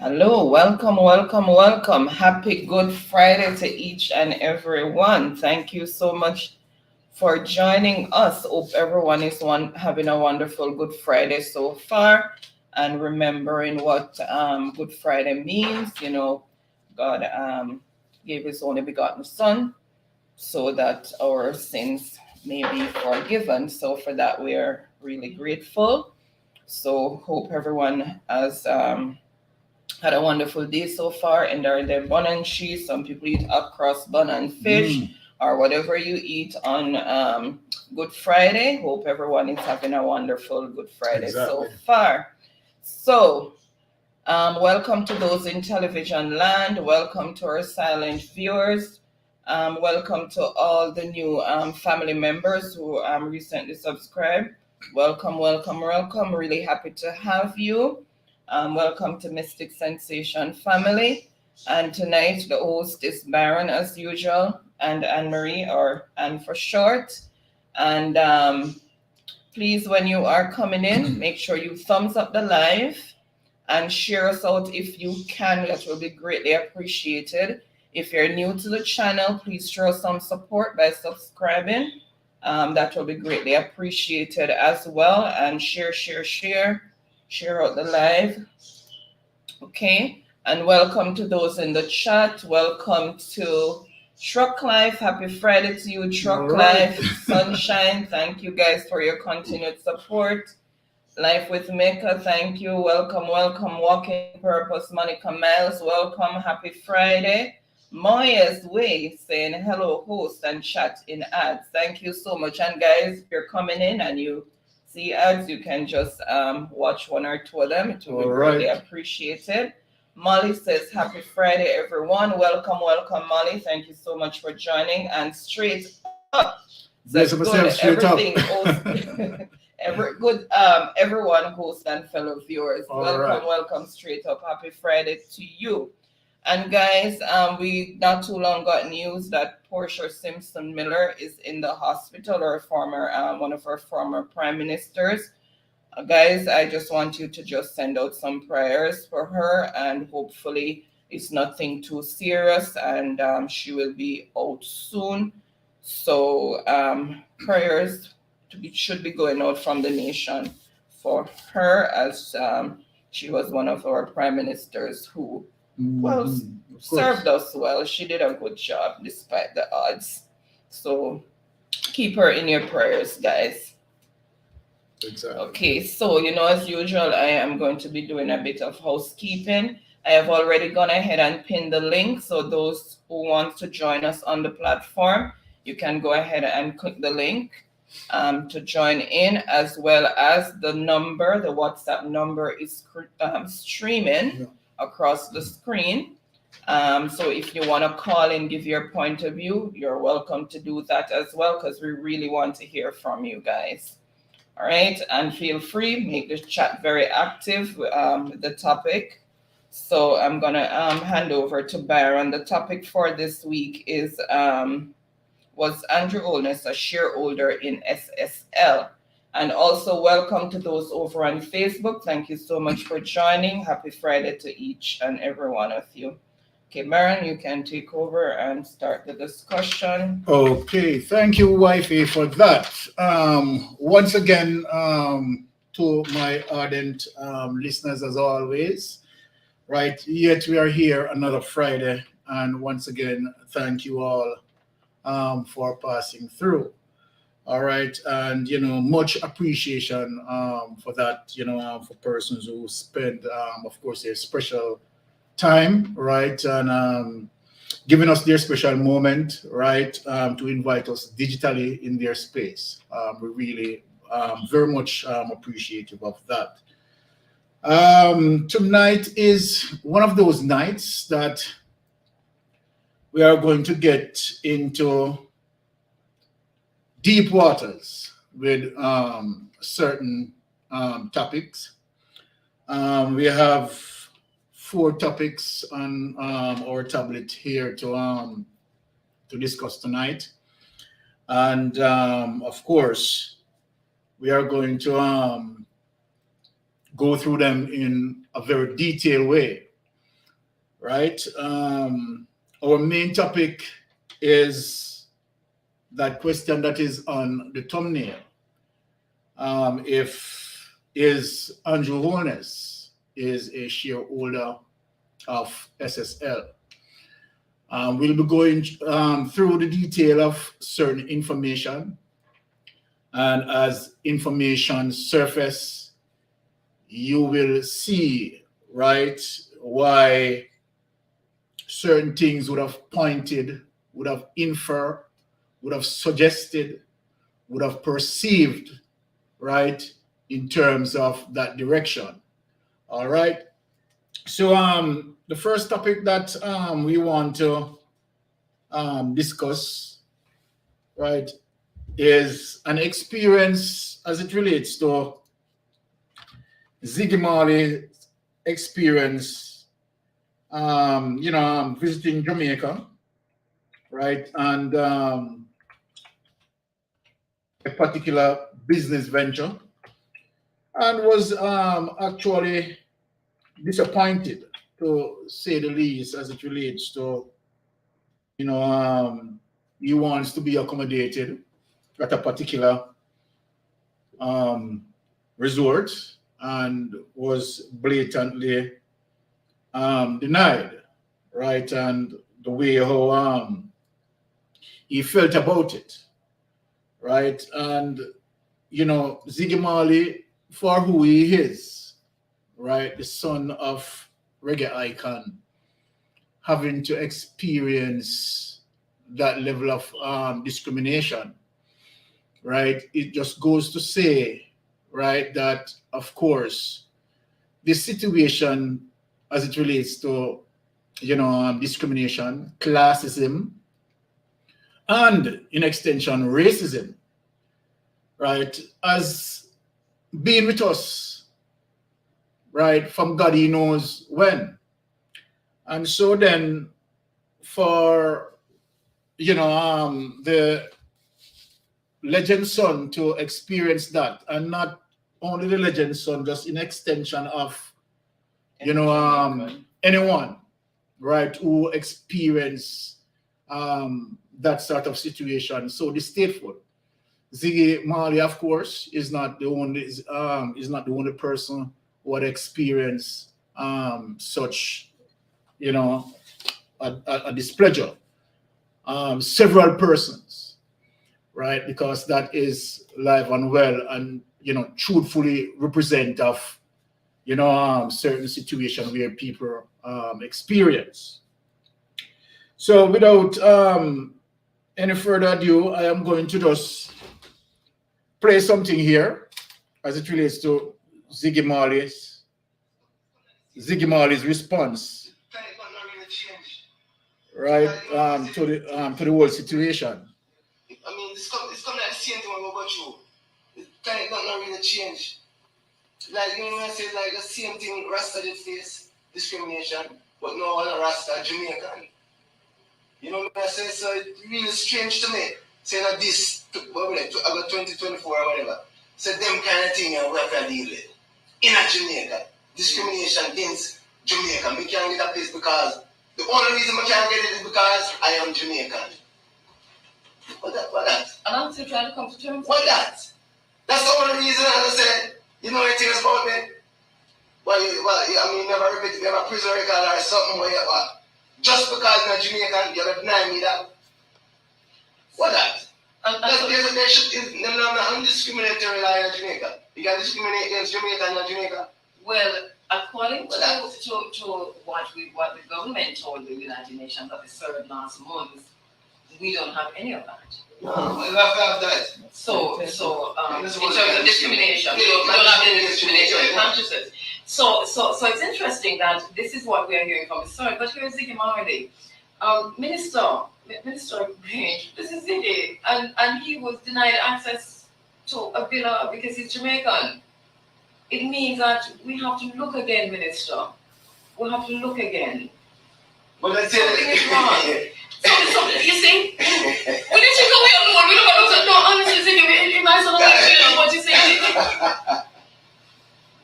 Hello, welcome, welcome, welcome. Happy Good Friday to each and every one. Thank you so much for joining us. Hope everyone is having a wonderful Good Friday so far and remembering what Good Friday means. God gave his only begotten Son so that our sins may be forgiven. So for that, we are really grateful. So hope everyone has had a wonderful day so far, and there are the bun and cheese. Some people eat across bun and fish, or whatever you eat on Good Friday. Hope everyone is having a wonderful Good Friday so far. So, welcome to those in television land. Welcome to our silent viewers. Welcome to all the new family members who recently subscribed. Welcome, welcome, welcome. Really happy to have you. Welcome to Mystic Sensation family. And tonight the host is Baron as usual, and Anne Marie, or Anne for short. And please, when you are coming in, make sure you thumbs up the live and share us out if you can. That will be greatly appreciated. If you're new to the channel, please show some support by subscribing. That will be greatly appreciated as well. And share out the live. Okay. And welcome to those in the chat. Welcome to Truck Life. Happy Friday to you, Truck Life. Sunshine. Thank you guys for your continued support. Life with Mecca, thank you. Welcome, welcome. Walking Purpose, Monica Miles, welcome. Happy Friday. Moya's Way saying hello, host and chat in ads. Thank you so much. And guys, if you're coming in and you see ads, you can just watch one or two of them. It will be greatly appreciated. Molly says, Happy Friday, everyone. Welcome, welcome, Molly. Thank you so much for joining. And straight up. Yes, everything everyone, host and fellow viewers, welcome straight up. Happy Friday to you. And guys, we not too long got news that Portia Simpson Miller is in the hospital, or former one of our former prime ministers. Guys, I just want you to just send out some prayers for her, and hopefully it's nothing too serious, and she will be out soon. So prayers should be going out from the nation for her, as she was one of our prime ministers who served us well. She did a good job despite the odds. So keep her in your prayers, guys. Exactly. Okay, so as usual, I am going to be doing a bit of housekeeping. I have already gone ahead and pinned the link, so those who want to join us on the platform, you can go ahead and click the link to join in, as well as the WhatsApp number is streaming across the screen. So if you want to call and give your point of view, you're welcome to do that as well, because we really want to hear from you guys. All right, and feel free, make the chat very active with the topic. So I'm gonna hand over to Byron. The topic for this week was Andrew Holness a shareholder in SSL? And also welcome to those over on Facebook. Thank you so much for joining. Happy Friday to each and every one of you. Okay, Baron, you can take over and start the discussion. Okay, thank you, Wifey, for that. Once again, to my ardent listeners, as always, right? Yet we are here another Friday, and once again, thank you all for passing through. All right, and much appreciation for that. For persons who spend, of course, their special time, right, and giving us their special moment, right, to invite us digitally in their space. We really very much appreciative of that. Tonight is one of those nights that we are going to get into deep waters with certain topics. We have 4 topics on our tablet here to discuss tonight, and of course, we are going to go through them in a very detailed way. right? Our main topic is that question that is on the thumbnail. If is Andrew Holness is a shareholder of SSL. We'll be going through the detail of certain information, and as information surface, you will see, right, why certain things would have pointed, would have inferred, would have suggested, would have perceived, right, in terms of that direction. All right. So the first topic that we want to discuss, right, is an experience as it relates to Ziggy Marley's experience, visiting Jamaica, right, and a particular business venture, and was actually disappointed, to say the least, as it relates to, he wants to be accommodated at a particular resort and was blatantly denied, right? And the way how he felt about it, right? And Ziggy Marley, for who he is, right, the son of reggae icon, having to experience that level of discrimination, right? It just goes to say, right, that of course this situation as it relates to discrimination, classism, and in extension racism, right, as being with us, right, from God he knows when. And so then for the legend son to experience that, and not only the legend son, just in extension of anyone, right, who experience that sort of situation. So distasteful. Ziggy Marley, of course, is not the only person who had experienced such a displeasure. Several persons, right, because that is live and well, and truthfully represent of certain situation where people experience. So without any further ado, I am going to just play something here as it relates to Ziggy Marley's response, right, to the whole situation. I mean, it's coming at the same time about you. It's kind of not really change. Like, I say, like, the same thing Rasta did face, discrimination, but no one Rasta Jamaican. I say, so it's really strange to me, saying that this, about 2024 or whatever, so them kind of thing we have to deal with. In a Jamaica, discrimination against Jamaican. We can't get a place because, the only reason we can't get it is because I am Jamaican. What that? And I'm still trying to come to terms. What that? That's the only reason I said, anything about me? Never repeat, never prison record or something where just because you're Jamaican, you're denying me that. What that? I'm discriminatory like in Jamaica. You can discriminate against Jamaica and Jamaica. Well, according to what the government told the United Nations that they served last month, we don't have any of that. No, we have that. So in terms of discrimination, we don't have any discriminatory practices. So it's interesting that this is what we are hearing from the soil. But here's Ziggy Marley, Minister of Grange. This is Ziggy, and he was denied access to a villa because he's Jamaican. It means that we have to look again, Minister. We have to look again. But let's say something is wrong. So you see, we didn't take away alone. We don't know. Honestly, Ziggy, it might sound like what you say.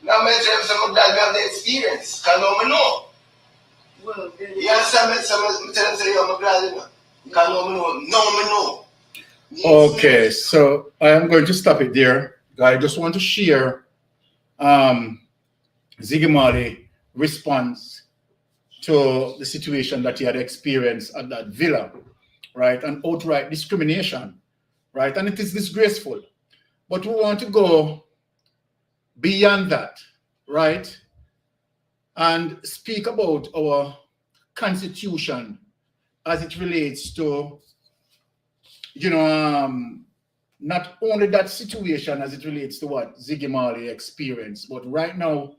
Now, I'm going to tell you something that we have the experience. Because now we know. You understand me? So I tell them, say, yo, I'm glad, you know. Because no, me know. Okay, so I am going to stop it there. I just want to share Ziggy Marley response to the situation that he had experienced at that villa, right? And outright discrimination, right? And it is disgraceful. But we want to go beyond that, right? And speak about our constitution as it relates to, you know, not only that situation as it relates to what Ziggy Marley experienced, but right now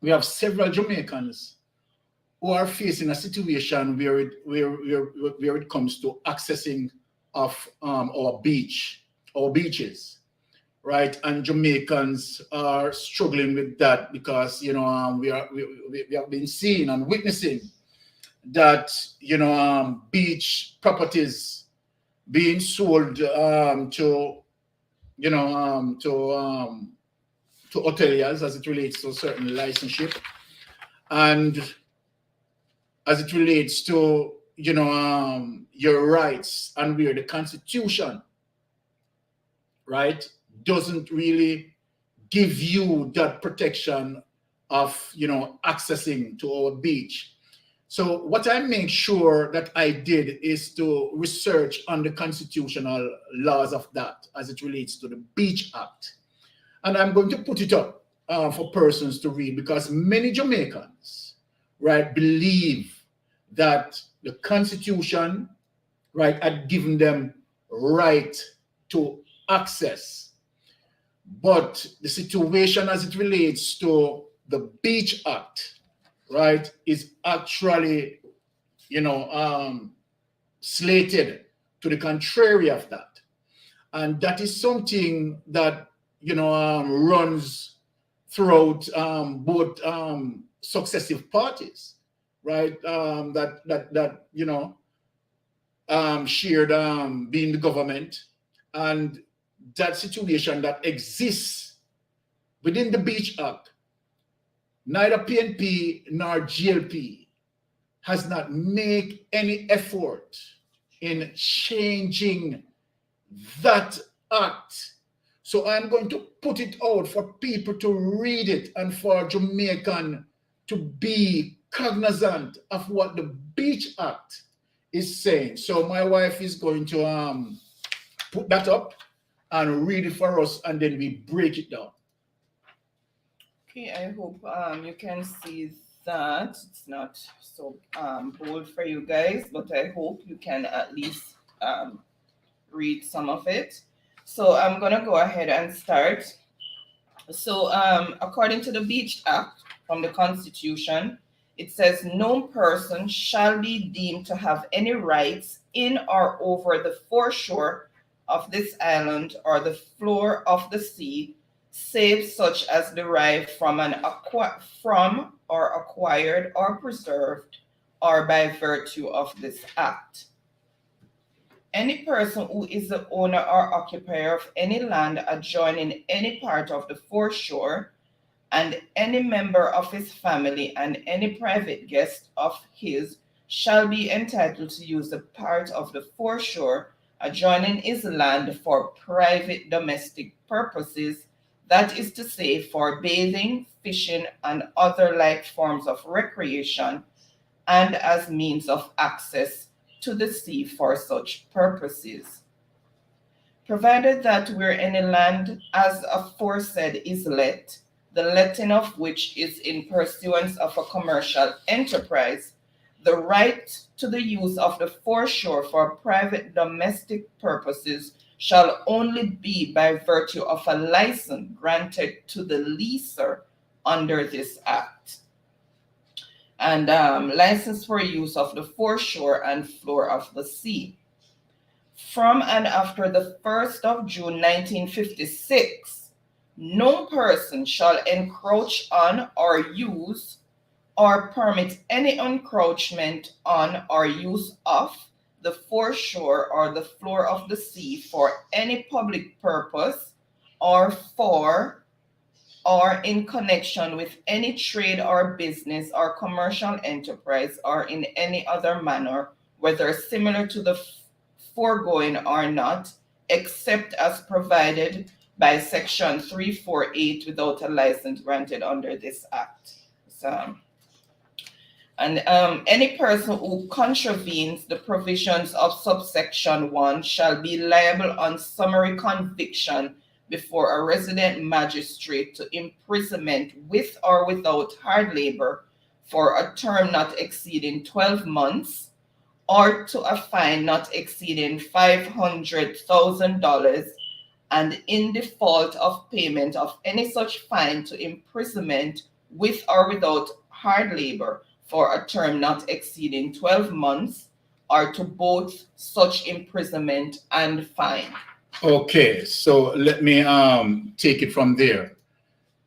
we have several Jamaicans who are facing a situation where it comes to accessing of our beaches, right? And Jamaicans are struggling with that because we have been seeing and witnessing that beach properties being sold to hoteliers as it relates to certain licenseship, and as it relates to your rights, and where the Constitution, right, doesn't really give you that protection of accessing to our beach. So what I make sure that I did is to research on the constitutional laws of that as it relates to the Beach Act. And I'm going to put it up for persons to read, because many Jamaicans, right, believe that the Constitution, right, had given them right to access. But the situation as it relates to the Beach Act, right, is actually, slated to the contrary of that. And that is something that, runs throughout both successive parties, right, shared being the government, and that situation that exists within the Beach Act. Neither PNP nor GLP has not made any effort in changing that act. So I'm going to put it out for people to read it, and for Jamaican to be cognizant of what the Beach Act is saying. So my wife is going to put that up and read it for us, and then we break it down. Okay, I hope you can see that. It's not so bold for you guys, but I hope you can at least read some of it. So I'm gonna go ahead and start. So according to the Beach Act from the Constitution, it says no person shall be deemed to have any rights in or over the foreshore of this island or the floor of the sea, save such as derived from or acquired or preserved or by virtue of this act. Any person who is the owner or occupier of any land adjoining any part of the foreshore, and any member of his family and any private guest of his, shall be entitled to use the part of the foreshore adjoining his land for private domestic purposes, that is to say, for bathing, fishing, and other like forms of recreation, and as means of access to the sea for such purposes. Provided that where any land as aforesaid is let, the letting of which is in pursuance of a commercial enterprise, the right to the use of the foreshore for private domestic purposes shall only be by virtue of a license granted to the leaser under this act, and license for use of the foreshore and floor of the sea. From and after the 1st of June 1956, no person shall encroach on or use or permit any encroachment on or use of the foreshore or the floor of the sea for any public purpose or for or in connection with any trade or business or commercial enterprise or in any other manner, whether similar to the foregoing or not, except as provided by Section 348 without a license granted under this Act. So, and any person who contravenes the provisions of subsection 1 shall be liable on summary conviction before a resident magistrate to imprisonment with or without hard labor for a term not exceeding 12 months, or to a fine not exceeding $500,000, and in default of payment of any such fine, to imprisonment with or without hard labor for a term not exceeding 12 months, or to both such imprisonment and fine. Okay, so let me take it from there.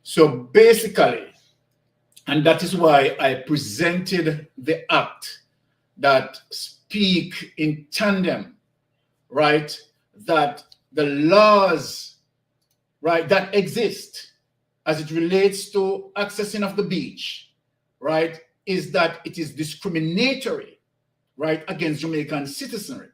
So basically, and that is why I presented the act that speak in tandem, right? That the laws, right, that exist as it relates to accessing of the beach, right, is that it is discriminatory, right, against Jamaican citizenry.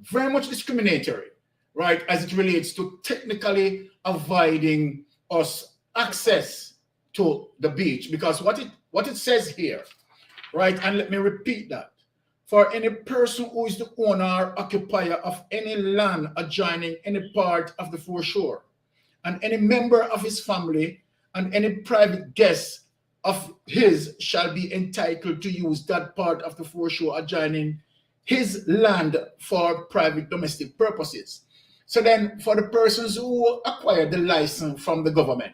Very much discriminatory, right, as it relates to technically avoiding us access to the beach. Because what it says here, right, and let me repeat that, for any person who is the owner or occupier of any land adjoining any part of the foreshore, and any member of his family and any private guest of his shall be entitled to use that part of the foreshore adjoining his land for private domestic purposes. So then for the persons who acquire the license from the government,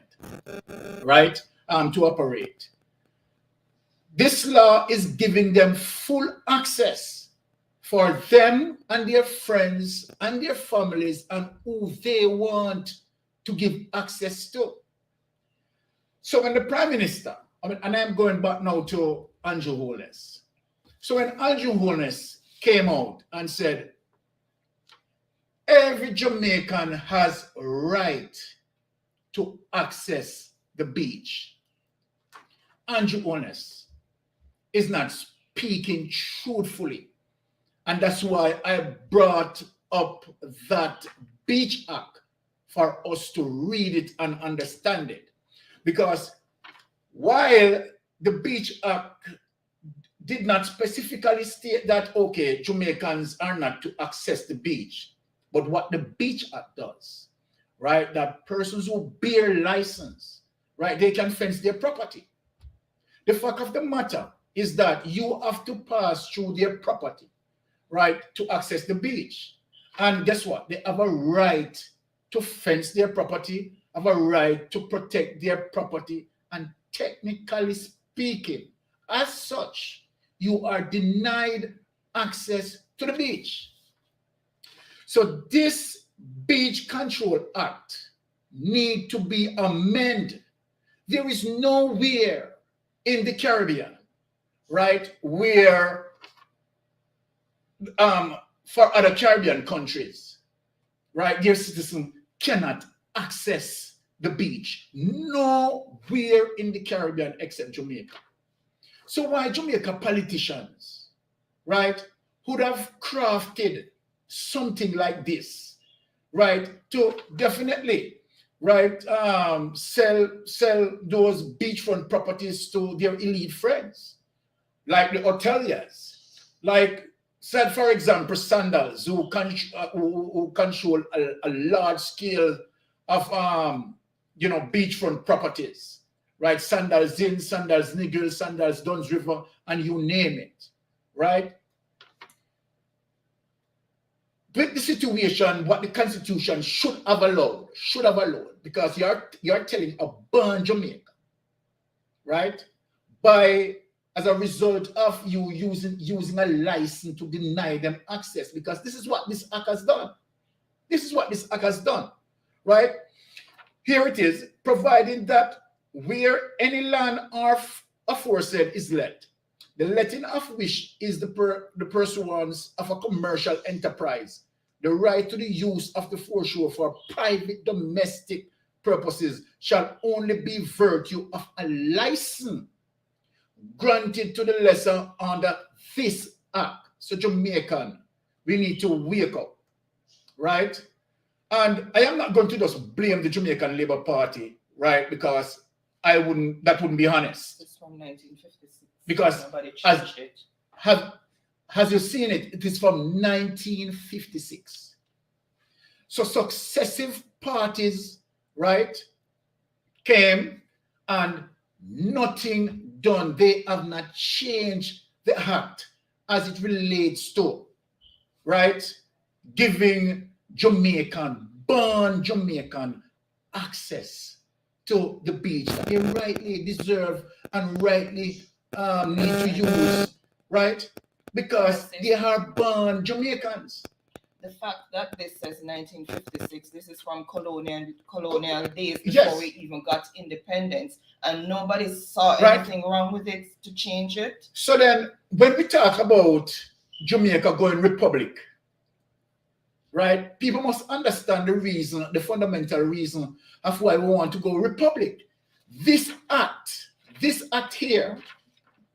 right, to operate, this law is giving them full access for them and their friends and their families and who they want to give access to. So when the Prime Minister, and I'm going back now to Andrew Holness. So when Andrew Holness came out and said, every Jamaican has a right to access the beach, Andrew Holness is not speaking truthfully. And that's why I brought up that Beach Act for us to read it and understand it. Because while the Beach Act did not specifically state that, okay, Jamaicans are not to access the beach, but what the Beach Act does, right, that persons who bear license, right, they can fence their property. The fact of the matter is that you have to pass through their property, right, to access the beach. And guess what? They have a right to fence their property, have a right to protect their property, and technically speaking, as such, you are denied access to the beach. So this Beach Control Act need to be amended. There is nowhere in the Caribbean, right, where for other Caribbean countries, right, their citizens cannot access the beach. Nowhere in the Caribbean except Jamaica. So why Jamaica politicians, right, would have crafted something like this, right, to definitely, right, sell those beachfront properties to their elite friends, like the hoteliers, like, said for example, Sandals, who control a large scale of beachfront properties, right? Sandals Inn, Sandals Nigel, Sandals Duns River, and you name it, right? With the situation, what the Constitution should have allowed, because you're telling a burn Jamaica, right? As a result of you using a license to deny them access, because this is what this act has done. This is what this act has done, right? Here it is, providing that where any land or aforesaid is let, the letting of which is the pursuance of a commercial enterprise, the right to the use of the foreshore for private domestic purposes shall only be virtue of a license granted to the lesser under this act. So Jamaican, we need to wake up, right? And I am not going to just blame the Jamaican Labour Party, right? Because that wouldn't be honest. It's from 1956. Because nobody changed it. Has you seen it? It is from 1956. So successive parties, right, came and nothing done. They have not changed the act as it relates to, right, giving born Jamaican access to the beach that they rightly deserve and rightly need to use, right? Because they are born Jamaicans. The fact that this says 1956, this is from colonial days before Yes. we even got independence, and nobody saw Right. anything wrong with it to change it. So then, when we talk about Jamaica going republic, right, people must understand the reason, the fundamental reason of why we want to go republic. This act here,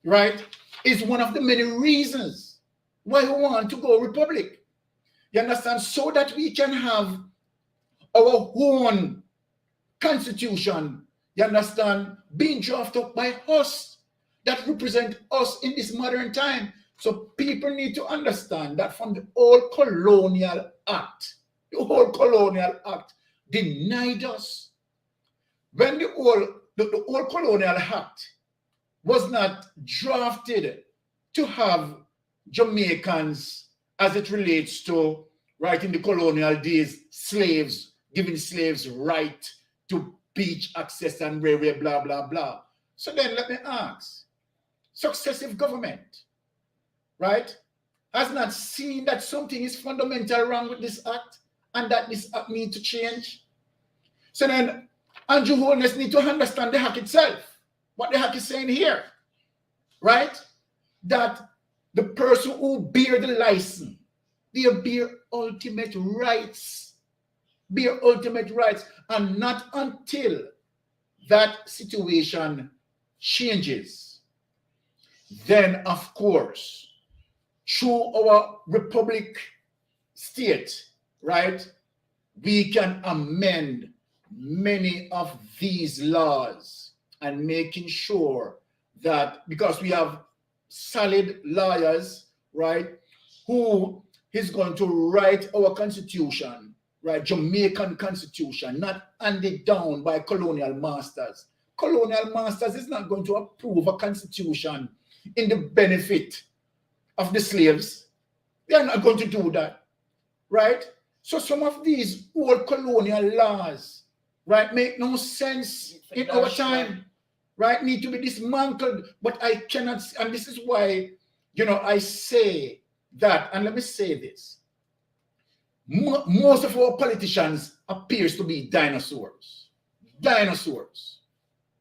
right, is one of the many reasons why we want to go republic. You understand? So that we can have our own constitution, you understand, being drafted up by us that represent us in this modern time. So people need to understand that from the old colonial act, denied us. When the old colonial act was not drafted to have Jamaicans, as it relates to, right, in the colonial days, slaves, giving slaves right to beach access and railway, blah, blah, blah. So then let me ask, successive government, right, has not seen that something is fundamental wrong with this act and that this act needs to change? So then Andrew Holness need to understand the act itself, what the act is saying here, right? That the person who bear the license, they bear ultimate rights, and not until that situation changes. Then, of course, through our republic state, right, we can amend many of these laws and making sure that, because we have solid lawyers, right, who is going to write our constitution, right, Jamaican constitution, not handed down by colonial masters. Colonial masters is not going to approve a constitution in the benefit of the slaves. They are not going to do that, right? So some of these old colonial laws, right, make no sense in our time, right, need to be dismantled. But I cannot, and this is why, you know, I say that, and let me say this. Most of our politicians appears to be dinosaurs,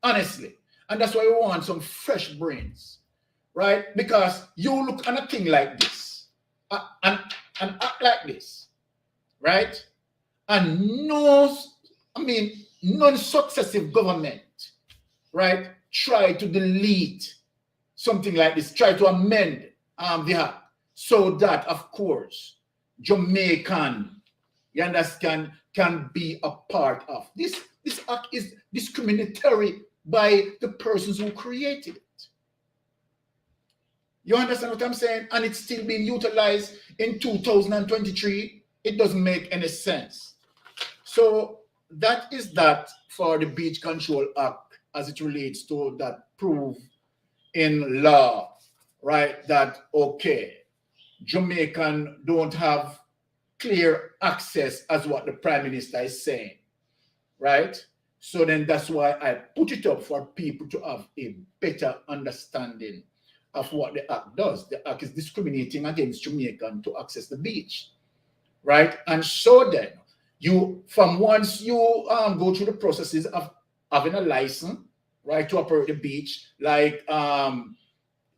honestly. And that's why we want some fresh brains, right? Because you look at a thing like this and act like this, right? And non-successive government, right, try to delete something like this, try to amend the act so that, of course, Jamaican, you understand, can be a part of. This act is discriminatory by the persons who created it. You understand what I'm saying? And it's still being utilized in 2023. It doesn't make any sense. So that is that for the Beach Control Act as it relates to that proof in law, right, that, okay, Jamaican don't have clear access as what the Prime Minister is saying, right? So then that's why I put it up for people to have a better understanding of what the act does. The act is discriminating against Jamaican to access the beach, right? And so then once you go through the processes of having a license, right, to operate the beach, like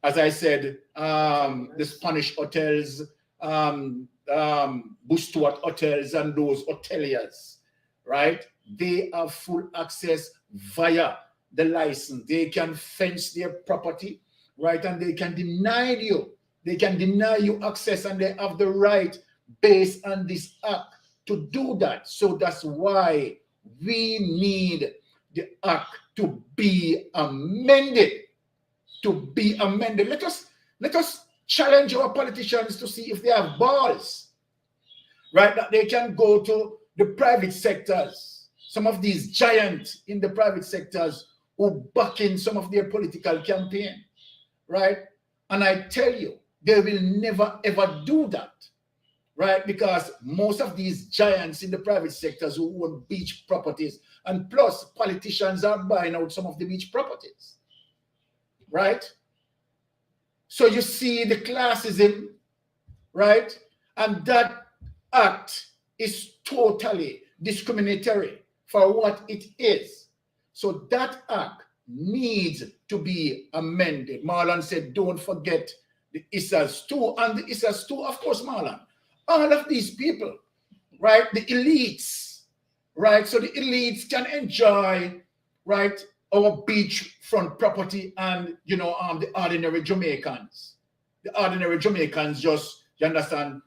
as I said, the Spanish hotels, Bush Stewart hotels, and those hoteliers, right? they have full access via the license. They can fence their property, right? And they can deny you. They can deny you access, and they have the right based on this act to do that. So that's why we need the act to be amended. To be amended. Let us challenge our politicians to see if they have balls, right? That they can go to the private sectors, some of these giants in the private sectors who back in some of their political campaign, right? And I tell you, they will never ever do that, right? Because most of these giants in the private sectors who own beach properties, and plus politicians are buying out some of the beach properties, right? So you see the classism, right? And that act is totally discriminatory for what it is. So that act needs to be amended. Marlon said, don't forget the ISAs too. And the ISAs too, of course, Marlon. All of these people, right? The elites, right? So the elites can enjoy, right, our beachfront property, and the ordinary Jamaicans. The ordinary Jamaicans just, you understand,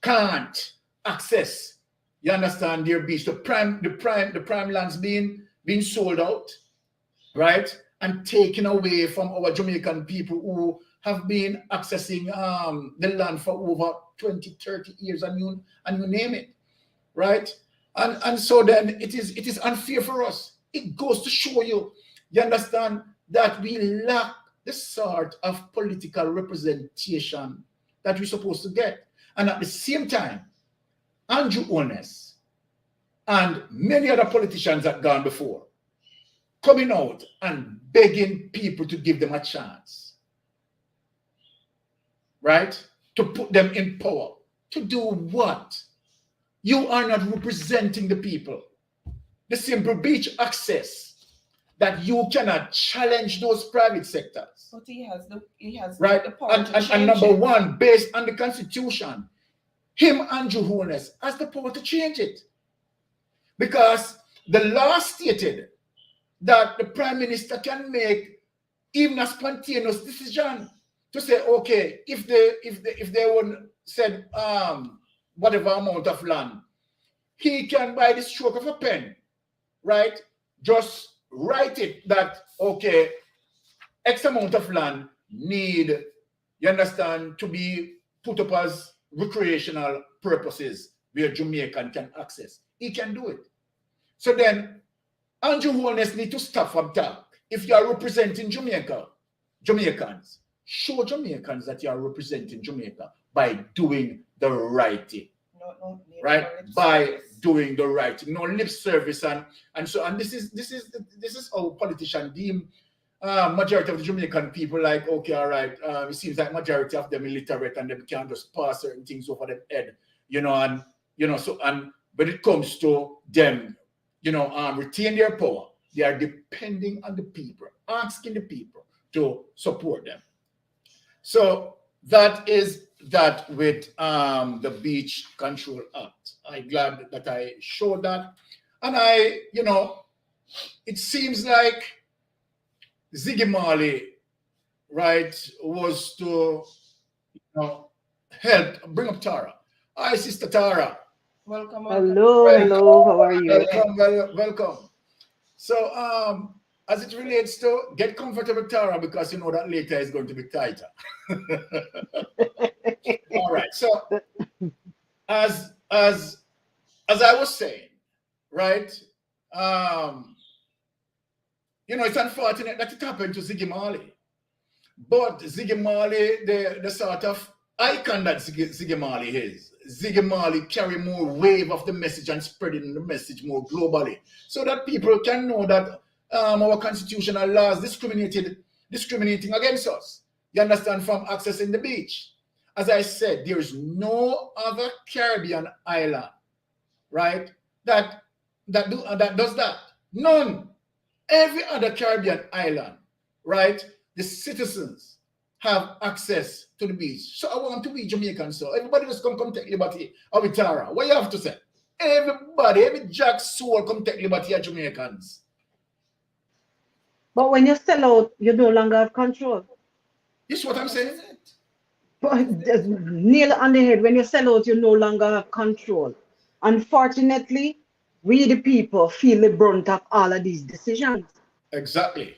can't access, you understand, their beach. The prime lands being sold out, right? And taken away from our Jamaican people who have been accessing the land for over 20, 30 years, and you name it, right? And so then it is unfair for us. It goes to show you, you understand, that we lack the sort of political representation that we're supposed to get. And at the same time, Andrew Holness and many other politicians that gone before coming out and begging people to give them a chance, right? To put them in power. To do what? You are not representing the people. The simple beach access, that you cannot challenge those private sectors. But he has right? the power to change and number it. one, based on the Constitution, him, Andrew Holness, has the power to change it. Because the law stated that the Prime Minister can make even a spontaneous decision to say, okay, if they would said whatever amount of land, he can, by the stroke of a pen, right, just write it that, okay, X amount of land need, you understand, to be put up as recreational purposes where Jamaican can access. He can do it. So then Andrew Holness need to stop from talk. If you are representing Jamaicans, show Jamaicans that you are representing Jamaica by doing the right thing. No, right? By doing the right thing. No lip service and this is how politicians deem majority of the Jamaican people, like, okay, all right, it seems like majority of them illiterate and they can't just pass certain things over their head, and when it comes to them, retain their power, they are depending on the people, asking the people to support them. So that is that with the Beach Control Act. I'm glad that I showed that. And it seems like Ziggy Marley, right, was to help bring up Tara. Hi, Sister Tara. Welcome. Hello, how are you? Welcome. So as it relates to get comfortable, Tara, because you know that later is going to be tighter. All right. So as I was saying, right? It's unfortunate that it happened to Ziggy Marley. But Ziggy Marley, the sort of icon that Ziggy Marley is, Ziggy Marley carry more wave of the message and spreading the message more globally, so that people can know that our constitutional laws discriminating against us. You understand, from accessing the beach. As I said, there is no other Caribbean island, right, that does that. None. Every other Caribbean island, right, the citizens have access to the beach. So I want to be Jamaican, so everybody just come take liberty of Tara. What you have to say? Everybody, every jack soul come take liberty at Jamaicans. But when you sell out, you no longer have control. This is what I'm That saying. is it. That But is it. nail on the head. When you sell out, you no longer have control. Unfortunately, we the people feel the brunt of all of these decisions. Exactly.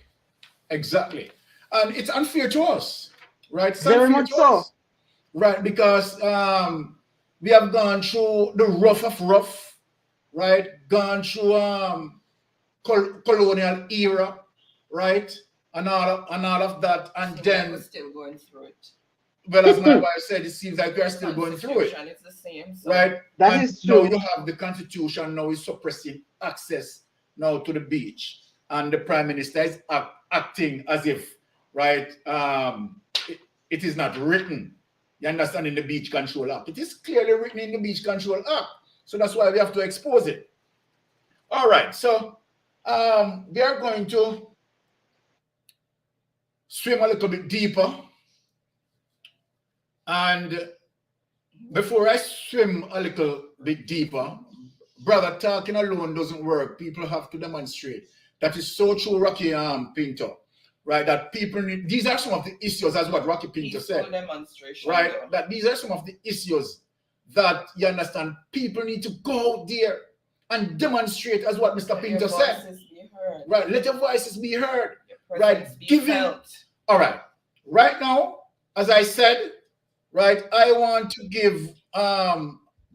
Exactly. And it's unfair to us, right? It's Very unfair much to so. us, right? Because we have gone through the rough of rough, right? Gone through colonial era, right? And all of that. And Seems like we're then, still going through it. well, as my wife said, it seems like we are The still going through it, constitution is the same. So right? That And is now true. you have the constitution now is suppressing access now to the beach, and the prime minister is acting as if, right, it is not written. You understand, in the Beach Control Act. It is clearly written in the Beach Control Act. So that's why we have to expose it. All right, so we are going to swim a little bit deeper. And before I swim a little bit deeper, brother, talking alone doesn't work. People have to demonstrate. That is so true, Rocky Pinto, right? That people need, these are some of the issues, as what Rocky Pinto peaceful said, demonstration. right? Though. That these are some of the issues that, you understand, people need to go out there and demonstrate, as what Mr. Let Pinto your said, voices be heard. right? Let your voices be heard, Your right? presence be Giving, felt. all right. Right now, as I said, right, I want to give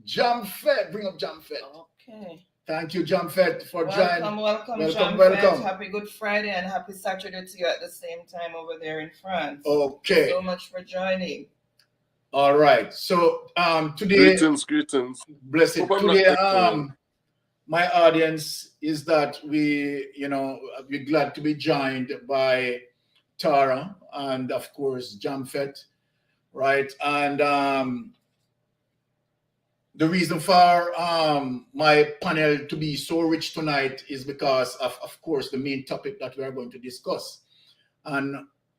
Jam Fed, bring up Jam Fed. Okay. Thank you, Jam Fed, for joining. Welcome, Welcome, John welcome. Fett. Happy Good Friday and happy Saturday to you at the same time over there in France. Okay. So much for joining. All right. So today, Greetings. blessed. Hope I'm Today, not echoing. my audience is that we're glad to be joined by Tara and of course Jamfet, right? And the reason for my panel to be so rich tonight is because of course, the main topic that we are going to discuss, and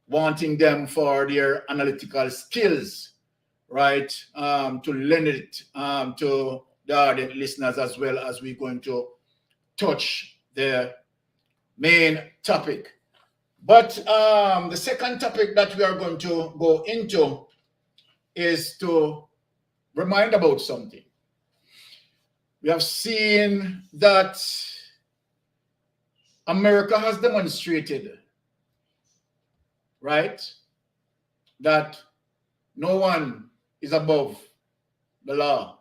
wanting them for their analytical skills, right? To lend it to the ardent listeners, as well as we're going to touch the main topic. But the second topic that we are going to go into is to remind about something. We have seen that America has demonstrated, right, that no one is above the law.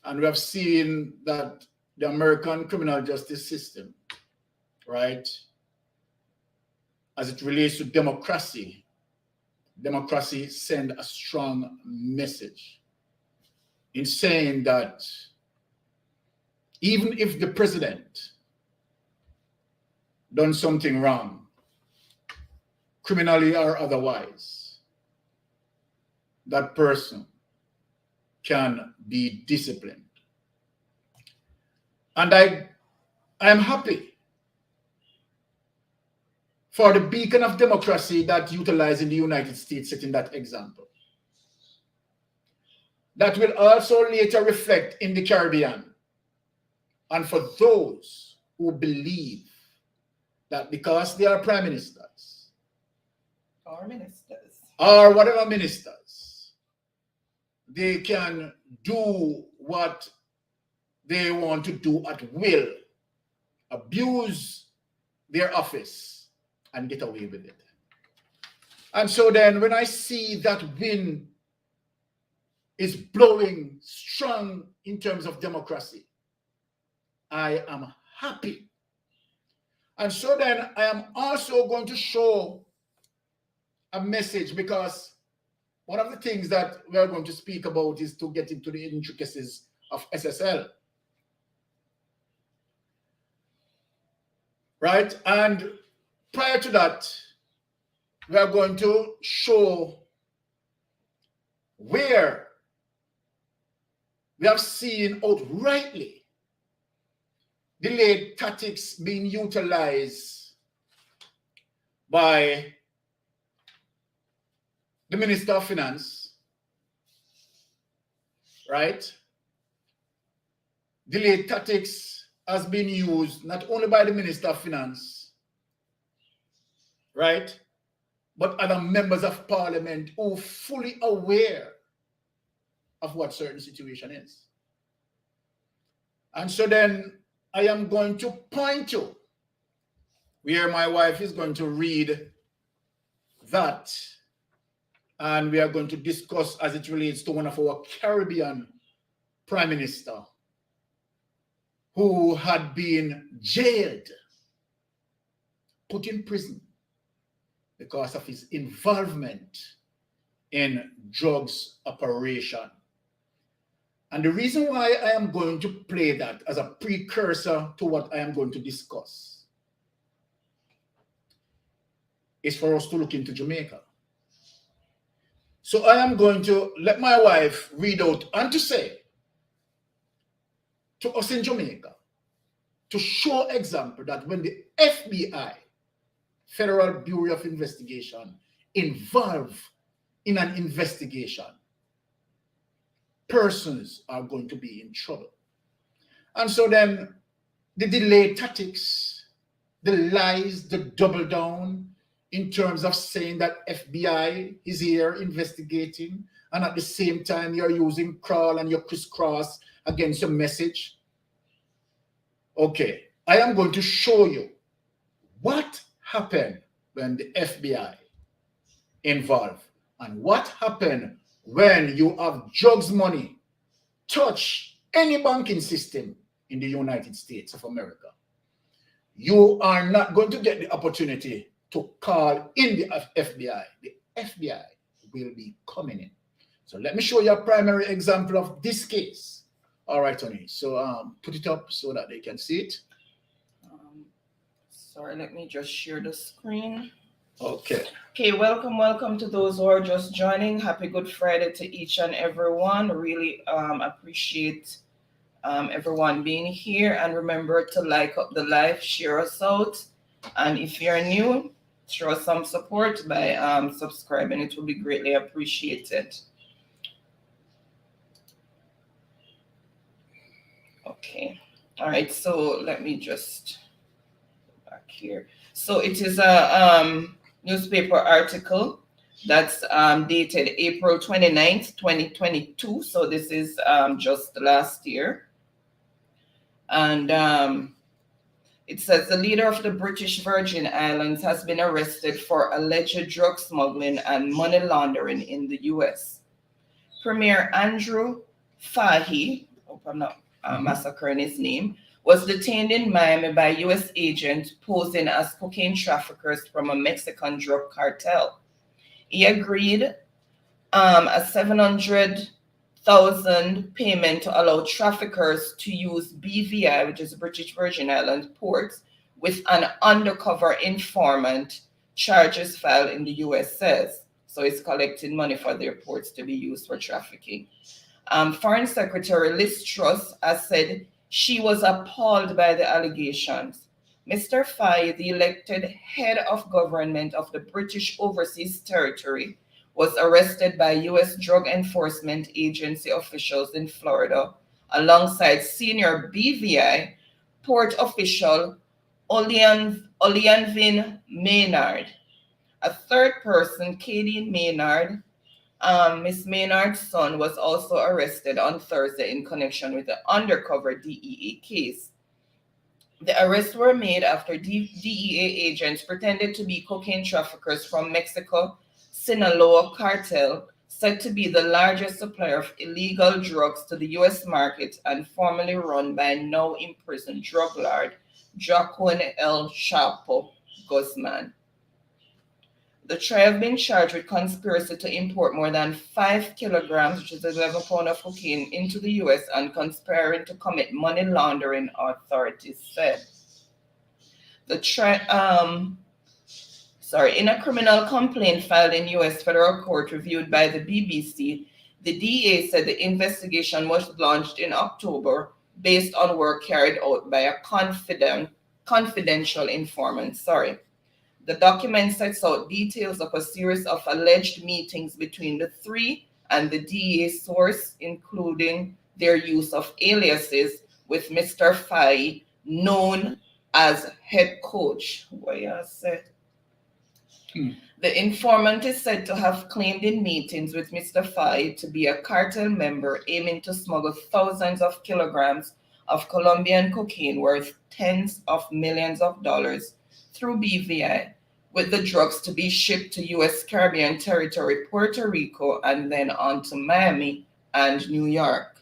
And we have seen that the American criminal justice system, right, as it relates to democracy send a strong message in saying that even if the president done something wrong, criminally or otherwise, that person can be disciplined. And I am happy for the beacon of democracy that utilized in the United States, setting that example. That will also later reflect in the Caribbean. And for those who believe that because they are prime ministers Or ministers. or whatever ministers, they can do what they want to do at will, abuse their office, and get away with it. And so then when I see that wind is blowing strong in terms of democracy, I am happy. And so then I am also going to show a message, because one of the things that we are going to speak about is to get into the intricacies of SSL. Right? And prior to that, we are going to show where we have seen outrightly delayed tactics being utilized by the Minister of Finance, right? delay tactics has been used not only by the Minister of Finance, right, but other members of Parliament who are fully aware of what certain situation is. And so then I am going to point to where my wife is going to read that, and we are going to discuss as it relates to one of our Caribbean Prime Minister who had been jailed, put in prison because of his involvement in drugs operation. And the reason why I am going to play that as a precursor to what I am going to discuss is for us to look into Jamaica. So I am going to let my wife read out and to say to us in Jamaica, to show example that when the FBI, Federal Bureau of Investigation, involved in an investigation, persons are going to be in trouble. And so then the delay tactics, the lies, the double down in terms of saying that FBI is here investigating, and at the same time you're using crawl and your crisscross against your message. Okay, I am going to show you what happened when the FBI involved and what happened when you have drugs money touch any banking system in the United States of America. You are not going to get the opportunity to call in the FBI. The FBI will be coming in. So let me show you a primary example of this case. All right, Tony. So put it up so that they can see it. Sorry, let me just share the screen. Okay. Okay, welcome to those who are just joining. Happy Good Friday to each and everyone. Really appreciate everyone being here. And remember to like up the live, share us out. And if you're new, show us some support by subscribing. It will be greatly appreciated. Okay. All right. So let me just go back here. So it is a newspaper article that's dated April 29th, 2022. So this is just last year. And it says the leader of the British Virgin Islands has been arrested for alleged drug smuggling and money laundering in the U.S. Premier Andrew Fahey, hope I'm not massacring his name, was detained in Miami by U.S. agents posing as cocaine traffickers from a Mexican drug cartel. He agreed a $700,000 payment to allow traffickers to use BVI, which is British Virgin Islands ports, with an undercover informant, charges filed in the U.S. says. So it's collecting money for their ports to be used for trafficking. Foreign Secretary Liz Truss has said she was appalled by the allegations. Mr. Faye, the elected head of government of the British Overseas Territory, was arrested by U.S. Drug Enforcement Agency officials in Florida alongside senior BVI port official Olianvin Maynard. A third person, Katie Maynard, Miss Maynard's son, was also arrested on Thursday in connection with the undercover DEA case. The arrests were made after DEA agents pretended to be cocaine traffickers from Mexico Sinaloa cartel, said to be the largest supplier of illegal drugs to the U.S. market and formerly run by now imprisoned drug lord Joaquin El Chapo Guzman. The trio have been charged with conspiracy to import more than 5 kilograms, which is 11 pounds of cocaine, into the U.S. and conspiring to commit money laundering, authorities said. In a criminal complaint filed in U.S. federal court reviewed by the BBC, the DA said the investigation was launched in October based on work carried out by a confidential informant. The document sets out details of a series of alleged meetings between the three and the DEA source, including their use of aliases, with Mr. Fai, known as head coach. What you say? The informant is said to have claimed in meetings with Mr. Fai to be a cartel member aiming to smuggle thousands of kilograms of Colombian cocaine worth tens of millions of dollars through BVI, with the drugs to be shipped to U.S. Caribbean territory, Puerto Rico, and then on to Miami and New York.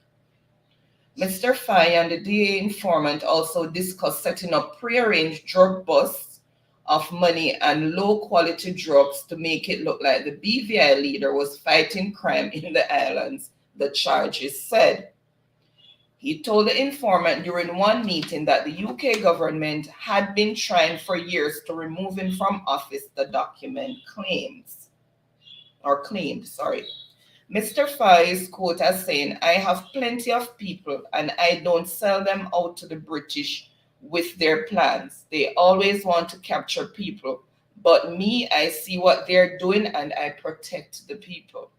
Mr. Fai and the DA informant also discussed setting up prearranged drug busts of money and low-quality drugs to make it look like the BVI leader was fighting crime in the islands, the charges said. He told the informant during one meeting that the UK government had been trying for years to remove him from office, the document claimed. Mr. Fai is quoted as saying, "I have plenty of people and I don't sell them out to the British with their plans. They always want to capture people. But me, I see what they're doing and I protect the people."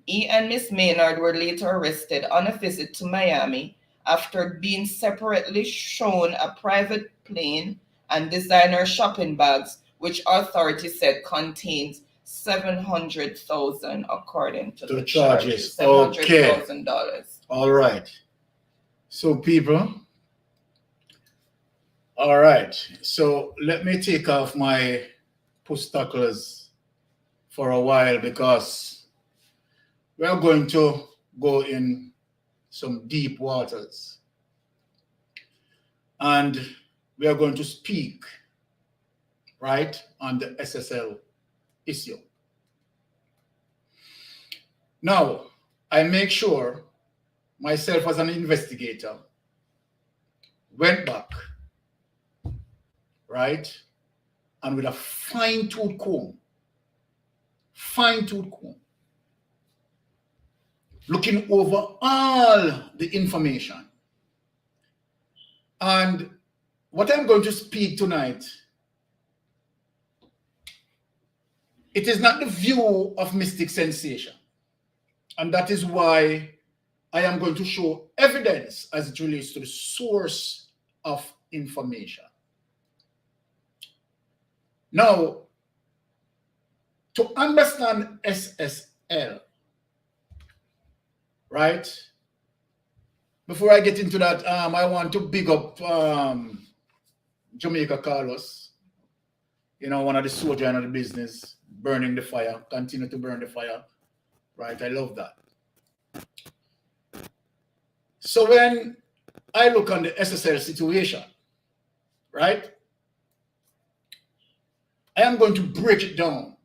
He and Miss Maynard were later arrested on a visit to Miami after being separately shown a private plane and designer shopping bags, which authorities said contains $700,000 according to the charges. $700,000. All right. So people, all right. So let me take off my pustuckers for a while because we are going to go in some deep waters. And we are going to speak, right, on the SSL issue. Now, I make sure myself as an investigator went back, right, and with a fine-tooth comb, looking over all the information. And what I'm going to speak tonight, it is not the view of mystic sensation. And that is why I am going to show evidence as it relates to the source of information. Now, to understand SSL, right? Before I get into that, I want to big up Jamaica Carlos, you know, one of the soldiers of the business, burning the fire, continue to burn the fire, right? I love that. So when I look on the SSL situation, right, I am going to break it down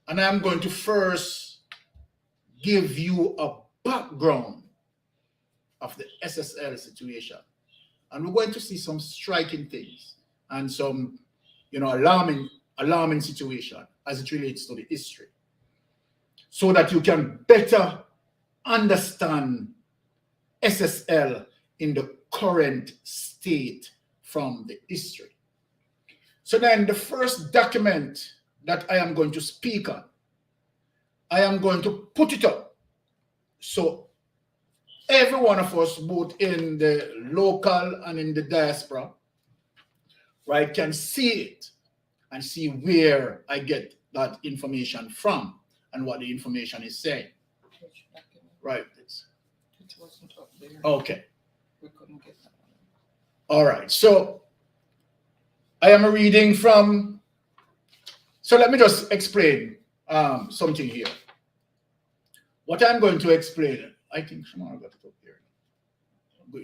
and I am going to first give you a background of the SSL situation. And we're going to see some striking things and some, you know, alarming situation as it relates to the history, so that you can better understand SSL in the current state from the history. So then the first document that I am going to speak on, I am going to put it up so every one of us, both in the local and in the diaspora, right, can see it and see where I get that information from and what the information is saying. Right. It wasn't up there. Okay. We couldn't get that one. All right. So I am reading from, so let me just explain something here. What I'm going to explain, I think someone got it up here.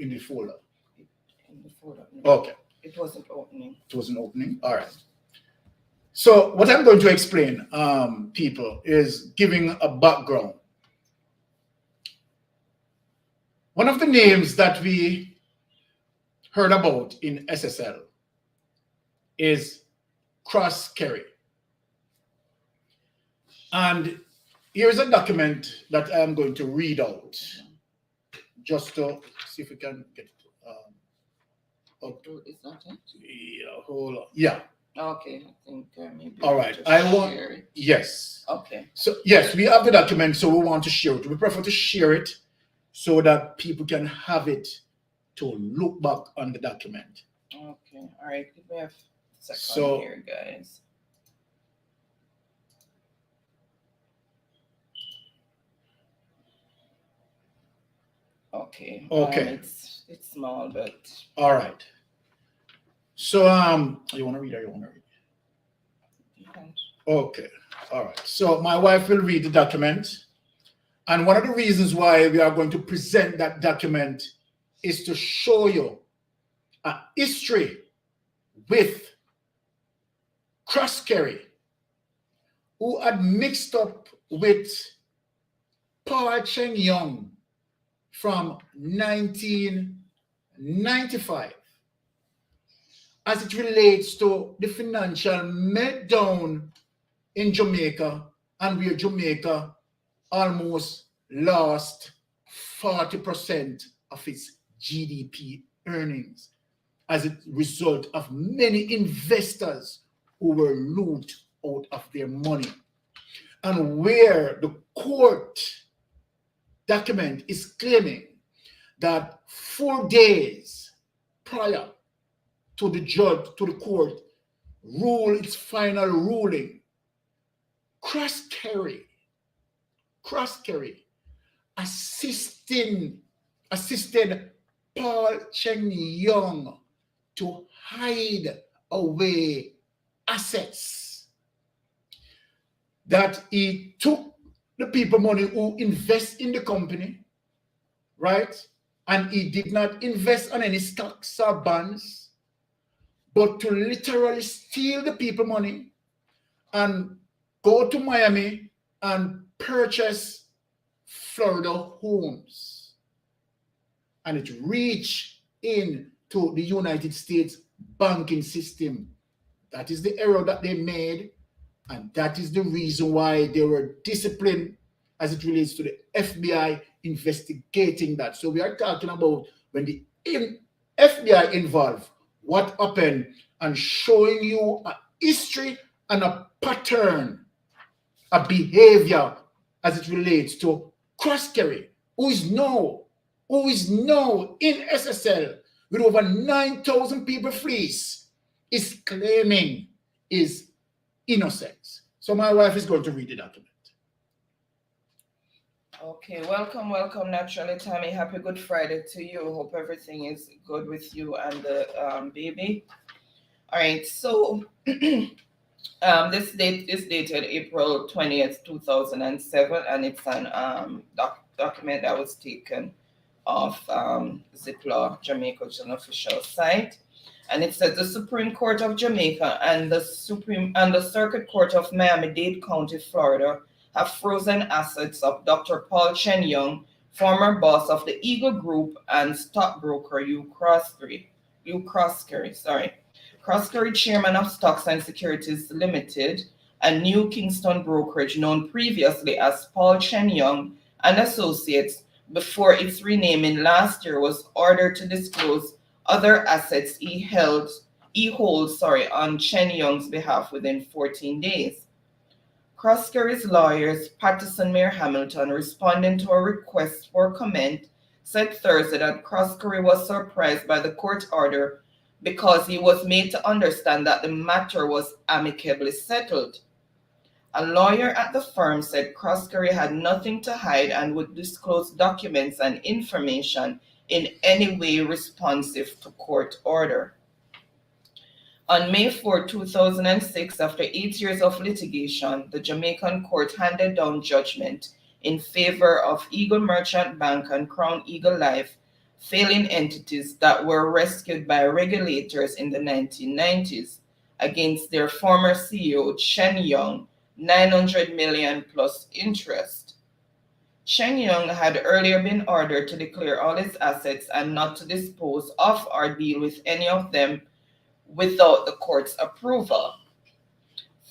In the folder. In the folder. No. Okay. It wasn't opening. It wasn't opening. All right. So what I'm going to explain, people, is giving a background. One of the names that we heard about in SSL is Cross Kerry. And here's a document that I'm going to read out, just to see if we can get it up. Is that it? Yeah, hold on. Yeah. Okay, I think maybe. All right. I want. Share it. Yes. Okay. So yes, we have the document, so we want to share it. We prefer to share it so that people can have it to look back on the document. Okay, all right. Give me a second So- here, guys. Okay. Okay. It's small, but All right. So you want to read or you want to read? you can. Okay. All right. So my wife will read the document. And one of the reasons why we are going to present that document is to show you a history with Cross Kerry, who had mixed up with Paul Cheng Young from 1995 as it relates to the financial meltdown in Jamaica, and where Jamaica almost lost 40% of its GDP earnings as a result of many investors who were looted out of their money. And where the court document is claiming that 4 days prior to the court rule its final ruling, Cross Kerry assisted Paul Cheng Young to hide away assets, that he took the people money who invest in the company, right? And he did not invest on any stocks or bonds, but to literally steal the people money and go to Miami and purchase Florida homes. And it reached into the United States banking system. That is the error that they made. And that is the reason why they were disciplined as it relates to the FBI investigating that. So we are talking about when the FBI involved, what happened, and showing you a history and a pattern, a behavior as it relates to Cross Kerry, who is now in SSL with over 9,000 people fleece, is claiming is innocence. So my wife is going to read the document. Okay, welcome, Naturally Tammy. Happy Good Friday to you. Hope everything is good with you and the baby. All right, so this date is dated April 20th, 2007, and it's an document that was taken off Zipla, Jamaica's official site. And it says the Supreme Court of Jamaica and the Circuit Court of Miami-Dade County, Florida, have frozen assets of Dr. Paul Chen Young, former boss of the Eagle Group and stockbroker Cross Kerry, chairman of Stocks and Securities Limited, a New Kingston brokerage known previously as Paul Chen Young and Associates, before its renaming last year, was ordered to disclose other assets he holds on Chen Young's behalf within 14 days. Cross Kerry's lawyers, Patterson Mayor Hamilton, responding to a request for comment, said Thursday that Cross Kerry was surprised by the court order because he was made to understand that the matter was amicably settled. A lawyer at the firm said Cross Kerry had nothing to hide and would disclose documents and information in any way responsive to court order. On May 4, 2006, after 8 years of litigation, the Jamaican court handed down judgment in favor of Eagle Merchant Bank and Crown Eagle Life, failing entities that were rescued by regulators in the 1990s, against their former CEO, Chen Young, $900 million plus interest. Chen Young had earlier been ordered to declare all his assets and not to dispose of or deal with any of them without the court's approval.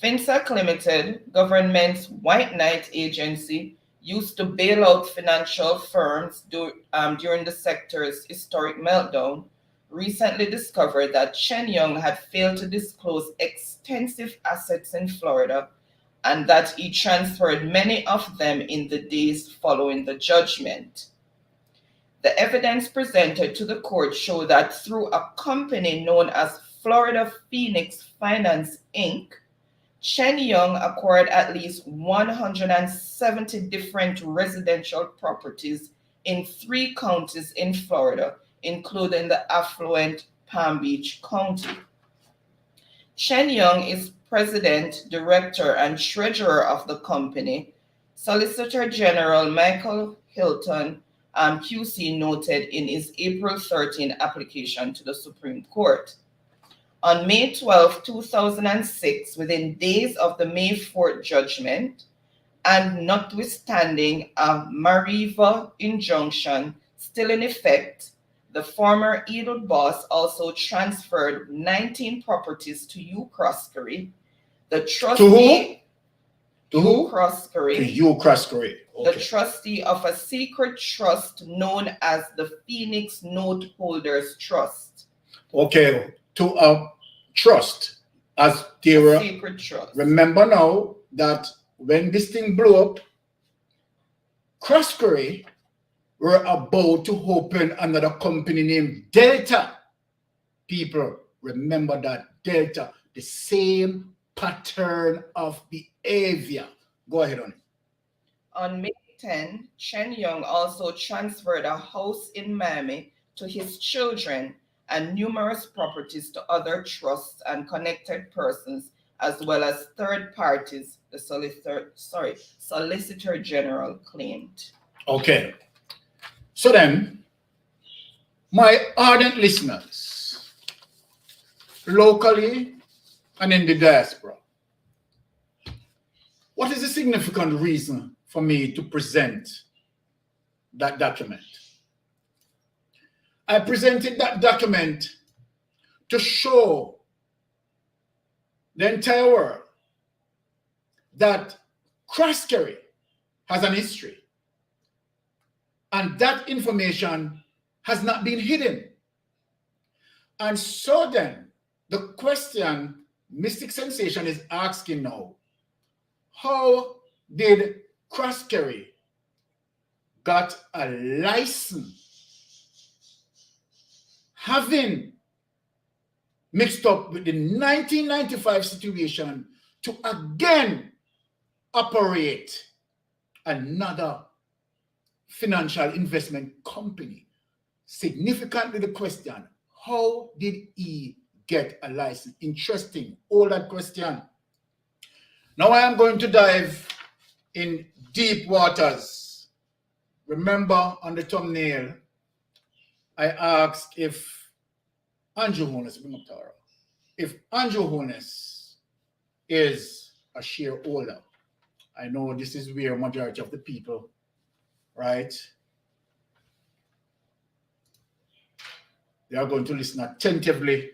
FinSec Limited, government's white knight agency, used to bail out financial firms during the sector's historic meltdown, recently discovered that Chen Young had failed to disclose extensive assets in Florida and that he transferred many of them in the days following the judgment. The evidence presented to the court showed that through a company known as Florida Phoenix Finance Inc., Chen Young acquired at least 170 different residential properties in 3 counties in Florida, including the affluent Palm Beach County. Chen Young is president, director, and treasurer of the company. Solicitor General Michael Hilton, QC, noted in his April 13 application to the Supreme Court. On May 12, 2006, within days of the May 4th judgment, and notwithstanding a Mariva injunction still in effect, the former Eagle boss also transferred 19 properties to Hugh Croskery. The trustee To who? Hugh Croskery, To Hugh Croskery. the Okay. trustee of a secret trust known as the Phoenix Note Holders Trust. Okay. To a trust, as they were. Secret trust. Remember now that when this thing blew up, Croskery were about to open another company named Delta. People, remember that Delta, the same pattern of behavior. Go ahead on it. On May 10, Chen Young also transferred a house in Miami to his children and numerous properties to other trusts and connected persons, as well as third parties, the Solicitor General claimed. Okay. So then, my ardent listeners, locally and in the diaspora, what is the significant reason for me to present that document? I presented that document to show the entire world that Croskery has an history, and that information has not been hidden. And so then, the question Mystic Sensation is asking now, how did Croskery got a license having mixed up with the 1995 situation to again operate another financial investment company? Significantly, the question, how did he get a license? Interesting, all that question. Now I am going to dive in deep waters. Remember on the thumbnail, I asked if Andrew Holness, if Andrew Holness is a shareholder. I know this is where majority of the people, right, they are going to listen attentively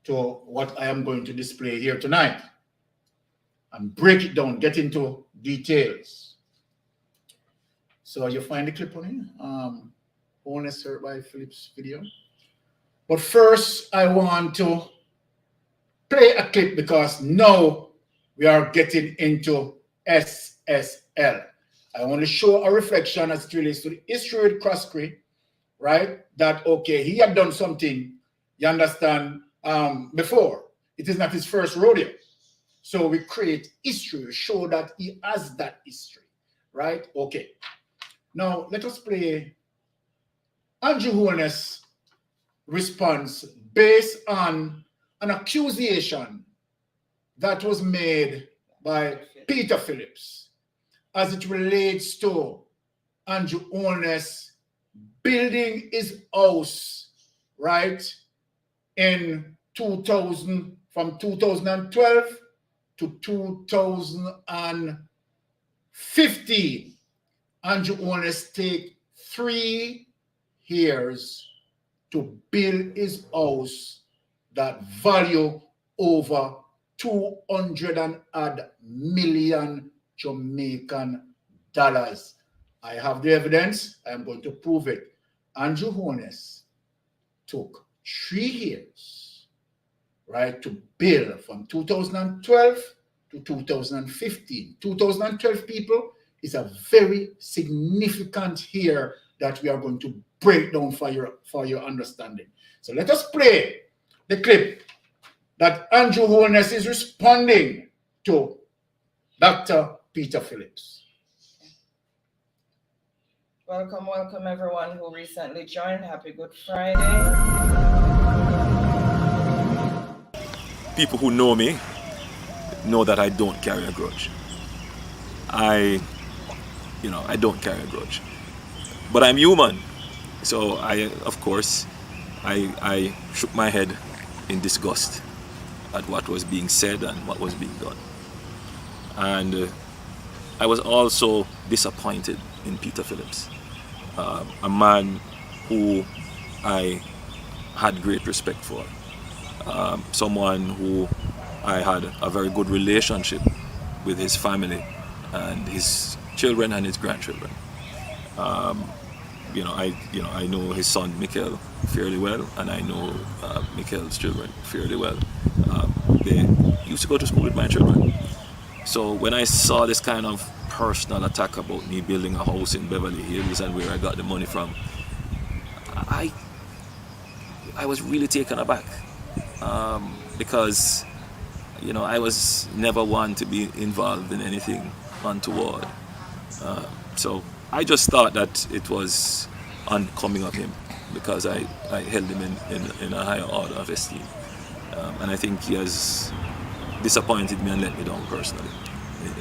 to what I am going to display here tonight and break it down, get into details. So you find the clip on here, Holness Hurt by Phillips video. But first, I want to play a clip because now we are getting into SSL. I want to show a reflection as it relates to the history with Croskery, right? That, okay, he had done something, you understand, before. It is not his first rodeo. So we create history, show that he has that history, right? Okay. Now, let us play Andrew Holness' response based on an accusation that was made by Peter Phillips as it relates to Andrew Holness building his house, right, in 2000, from 2012 to 2015. Andrew Holness take 3 years to build his house that value over 200 million Jamaican dollars. I have the evidence. I am going to prove it. Andrew Holness took 3 years, right, to build from 2012 to 2015. 2012, people, is a very significant year that we are going to break down for your understanding. So let us play the clip that Andrew Holness is responding to Dr. Peter Phillips. Welcome everyone who recently joined. Happy Good Friday. People who know me know that I don't carry a grudge. I don't carry a grudge. But I'm human. So I shook my head in disgust at what was being said and what was being done. And I was also disappointed in Peter Phillips, a man who I had great respect for, someone who I had a very good relationship with his family and his children and his grandchildren. I know his son Mikhail fairly well, and I know Mikhail's children fairly well. They used to go to school with my children. So when I saw this kind of personal attack about me building a house in Beverly Hills and where I got the money from, I was really taken aback, because I was never one to be involved in anything untoward. So I just thought that it was unbecoming of him, because I held him in a higher order of esteem. And I think he has disappointed me and let me down personally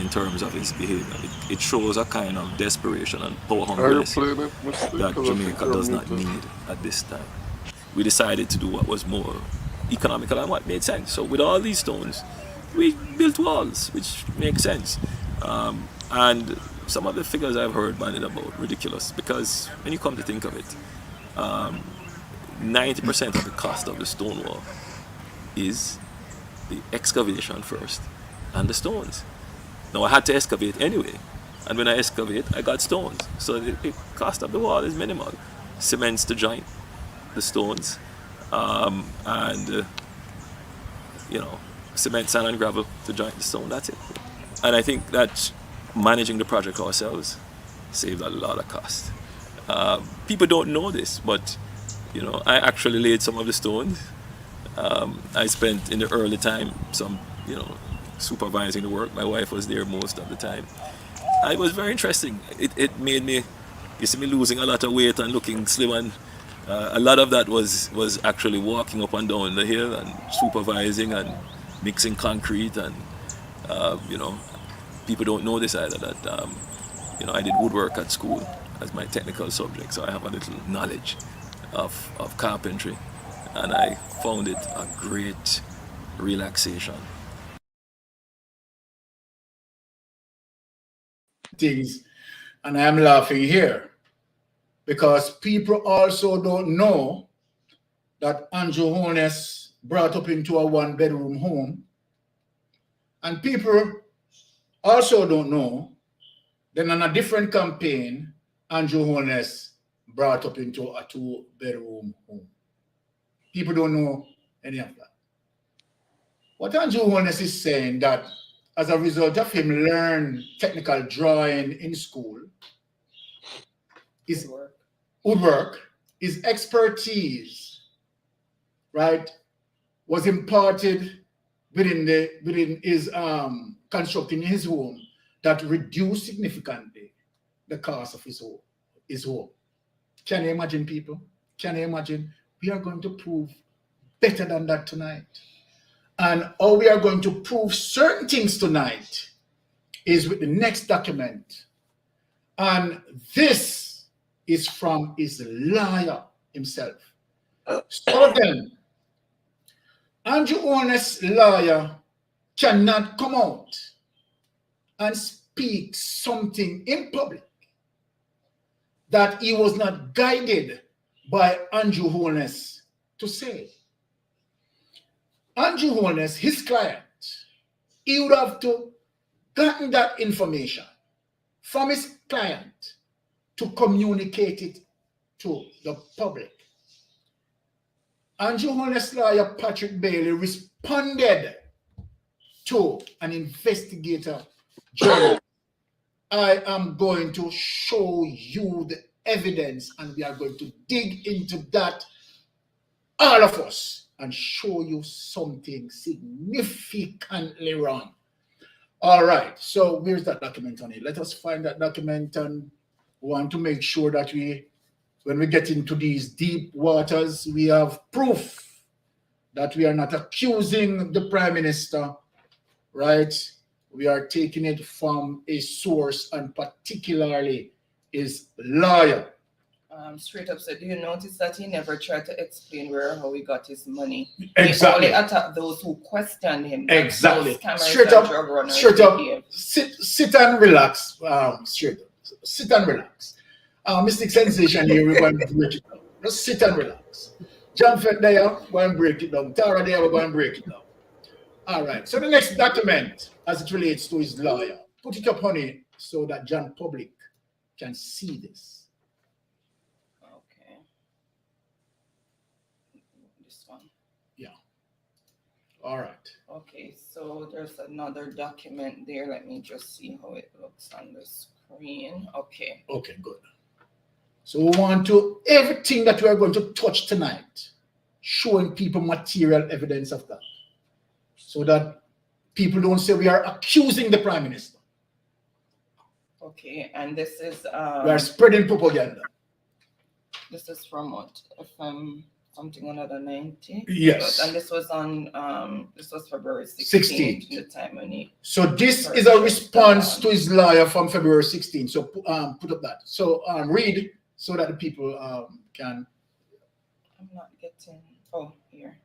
in terms of his behavior. It shows a kind of desperation and power hungriness that Jamaica does not need at this time. We decided to do what was more economical and what made sense. So with all these stones, we built walls, which makes sense. And some of the figures I've heard bandied about, ridiculous, because when you come to think of it, 90% of the cost of the stone wall is the excavation first and the stones. Now I had to excavate anyway, and when I excavate, I got stones. So the cost of the wall is minimal. Cements to joint the stones, and cement, sand, and gravel to joint the stone. That's it. And I think that managing the project ourselves saved a lot of cost. People don't know this, but I actually laid some of the stones. I spent in the early time some supervising the work. My wife was there most of the time. It was very interesting. It made me, you see me losing a lot of weight and looking slim, and a lot of that was actually walking up and down the hill and supervising and mixing concrete, and people don't know this either, that I did woodwork at school as my technical subject, so I have a little knowledge of carpentry, and I found it a great relaxation. Things, and I'm laughing here because people also don't know that Andrew Holness brought up into a one-bedroom home, and people also don't know that on a different campaign, Andrew Holness brought up into a two-bedroom home. People don't know any of that. What Andrew Holness is saying, that as a result of him learn technical drawing in school, is woodwork, his expertise, right, was imparted within his constructing his home, that reduced significantly the cost of his home. Can you imagine, people? Can you imagine? We are going to prove better than that tonight. And how we are going to prove certain things tonight is with the next document. And this is from his lawyer himself. So then, Andrew Holness' lawyer cannot come out and speak something in public that he was not guided by Andrew Holness to say. Andrew Holness, his client, he would have to gotten that information from his client to communicate it to the public. Andrew Holness' lawyer, Patrick Bailey, responded to an investigator journalist. I am going to show you evidence, and we are going to dig into that, all of us, and show you something significantly wrong. All right, so where's that document on it? Let us find that document, and we want to make sure that when we get into these deep waters, we have proof that we are not accusing the Prime Minister, right? We are taking it from a source, and particularly his lawyer. Straight up said, do you notice that he never tried to explain where how he got his money? Exactly. He only attacked those who questioned him. Exactly. Straight up. Sit and relax. Straight up. Sit and relax. Mystic Sensation here, we're going to break it down. Just sit and relax. John Fett there, we're going to break it down. Tara there, we're going to break it down. All right. So the next document, as it relates to his lawyer, put it up, honey, so that John public can see this. Okay. This one. Yeah. All right. Okay, so there's another document there. Let me just see how it looks on the screen. Okay. Okay, good. So we want to, everything that we are going to touch tonight, showing people material evidence of that, so that people don't say we are accusing the Prime Minister. Okay, and this is We are spreading propaganda. this is from what? Something another 90. Yes. And this was on this was February 16th. The time when he. So this is a response to his lawyer from February 16th. So put up that. So read so that the people can. I'm not getting. Oh, here.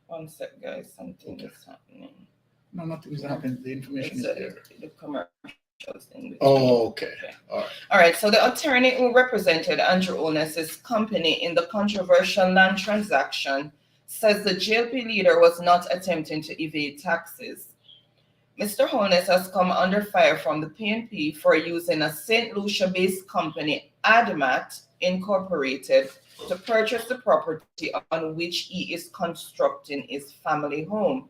One sec, guys. Something is happening. No, nothing is happening. The information is there. The commercials in between. Oh, okay. All right. So the attorney who represented Andrew Holness's company in the controversial land transaction says the JLP leader was not attempting to evade taxes. Mr. Holness has come under fire from the PNP for using a St. Lucia-based company, ADMAT Incorporated, to purchase the property on which he is constructing his family home.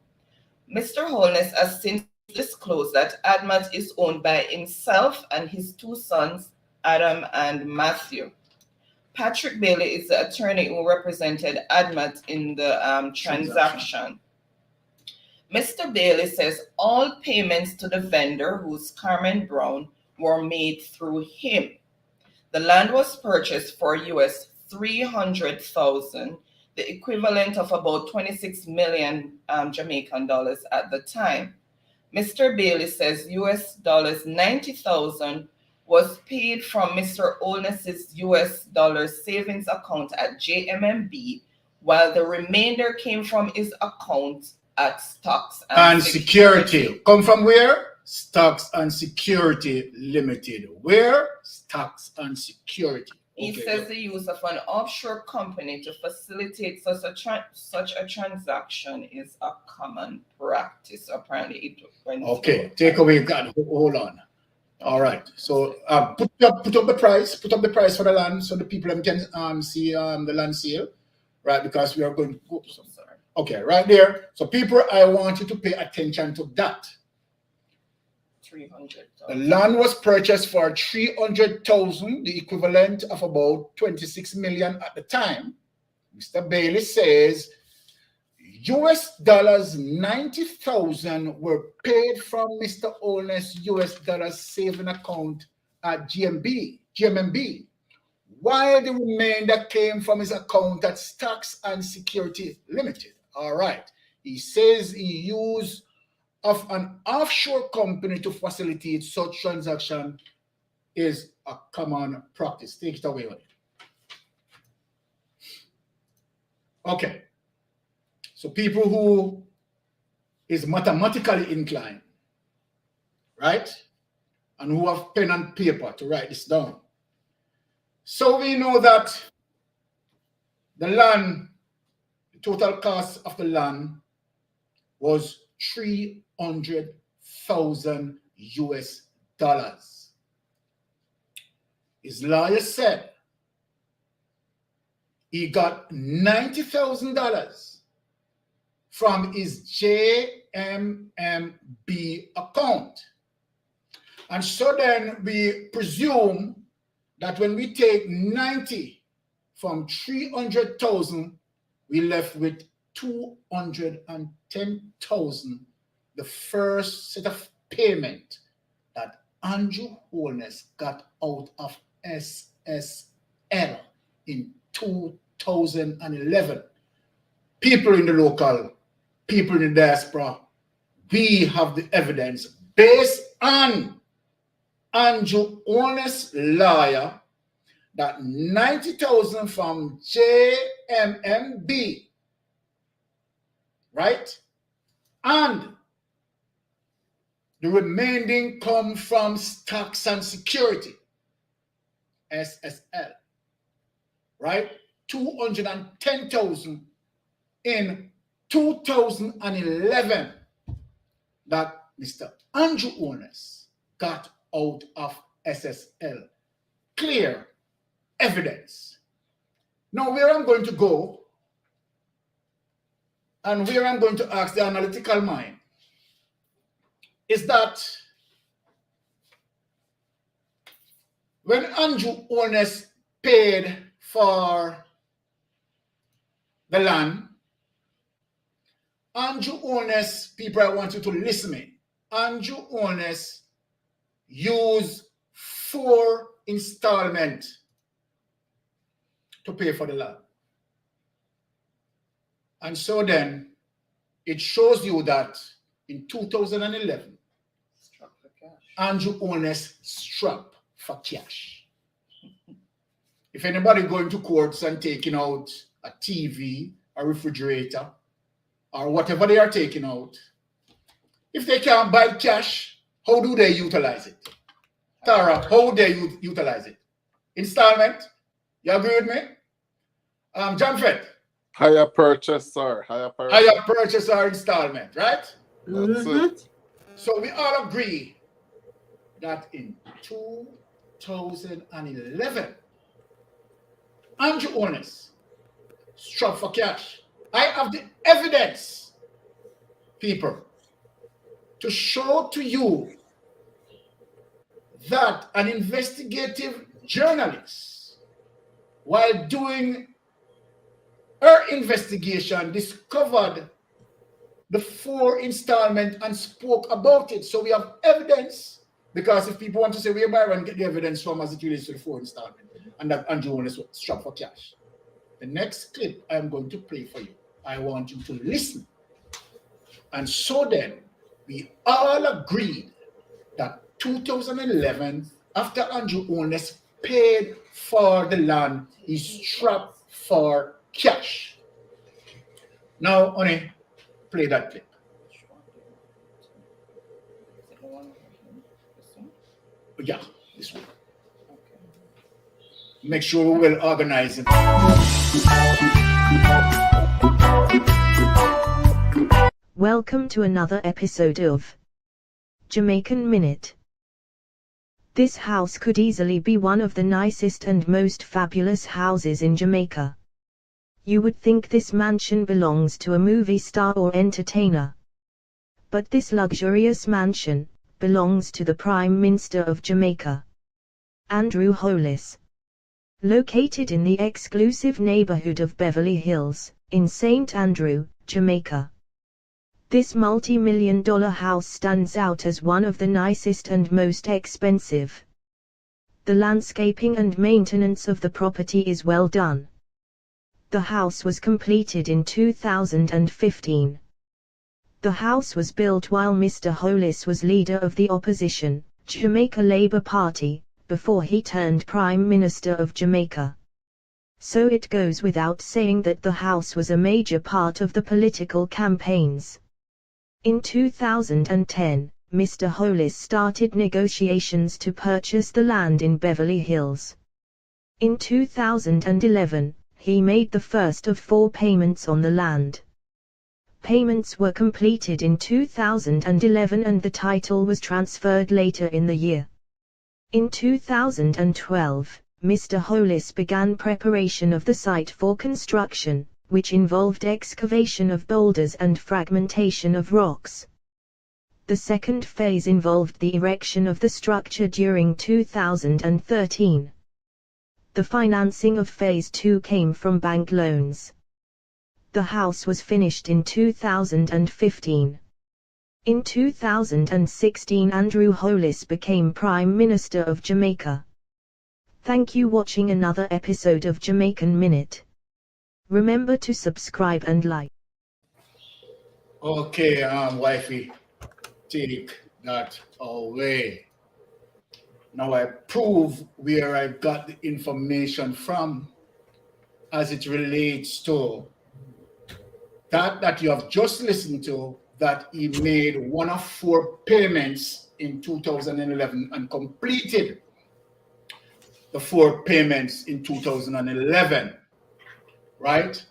Mr. Holness has since disclosed that ADMAT is owned by himself and his two sons, Adam and Matthew. Patrick Bailey is the attorney who represented ADMAT in the transaction. Mr. Bailey says all payments to the vendor, who's Carmen Brown, were made through him. The land was purchased for US $300,000, the equivalent of about 26 million Jamaican dollars at the time. Mr. Bailey says US dollars 90,000 was paid from Mr. Holness's US dollar savings account at JMMB, while the remainder came from his account at Stocks and Security. Come from where? Stocks and Security Limited. Where? Stocks and Security. He says the use of an offshore company to facilitate such a transaction is a common practice. Apparently, it went. Okay, take away. God, hold on. All right. So put up the price. Put up the price for the land so the people can see the land sale, right? Because we are going to go. Sorry. Okay, right there. So people, I want you to pay attention to that. 300,000. The land was purchased for 300,000, the equivalent of about 26 million at the time. Mr. Bailey says US dollars 90,000 were paid from Mr. Holness US dollars saving account at GMMB, while the remainder came from his account at Stocks and Security Limited. All right. He says he used of an offshore company to facilitate such transaction is a common practice. Take it away with it. Okay. So people who is mathematically inclined, right? And who have pen and paper to write this down. So we know that the land, the total cost of the land was $300,000 US. His lawyer said he got $90,000 from his JMMB account. And so then we presume that when we take 90 from 300,000, we left with 210,000, the first set of payment that Andrew Holness got out of SSL in 2011. People in the local, people in the diaspora, we have the evidence based on Andrew Holness' lawyer that 90,000 from JMMB, right? And the remaining come from stocks and security, SSL, right? 210,000 in 2011 that Mr. Andrew Holness got out of SSL. Clear evidence. Now, where I'm going to go and where I'm going to ask the analytical mind is that when Andrew Holness paid for the land, Andrew Holness, people, I want you to listen to me. Andrew Holness used 4 installments to pay for the land. And so then it shows you that in 2011, Andrew Holness struck for cash. If anybody going to courts and taking out a TV, a refrigerator, or whatever they are taking out, if they can't buy cash, how do they utilize it? Tara, how do they utilize it? Installment? You agree with me? John Fred? Higher purchase, sir. Higher purchase or installment, right? That's it. So we all agree that in 2011, Andrew Holness struck for cash. I have the evidence, people, to show to you that an investigative journalist, while doing her investigation, discovered the 4 installment and spoke about it. So we have evidence, because if people want to say, where Byron get the evidence from as it relates to the 4 installment, and that Andrew Holness was struck for cash. The next clip I am going to play for you, I want you to listen. And so then, we all agreed that 2011, after Andrew Holness paid for the land, he struck for cash. Now, honey, play that clip. Yeah, this one. Make sure we're well organized. Welcome to another episode of Jamaican Minute. This house could easily be one of the nicest and most fabulous houses in Jamaica. You would think this mansion belongs to a movie star or entertainer. But this luxurious mansion belongs to the Prime Minister of Jamaica, Andrew Holness. Located in the exclusive neighborhood of Beverly Hills, in St. Andrew, Jamaica. This multi-million-dollar house stands out as one of the nicest and most expensive. The landscaping and maintenance of the property is well done. The house was completed in 2015. The house was built while Mr. Holness was leader of the opposition, Jamaica Labour Party, before he turned Prime Minister of Jamaica. So it goes without saying that the house was a major part of the political campaigns. In 2010, Mr. Holness started negotiations to purchase the land in Beverly Hills. In 2011, he made the first of 4 payments on the land. Payments were completed in 2011 and the title was transferred later in the year. In 2012, Mr. Holness began preparation of the site for construction, which involved excavation of boulders and fragmentation of rocks. The second phase involved the erection of the structure during 2013. The financing of Phase 2 came from bank loans. The house was finished in 2015. In 2016 Andrew Holness became Prime Minister of Jamaica. Thank you watching another episode of Jamaican Minute. Remember to subscribe and like. Okay, wifey, take that away. Now I prove where I got the information from as it relates to that you have just listened to, that he made one of 4 payments in 2011 and completed the 4 payments in 2011, right?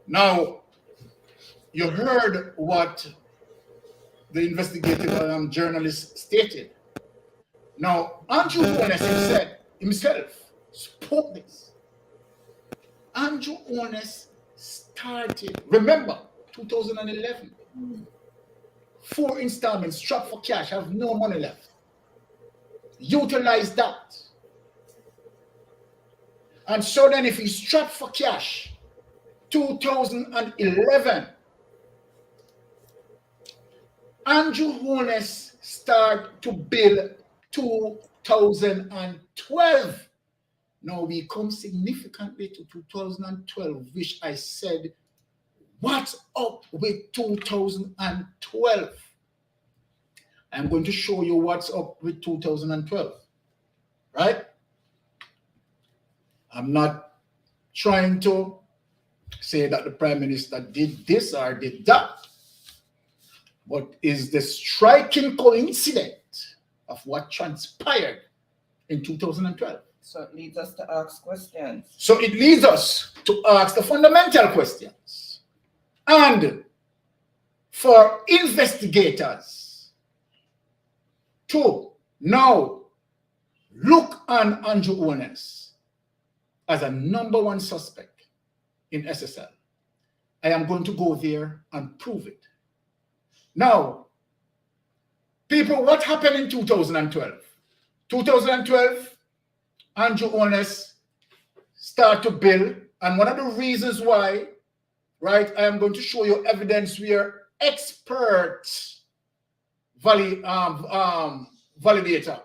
Now, you heard what the investigative journalist stated. Now, Andrew Holness himself spoke this. Andrew Holness started, remember, 2011. 4 installments, strapped for cash, have no money left. Utilize that. And so then if he's strapped for cash, 2011, Andrew Holness start to bill 2012. Now we come significantly to 2012, which I said, what's up with 2012? I'm going to show you what's up with 2012, right? I'm not trying to say that the Prime Minister did this or did that, but is the striking coincidence of what transpired in 2012. So it leads us to ask questions. So it leads us to ask the fundamental questions. And for investigators to now look on Andrew Holness as a #1 suspect in SSL, I am going to go there and prove it. Now, people, what happened in 2012? 2012, Andrew Holness start to bill, and one of the reasons why, right, I am going to show you evidence where experts evaluated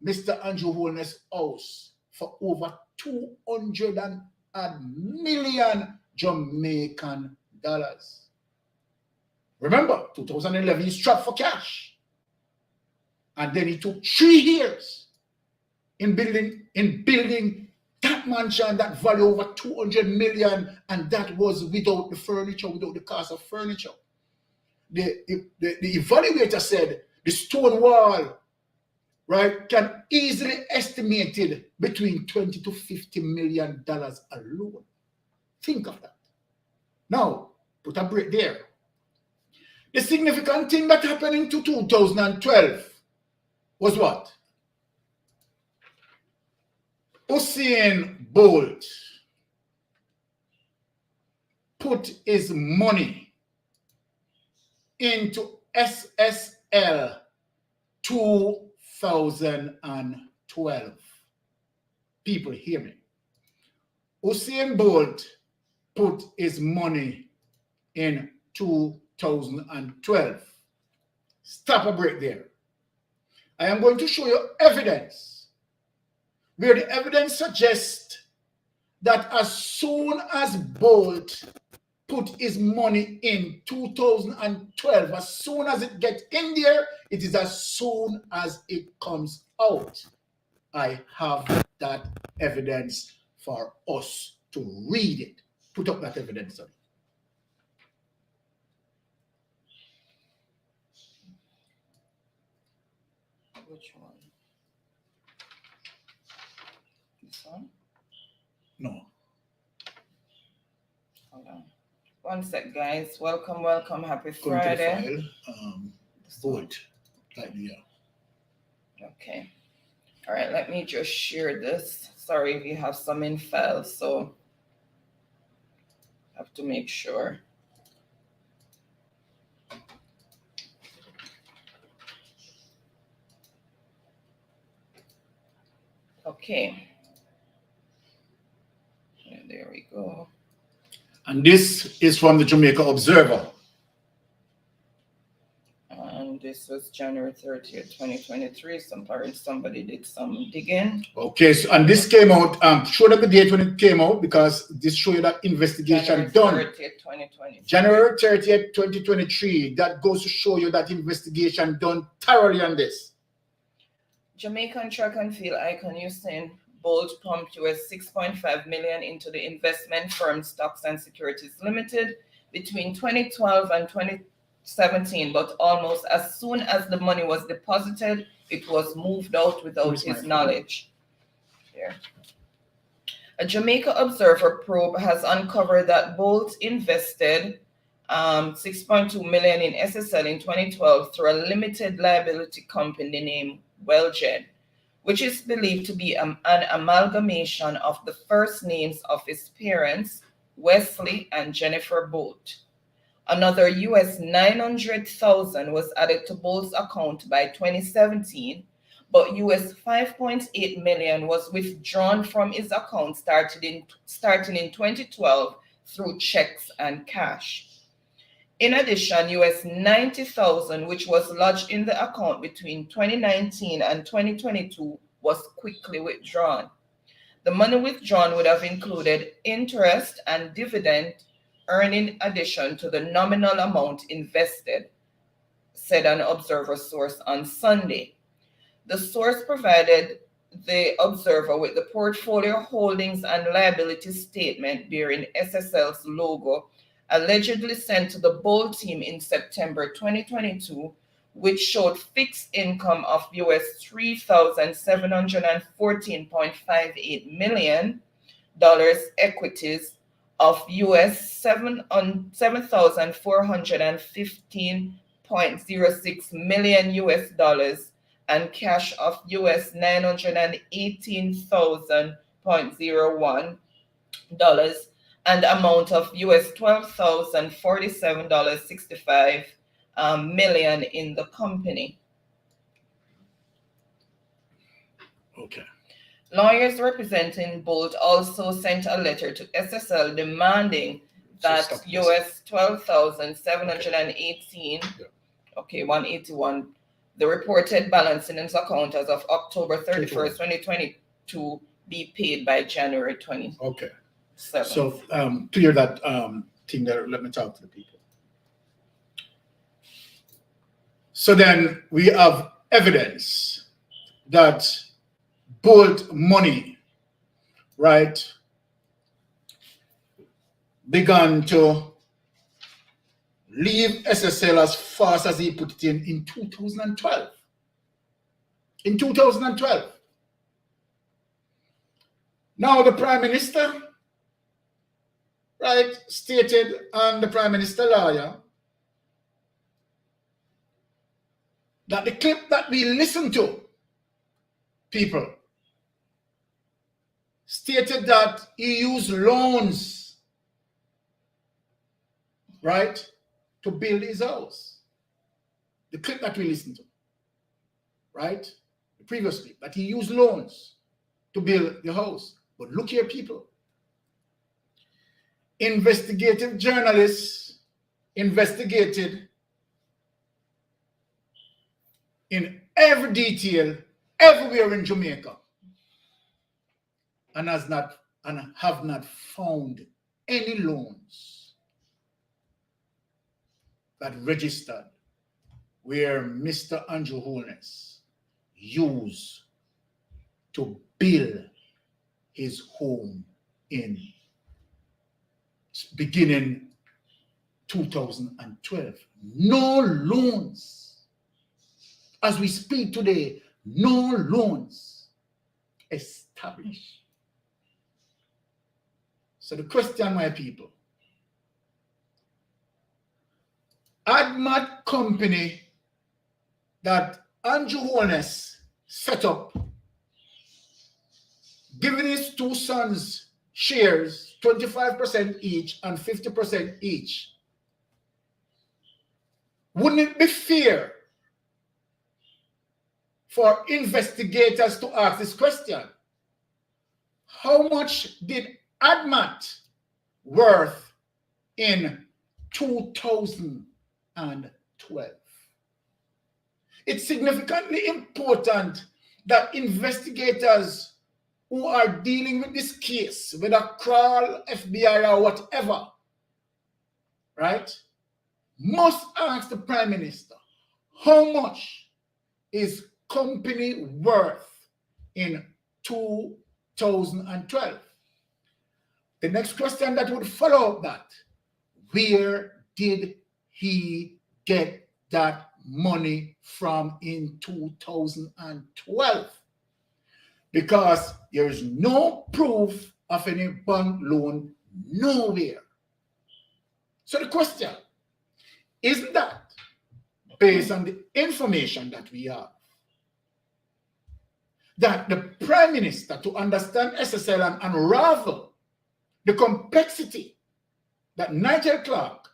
Mr. Andrew Holness' house for over 200 million Jamaican dollars. Remember, 2011, he strapped for cash. And then it took 3 years in building that mansion that value over 200 million, and that was without the furniture, without the cost of furniture. The evaluator said the stone wall, right, can easily estimated between 20 to 50 million dollars alone. Think of that. Now, put a break there. The significant thing that happened in 2012 was what? Usain Bolt put his money into SSL 2012. People hear me. Usain Bolt put his money in 2012. Stop a break there. I am going to show you evidence where the evidence suggests that as soon as Bolt put his money in 2012, as soon as it gets in there, it is as soon as it comes out. I have that evidence for us to read it. Put up that evidence on it. Which one? This one? No. Hold on. One sec, guys. Welcome, welcome. Happy Go Friday. into the file. Bolt. Like, yeah. Okay. All right, let me just share this. Sorry, we have some in files, so I have to make sure. Okay. Yeah, there we go. And this is from the Jamaica Observer. And this was January 30th, 2023. Somebody did some digging. Okay, so and this came out, show them the date when it came out, because this show you that investigation January done. 30th, 2023. January 30th, 2023. That goes to show you that investigation done thoroughly on this. Jamaican track and field icon Usain Bolt pumped US 6.5 million into the investment firm Stocks and Securities Limited between 2012 and 2017, but almost as soon as the money was deposited, it was moved out without his knowledge. Here. A Jamaica Observer probe has uncovered that Bolt invested 6.2 million in SSL in 2012 through a limited liability company named Wellgen, which is believed to be an amalgamation of the first names of his parents, Wesley and Jennifer Bolt. Another US 900,000 was added to Bolt's account by 2017, but US 5.8 million was withdrawn from his account starting in 2012 through checks and cash. In addition, US 90,000, which was lodged in the account between 2019 and 2022, was quickly withdrawn. The money withdrawn would have included interest and dividend earning addition to the nominal amount invested, said an Observer source on Sunday. The source provided the Observer with the portfolio holdings and liability statement bearing SSL's logo, allegedly sent to the Bolt team in September 2022, which showed fixed income of US $3,714.58 million, equities of US $7,415.06 million US dollars, and cash of US $918,000.01 and amount of US $12,047.65 million in the company. Okay. Lawyers representing Bolt also sent a letter to SSL demanding that US 12,718, 181, the reported balance in his account as of October 31st, 2022, be paid by January 20. Okay. So to hear that thing there, let me talk to the people. So then we have evidence that Bolt money, right, began to leave SSL as fast as he put it in 2012. In 2012. Now the Prime Minister, right, stated on the Prime Minister lawyer that the clip that we listened to, people, stated that he used loans, right, to build his house. The clip that we listened to, right, the previous clip, that he used loans to build the house. But look here, people. Investigative journalists investigated in every detail everywhere in Jamaica and have not found any loans that registered where Mr. Andrew Holness used to build his home in beginning 2012. No loans. As we speak today, no loans established. So the question, my people, ADMAT company that Andrew Holness set up, giving his two sons shares, 25% each and 50% each. Wouldn't it be fair for investigators to ask this question? how much did ADMAT worth in 2012? It's significantly important that investigators who are dealing with this case, whether Crawl, FBI, or whatever, right, must ask the Prime Minister, how much is company worth in 2012? The next question that would follow that, where did he get that money from in 2012? Because there is no proof of any bank loan nowhere. So the question, isn't that based on the information that we have, that the Prime Minister, to understand SSL and unravel the complexity that Nigel Clark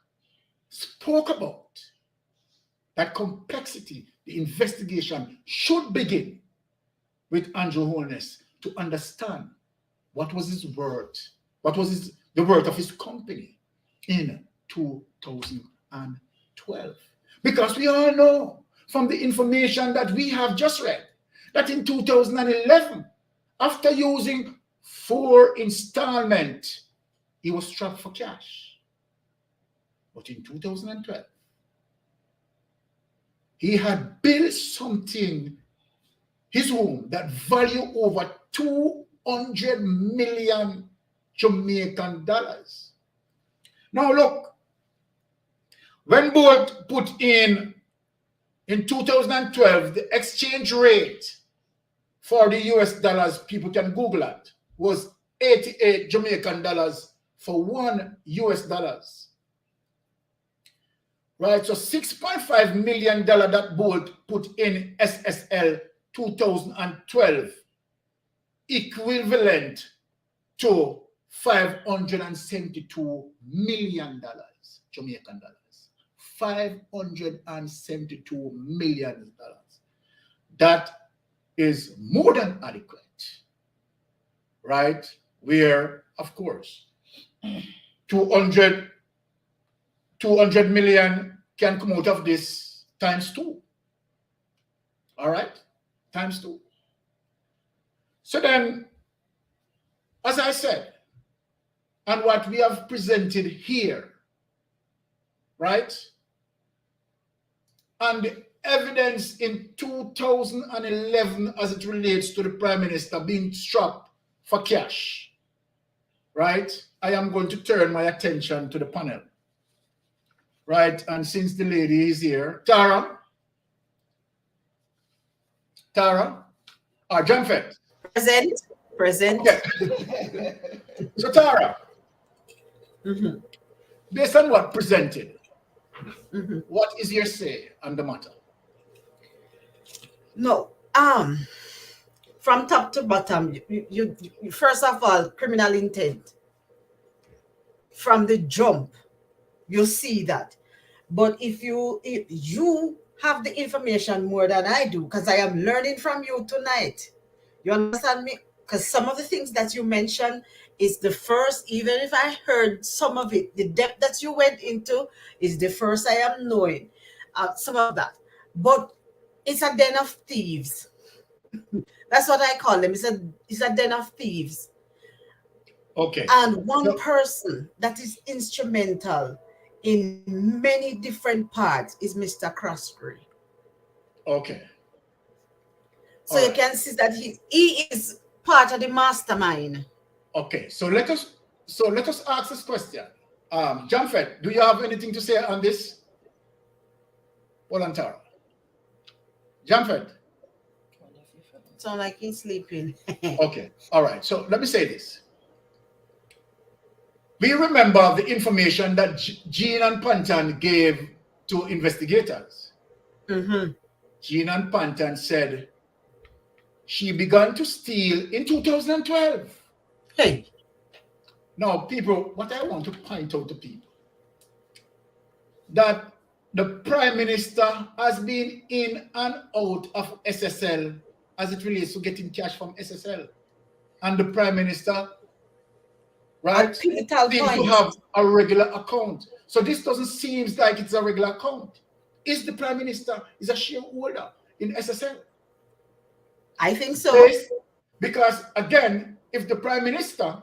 spoke about, that complexity, the investigation should begin with Andrew Holness to understand what was his worth, what was the worth of his company in 2012. Because we all know from the information that we have just read that in 2011, after using 4 installments, he was strapped for cash. But in 2012, he had built something, his home, that value over 200 million Jamaican dollars. Now look, when Bolt put in 2012, the exchange rate for the US dollars, people can Google it, was 88 Jamaican dollars for $1 US. Right, so $6.5 million that Bolt put in SSL 2012, equivalent to $572 million Jamaican dollars. $572 million. That is more than adequate, right? Where, of course, 200 million can come out of this times 2. All right, times 2. So then, as I said, and what we have presented here, right, and the evidence in 2011 as it relates to the Prime Minister being strapped for cash, right, I am going to turn my attention to the panel. Right, and since the lady is here, Tara, Jamfet. Present. Okay. So Tara, based on what presented, what is your say on the matter? No, from top to bottom, you first of all, criminal intent. From the jump, you see that. But if you have the information more than I do, because I am learning from you tonight, you understand me? Because some of the things that you mentioned is the first, even if I heard some of it, the depth that you went into is the first I am knowing some of that. But it's a den of thieves. That's what I call them. It's a den of thieves. Okay. And one person that is instrumental in many different parts is Mr. Crosby. Okay. So you can see that he is part of the mastermind. Okay, so let us ask this question. Jamfet, do you have anything to say on this? Tara. Jamfet. Sound like he's sleeping. Okay, all right. So let me say this. We remember the information that Jean and Pantan gave to investigators. Jean and Pantan said she began to steal in 2012. Hey. Now, people, what I want to point out to people, that the Prime Minister has been in and out of SSL as it relates to getting cash from SSL. and the Prime Minister, At right, pivotal seems to points. have a regular account. So this doesn't seem like it's a regular account. Is the Prime Minister is a shareholder in SSL? I think so. Yes, because again, if the Prime Minister,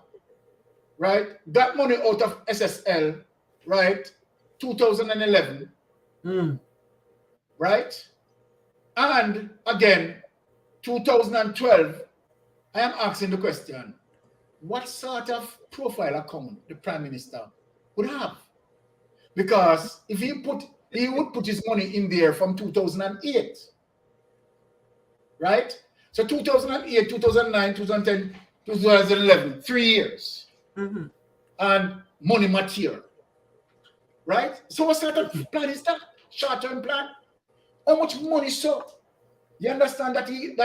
right, got money out of SSL, right, 2011, right, and again, 2012, I am asking the question, what sort of profile account the Prime Minister would have? Because if he would put his money in there from 2008, right? So 2008, 2009, 2010, 2011, 3 years. And money material, right? So what sort of plan is that? Short-term plan? How much money so? You understand that he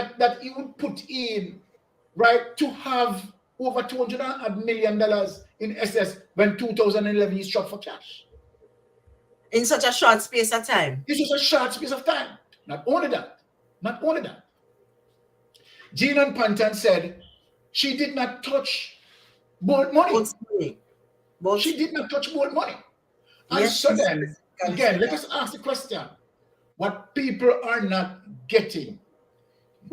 would put in, right, to have over $200 million in SS when 2011 he struck for cash. In such a short space of time. This was a short space of time. Not only that. Jean and Pantan said she did not touch board money. She did not touch board money. And Yes, so then, again, let us ask the question. What people are not getting,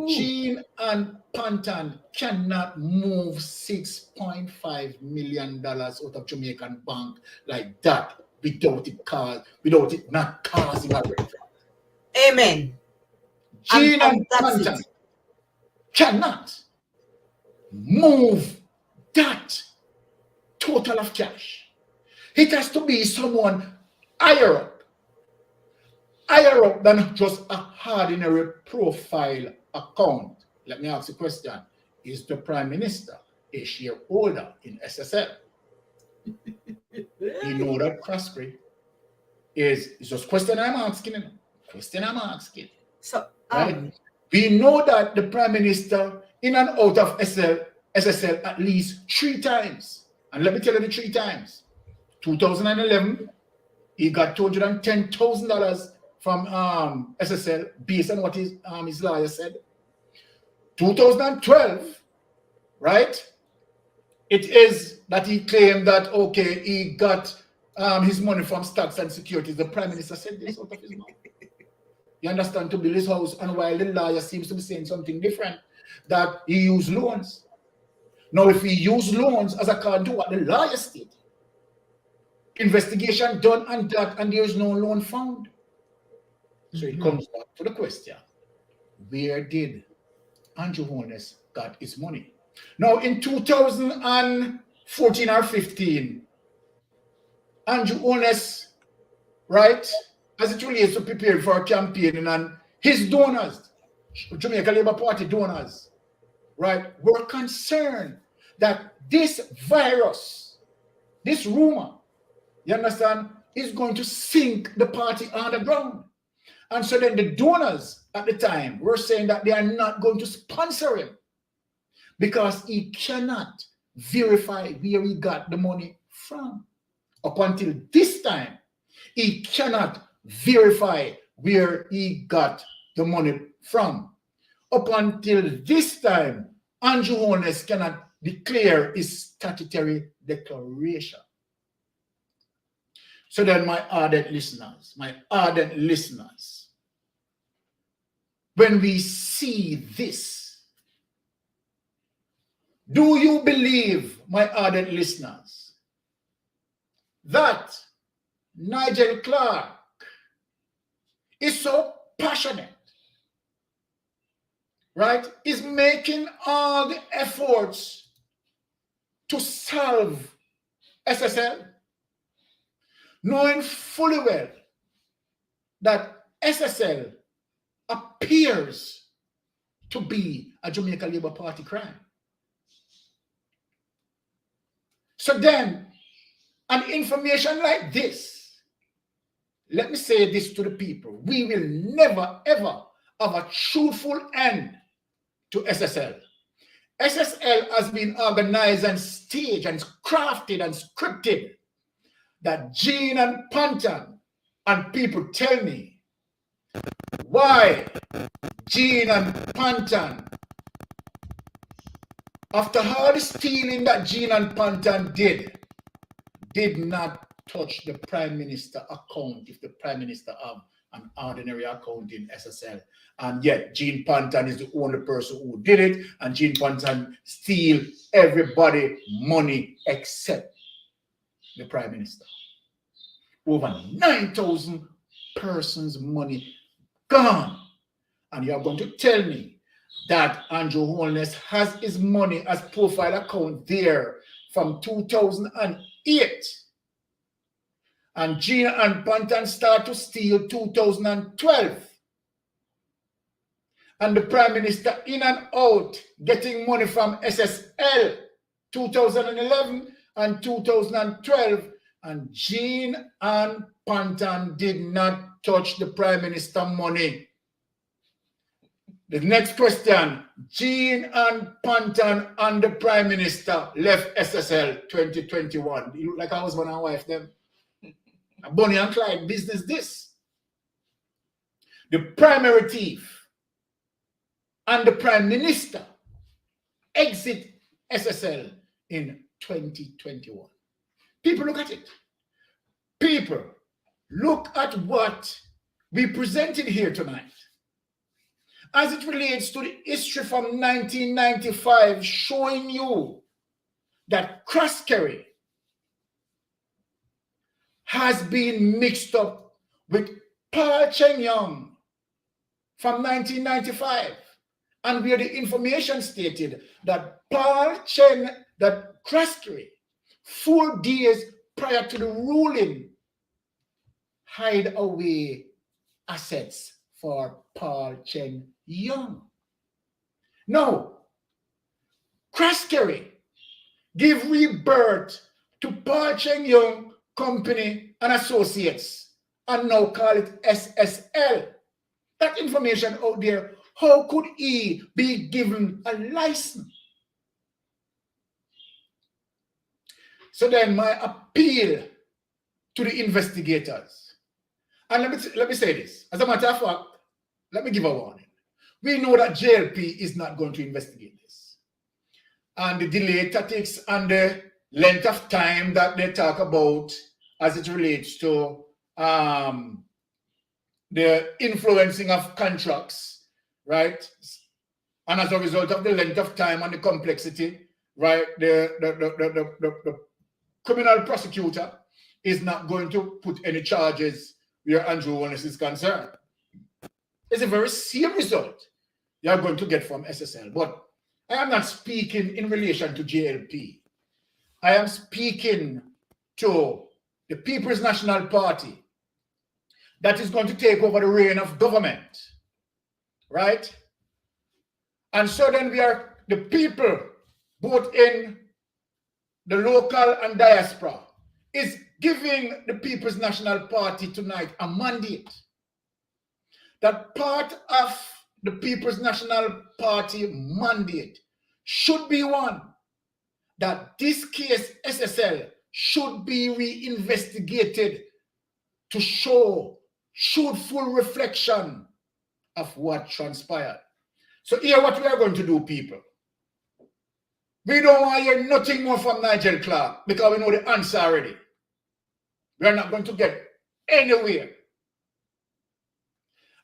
Jean and Pantan cannot move $6.5 million out of Jamaican bank like that without it not causing a rate. Amen. Jean and Pantan cannot move that total of cash. It has to be someone higher up than just a ordinary profile account. Let me ask the question. Is the Prime Minister a shareholder in SSL? You know that Crosby is just question I'm asking. So, right? We know that the Prime Minister in and out of SSL at least 3 times. And let me tell you the 3 times. 2011, he got $210,000 from SSL based on what his lawyer said. 2012, right? It is that he claimed that, okay, he got his money from stocks and securities. The Prime Minister said this out of his mouth. You understand, to build his house, and while the lawyer seems to be saying something different, that he used loans. Now, if he used loans as according to what the lawyer stated, investigation done on that, and there is no loan found. So it comes back to the question, where did Andrew Holness got his money? Now, in 2014 or 15, Andrew Holness, right, as it relates to preparing for a campaign, and his donors, Jamaica Labour Party donors, right, were concerned that this virus, this rumor, you understand, is going to sink the party underground. And so then the donors at the time were saying that they are not going to sponsor him because he cannot verify where he got the money from. Up until this time, he cannot verify where he got the money from. Up until this time, Andrew Holness cannot declare his statutory declaration. So then, my ardent listeners, when we see this, do you believe, my ardent listeners, that Nigel Clark is so passionate, right? Is making all the efforts to solve SSL, knowing fully well that SSL appears to be a Jamaica Labour Party crime. So then, an information like this, let me say this to the people, we will never ever have a truthful end to SSL. SSL has been organized and staged and crafted and scripted that Jean and Pantan and people tell me why Jean and Pantan after all the stealing that Jean and Pantan did not touch the Prime Minister account if the Prime Minister have an ordinary account in SSL. And yet Jean Pantan is the only person who did it, and Jean Pantan steal everybody money except the Prime Minister. Over 9,000 persons' money gone. And you are going to tell me that Andrew Holness has his money as profile account there from 2008. And Gina and Pantan start to steal 2012. And the Prime Minister in and out getting money from SSL 2011 and 2012. And Jean and Pantan did not touch the Prime Minister money. The next question, Jean and Pantan and the Prime Minister left SSL 2021. You look like I was one and wife them. Bonnie and Clyde business this. The primary thief and the Prime Minister exit SSL in 2021. People look at it. People look at what we presented here tonight as it relates to the history from 1995, showing you that cross-carry has been mixed up with Paul Cheng Young from 1995, and where the information stated that that cross-carry 4 days prior to the ruling hide away assets for Paul Cheng Young. Now, cross-carry give rebirth to Paul Cheng Young Company and Associates and now call it SSL. That information out there, how could he be given a license? So then my appeal to the investigators, and let me say this, as a matter of fact, let me give a warning. We know that JLP is not going to investigate this. And the delay tactics and the length of time that they talk about as it relates to the influencing of contracts, right? And as a result of the length of time and the complexity, right, the criminal prosecutor is not going to put any charges where Andrew Holness is concerned. It's a very same result you are going to get from SSL. But I am not speaking in relation to JLP. I am speaking to the People's National Party that is going to take over the reign of government, right? And so then we are the people, both in the local and diaspora, is giving the People's National Party tonight a mandate that part of the People's National Party mandate should be one that this case SSL should be reinvestigated to show full reflection of what transpired. So here what we are going to do, people. We don't want to hear nothing more from Nigel Clark because we know the answer already. We are not going to get anywhere.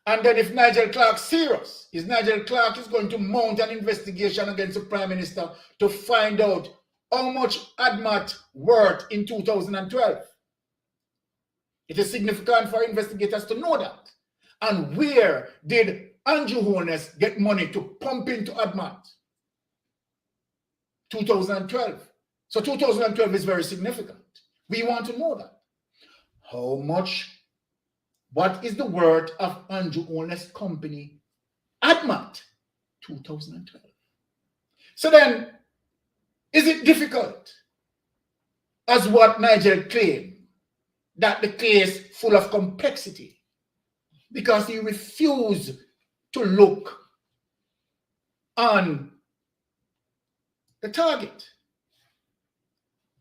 And then if Nigel Clark serious, Nigel Clark is going to mount an investigation against the Prime Minister to find out how much ADMAT worth in 2012. It is significant for investigators to know that. And where did Andrew Holness get money to pump into ADMAT? 2012. So 2012 is very significant. We want to know that. How much? What is the worth of Andrew Holness Company ADMAT 2012? So then, is it difficult, as what Nigel claimed, that the case full of complexity? Because he refused to look on the target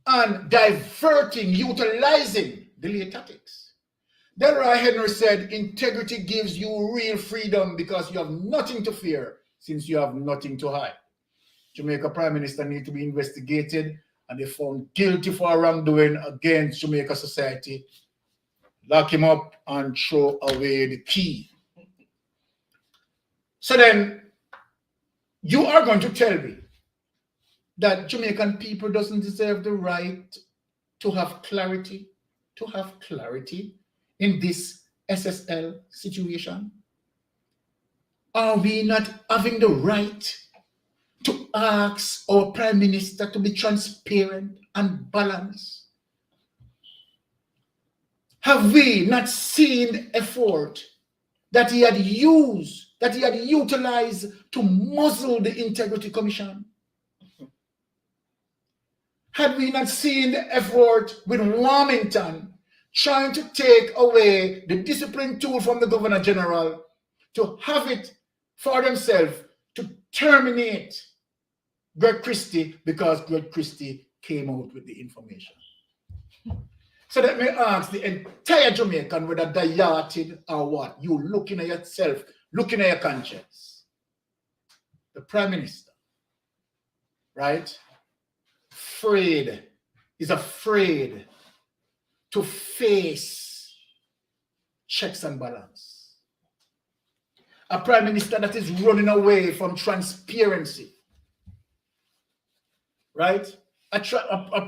and utilizing delay tactics. Delroy Henry said, integrity gives you real freedom because you have nothing to fear since you have nothing to hide. Jamaica Prime Minister need to be investigated and they found guilty for wrongdoing against Jamaica society, lock him up and throw away the key. So then you are going to tell me that Jamaican people doesn't deserve the right to have clarity in this SSL situation? Are we not having the right to ask our Prime Minister to be transparent and balanced? Have we not seen the effort that he had used, that he had utilized to muzzle the Integrity Commission? Had we not seen the effort with Warmington trying to take away the discipline tool from the Governor General to have it for themselves to terminate Greg Christie because Greg Christie came out with the information? So let me ask the entire Jamaican, whether they yachted or what, you looking at yourself, looking at your conscience. The Prime Minister, right, is afraid to face checks and balance. A Prime Minister that is running away from transparency, right? A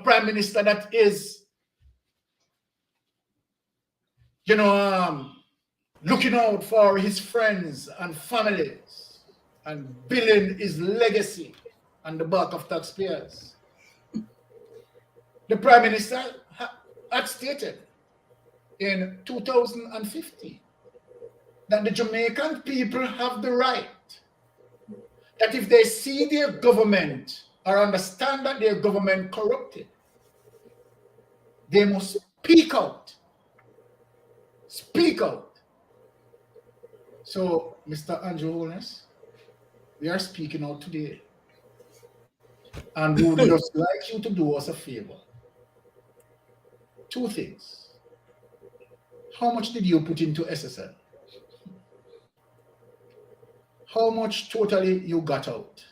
Prime Minister that is, looking out for his friends and families and building his legacy on the back of taxpayers. The Prime Minister had stated in 2015 that the Jamaican people have the right that if they see their government or understand that their government corrupted, they must speak out. Speak out. So, Mr. Andrew Holness, we are speaking out today. And we would just like you to do us a favor. Two things. How much did you put into SSL? How much totally you got out?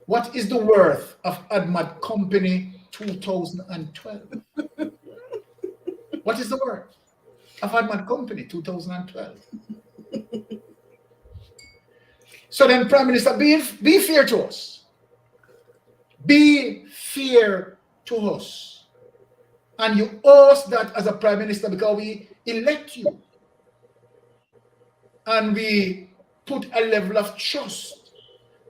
What is the worth of ADMAT Company 2012? What is the worth of ADMAT Company 2012? So then, Prime Minister, be fair to us. Be fair to us. And you owe us that as a Prime Minister because we elect you. And we put a level of trust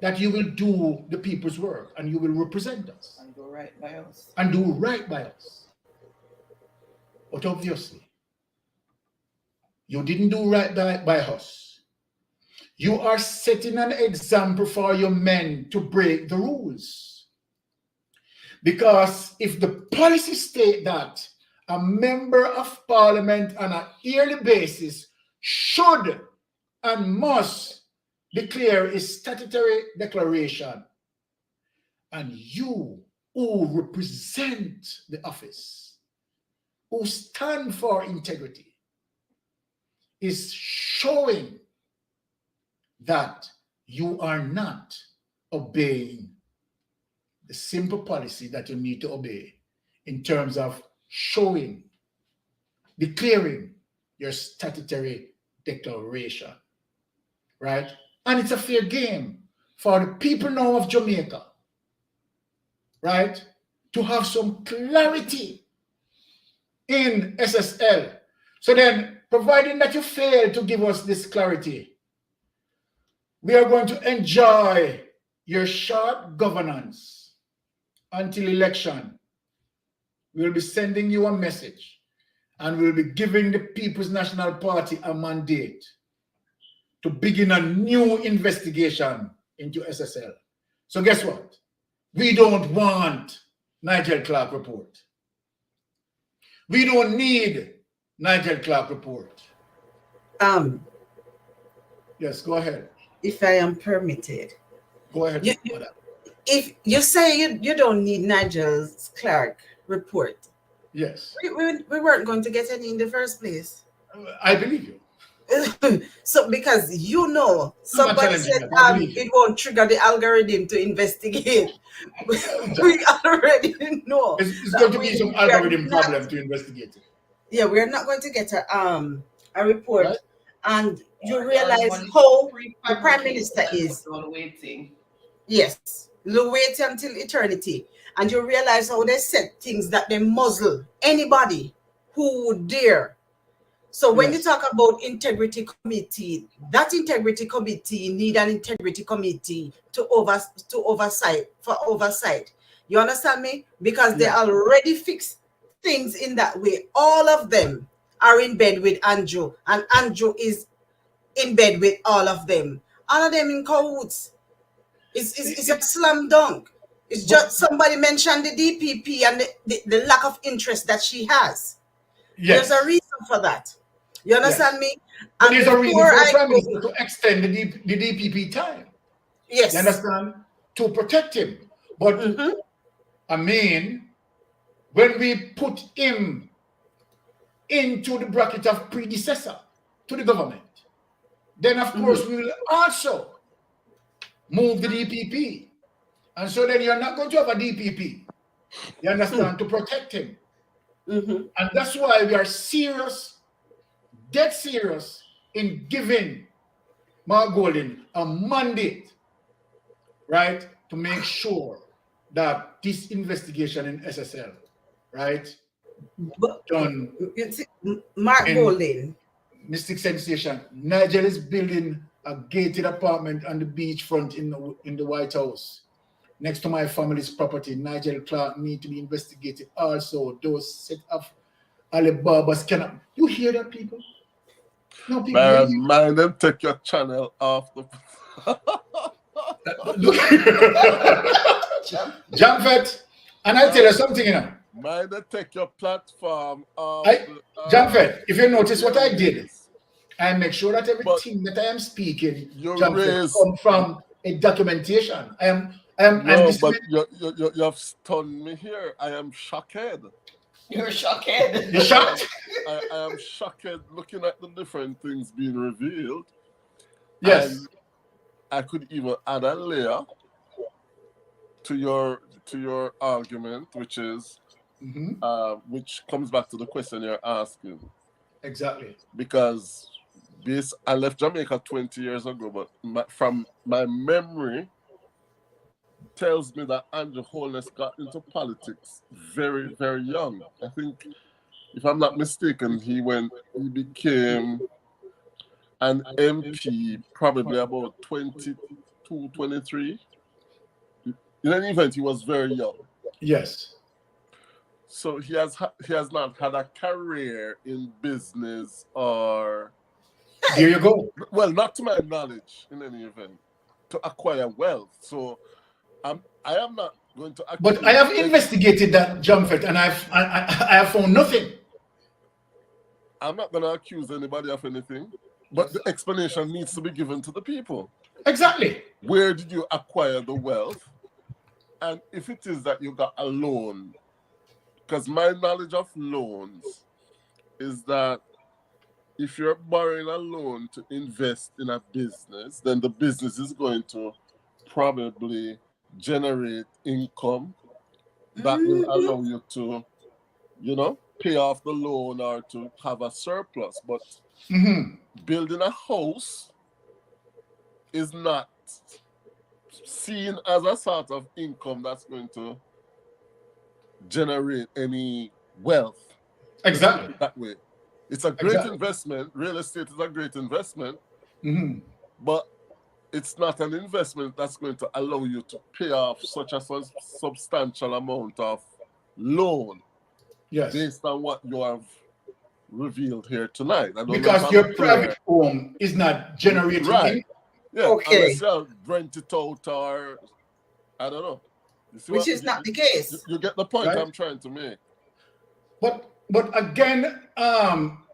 that you will do the people's work and you will represent us. And do right by us. And do right by us. But obviously, you didn't do right by us. You are setting an example for your men to break the rules. Because if the policy state that a member of parliament on a yearly basis should and must declare a statutory declaration, and you who represent the office, who stand for integrity, is showing that you are not obeying the simple policy that you need to obey in terms of showing, declaring your statutory declaration, right? And it's a fair game for the people now of Jamaica, right, to have some clarity in SSL. So then, providing that you fail to give us this clarity, we are going to enjoy your short governance until election. We'll be sending you a message and we'll be giving the People's National Party a mandate to begin a new investigation into SSL. So guess what? We don't want Nigel Clark report. We don't need Nigel Clark report. Yes, go ahead. If I am permitted. Go ahead. If you say you don't need Nigel Clark report. Yes. We weren't going to get any in the first place. I believe you. So because I'm not somebody challenging said that. I believe you. it won't trigger the algorithm to investigate. We already know It's that going to be some we are algorithm not, problem to investigate it, yeah, we're not going to get a right? report. And you Or realize money how the prime prefabricated minister and put is. on waiting. Yes, you wait until eternity, and you realize how they said things that they muzzle anybody who would dare. So when you Yes, talk about integrity committee, that integrity committee need an integrity committee to oversight. You understand me? Because they yes, already fixed things in that way. All of them are in bed with Andrew, and Andrew is in bed with all of them. All of them in cahoots. It's a slam dunk. It's but just somebody mentioned the DPP and the lack of interest that she has. There's a yes, reason for that. You understand yes. me? But And there's a reason before for the I prime go, minister to extend the DPP time. You yes. understand? To protect him. But Mm-hmm. I mean, when we put him into the bracket of predecessor to the government, then of Mm-hmm. course we will also move the DPP. And so then you're not going to have a DPP, you understand, to protect him. Mm-hmm. And that's why we are serious, dead serious, in giving Mark Golden a mandate, right, to make sure that this investigation in SSL, right, But done you see, Mark in Golding, Mystic Sensation. Nigel is building a gated apartment on the beachfront in the White House, next to my family's property. Nigel Clark need to be investigated. Also, those set of Alibaba's cannot. You hear that, people? No, people. You Man, mind them take your channel off the. look, Jamfet, and I tell you something, Mind them take your platform off I the. Jamfet, if you notice what I did, airways. I make sure that But everything that I am speaking, you Jamfet, raise. come from a documentation. I'm No, this. but you have stunned me here. I am shocked. You're shocked. You shocked? I am shocked looking at the different things being revealed. Yes. And I could even add a layer to your argument, which is which comes back to the question you're asking. Exactly. Because I left Jamaica 20 years ago, but from my memory tells me that Andrew Holness got into politics very, very young. I think, if I'm not mistaken, he became an MP probably about 22, 23. In any event, he was very young. Yes. So he has not had a career in business or. There you go. Well, not to my knowledge, in any event, to acquire wealth. So I am not going to. But I have investigated that, Jamfet, and I have found nothing. I'm not going to accuse anybody of anything, but the explanation needs to be given to the people. Exactly. Where did you acquire the wealth? And if it is that you got a loan, because my knowledge of loans is that if you're borrowing a loan to invest in a business, then the business is going to probably generate income that will allow you to, pay off the loan or to have a surplus. But building a house is not seen as a sort of income that's going to generate any wealth. Exactly. That way. It's a great investment. Real estate is a great investment. But it's not an investment that's going to allow you to pay off such a substantial amount of loan. Yes. Based on what you have revealed here tonight. Because your private home is not generating right. Yeah, okay. Unless you rent it out or I don't know. Which is not the case. You get the point right? I'm trying to make. But again,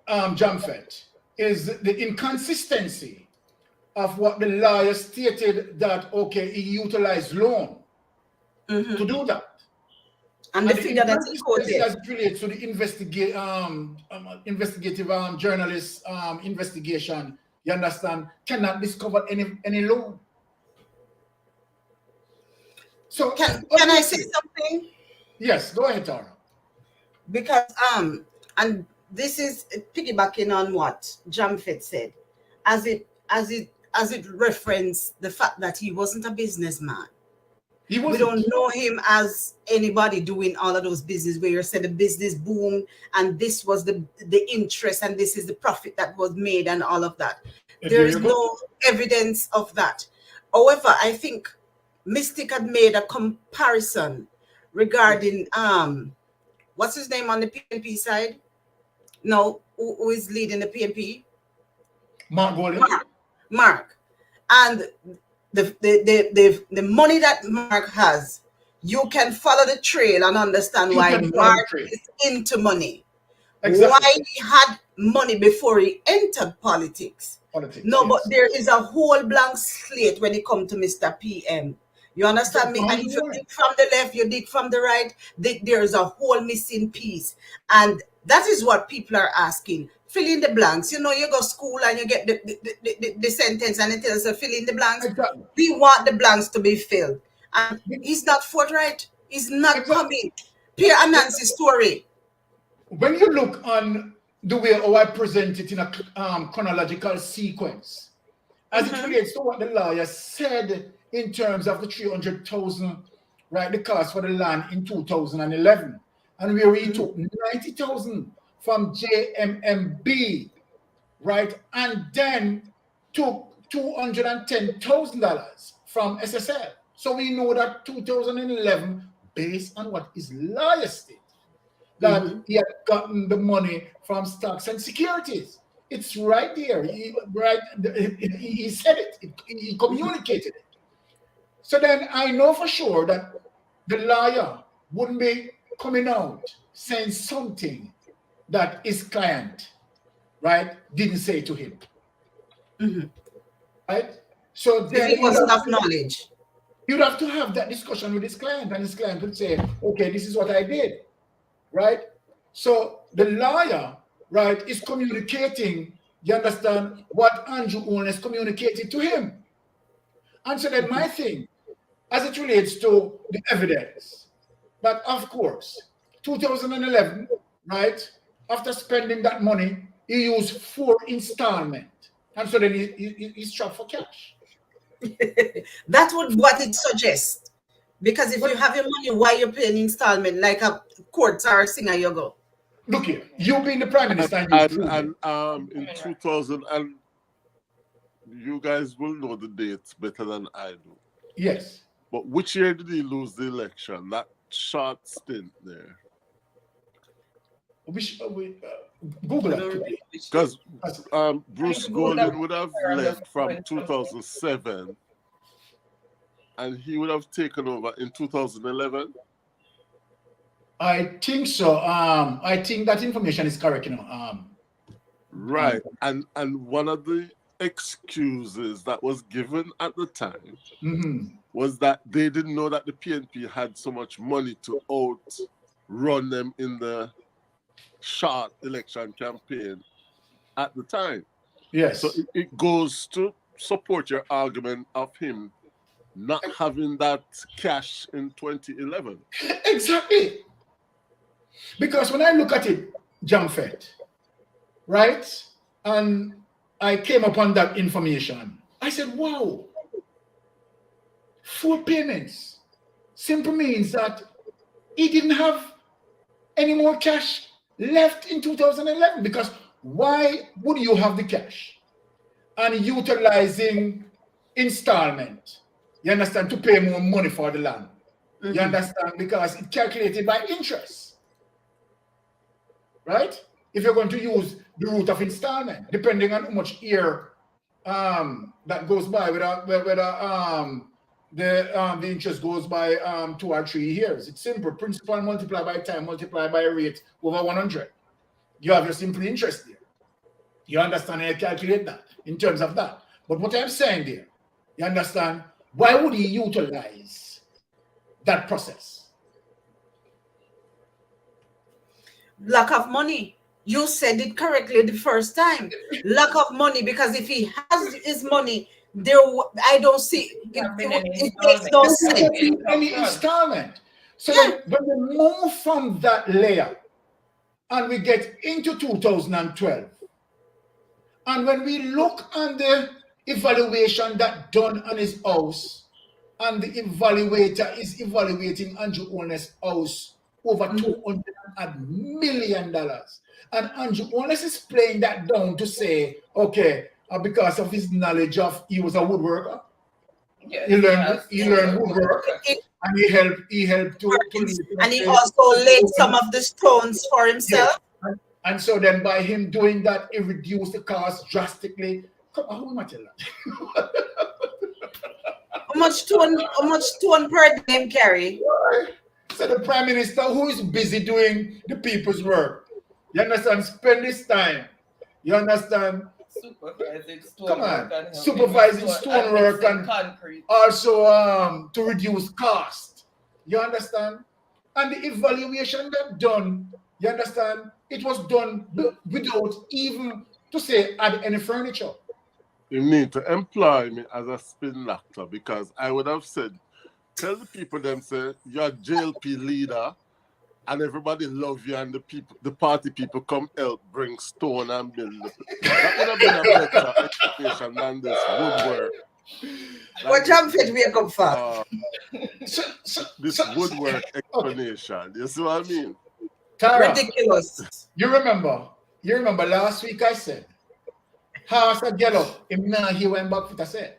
Jamfet, is the inconsistency of what the lawyer stated that, okay, he utilized loan to do that. And the figure that he quoted. As it relates to the investigative journalist investigation, you understand, cannot discover any law. So Can I say something? Yes, go ahead, Tara. Because and this is piggybacking on what Jamfet said, as it referenced the fact that he wasn't a businessman. We don't know him as anybody doing all of those business where you said the business boom and this was the interest and this is the profit that was made and all of that. There is no evidence of that. However, I think Mystic had made a comparison regarding what's his name on the PNP side? No, who is leading the PNP? Mark Golding. Mark. And the money that Mark has, you can follow the trail and understand why Mark is into money. Exactly. Why he had money before he entered politics. No, yes. But there is a whole blank slate when it comes to Mr. PM. You understand me? And if you dig from the left, you dig from the right, there is a whole missing piece. And that is what people are asking. Fill in the blanks. You know, you go to school and you get the sentence and it tells you fill in the blanks. Exactly. We want the blanks to be filled. And he's not forthright. He's not coming. Pierre Anansi's story. When you look on the way how I present it in a chronological sequence, as it relates to what the lawyer said in terms of the 300,000, right, the cost for the land in 2011, and where he took 90,000 from JMMB, right, and then took $210,000 from SSL. So we know that 2011, based on what his lawyer stated, that he had gotten the money from stocks and securities. It's right there. He said it. He communicated it. So then I know for sure that the lawyer wouldn't be coming out saying something that his client, right, didn't say to him. Right? So then he wasn't enough knowledge. You'd have to have that discussion with his client, and his client would say, okay, this is what I did. Right? So the lawyer, right, is communicating, you understand, what Andrew Holness communicated to him. And so then my thing, as it relates to the evidence, that of course, 2011, right, after spending that money, he used 4 installments. And so then he's trapped for cash. That's what it suggests. Because if you have your money, why you're paying installment like a court or a singer you go? Look here, you being the prime minister and in 2000, and you guys will know the dates better than I do. Yes. But which year did he lose the election? That short stint there. Google it. Because Bruce Golding would have left from 2007. And he would have taken over in 2011? I think so. I think that information is correct, you know. Right. And one of the excuses that was given at the time was that they didn't know that the PNP had so much money to outrun them in the short election campaign at the time. Yes. So it goes to support your argument of him not having that cash in 2011. Exactly. Because when I look at it, Jamfet, right, and I came upon that information, I said, wow, 4 payments simply means that he didn't have any more cash left in 2011. Because why would you have the cash and utilizing installment, you understand, to pay more money for the land? You understand? Because it's calculated by interest, right? If you're going to use the route of installment, depending on how much year that goes by, whether the interest goes by 2 or 3 years. It's simple. Principal multiplied by time multiplied by rate over 100. You have your simple interest there. You understand and you calculate that in terms of that. But what I'm saying there, you understand, why would he utilize that process? Lack of money. You said it correctly the first time. Lack of money, because if he has his money, I don't see it. Have been an It makes installment. no There should have sense. been any installment. So Yeah. then, when we move from that layer and we get into 2012, and when we look on the evaluation that done on his house, and the evaluator is evaluating Andrew Holness' house over $200 million. And Andrew Holness is playing that down to say, okay, because of his knowledge of, he was a woodworker. Yes, He learned woodwork, and he helped to And he also laid some of the stones for himself. Yes. And so then by him doing that, it reduced the cost drastically. Come on, who am I telling that? How much stone per day him carry? So the Prime Minister, who is busy doing the people's work, you understand, spend this time, you understand, supervising stonework and concrete. also to reduce cost, you understand, and the evaluation that done, you understand, it was done without even to say add any furniture. You need to employ me as a spin doctor, because I would have said, tell the people them say you're a JLP leader and everybody love you, and the party people come help bring stone and build. That would have been a better explanation than this woodwork. What jump fit we come for? This woodwork explanation. You see what I mean? Tara, ridiculous. You remember last week I said, how I said get up, he went back what I said.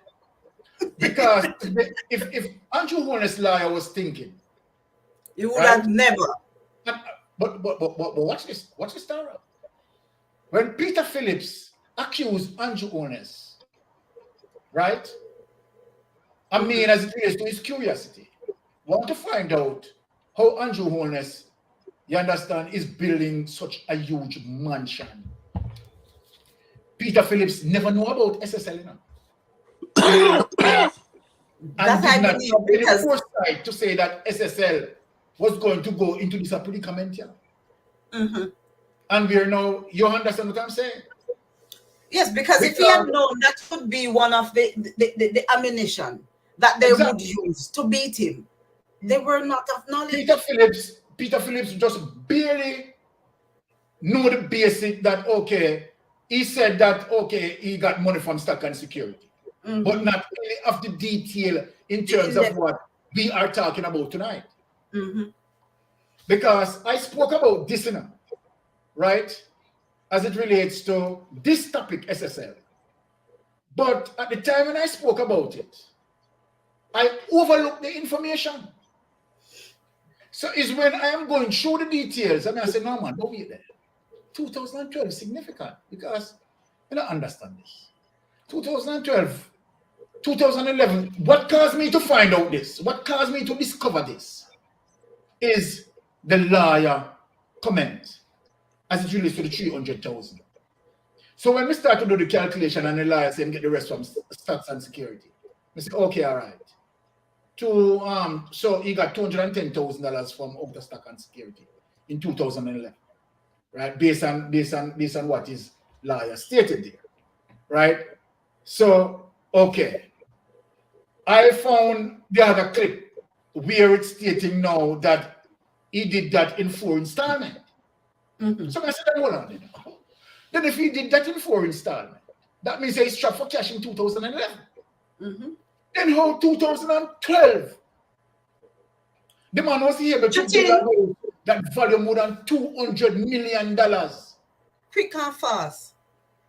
Because if Andrew Holness' lawyer was thinking, you would have never. But watch this, Tara. When Peter Phillips accused Andrew Holness, right? I mean, as it relates to his curiosity, want to find out how Andrew Holness, you understand, is building such a huge mansion. Peter Phillips never knew about SSL, you know. And did not have any foresight to say that SSL was going to go into this predicament here. And we are now, you understand what I'm saying? Yes, because if he had known that would be one of the ammunition that they would use to beat him, they were not of knowledge. Peter Phillips just barely knew the basic that, okay, he said that, okay, he got money from stock and security, but not really of the detail in terms of what we are talking about tonight. Because I spoke about this, you know, right, as it relates to this topic, SSL. But at the time when I spoke about it, I overlooked the information. So it's when I am going through the details, and I say, no man, don't wait there. 2012 is significant because you don't understand this. 2012, 2011, what caused me to find out this? What caused me to discover this is the lawyer comment as it relates to the 300,000. So when we start to do the calculation and the lawyer said get the rest from stocks and security, we say, okay, all right. So he got $210,000 from out of stock and security in 2011, right? Based on what his lawyer stated there, right? So, okay. I found the other clip where it's stating now that he did that in 4 installments. So I said, hold on. Then if he did that in 4 installments, that means he's strapped for cash in 2011. Then how 2012? The man was able to build that value more than $200 million. Quick and fast.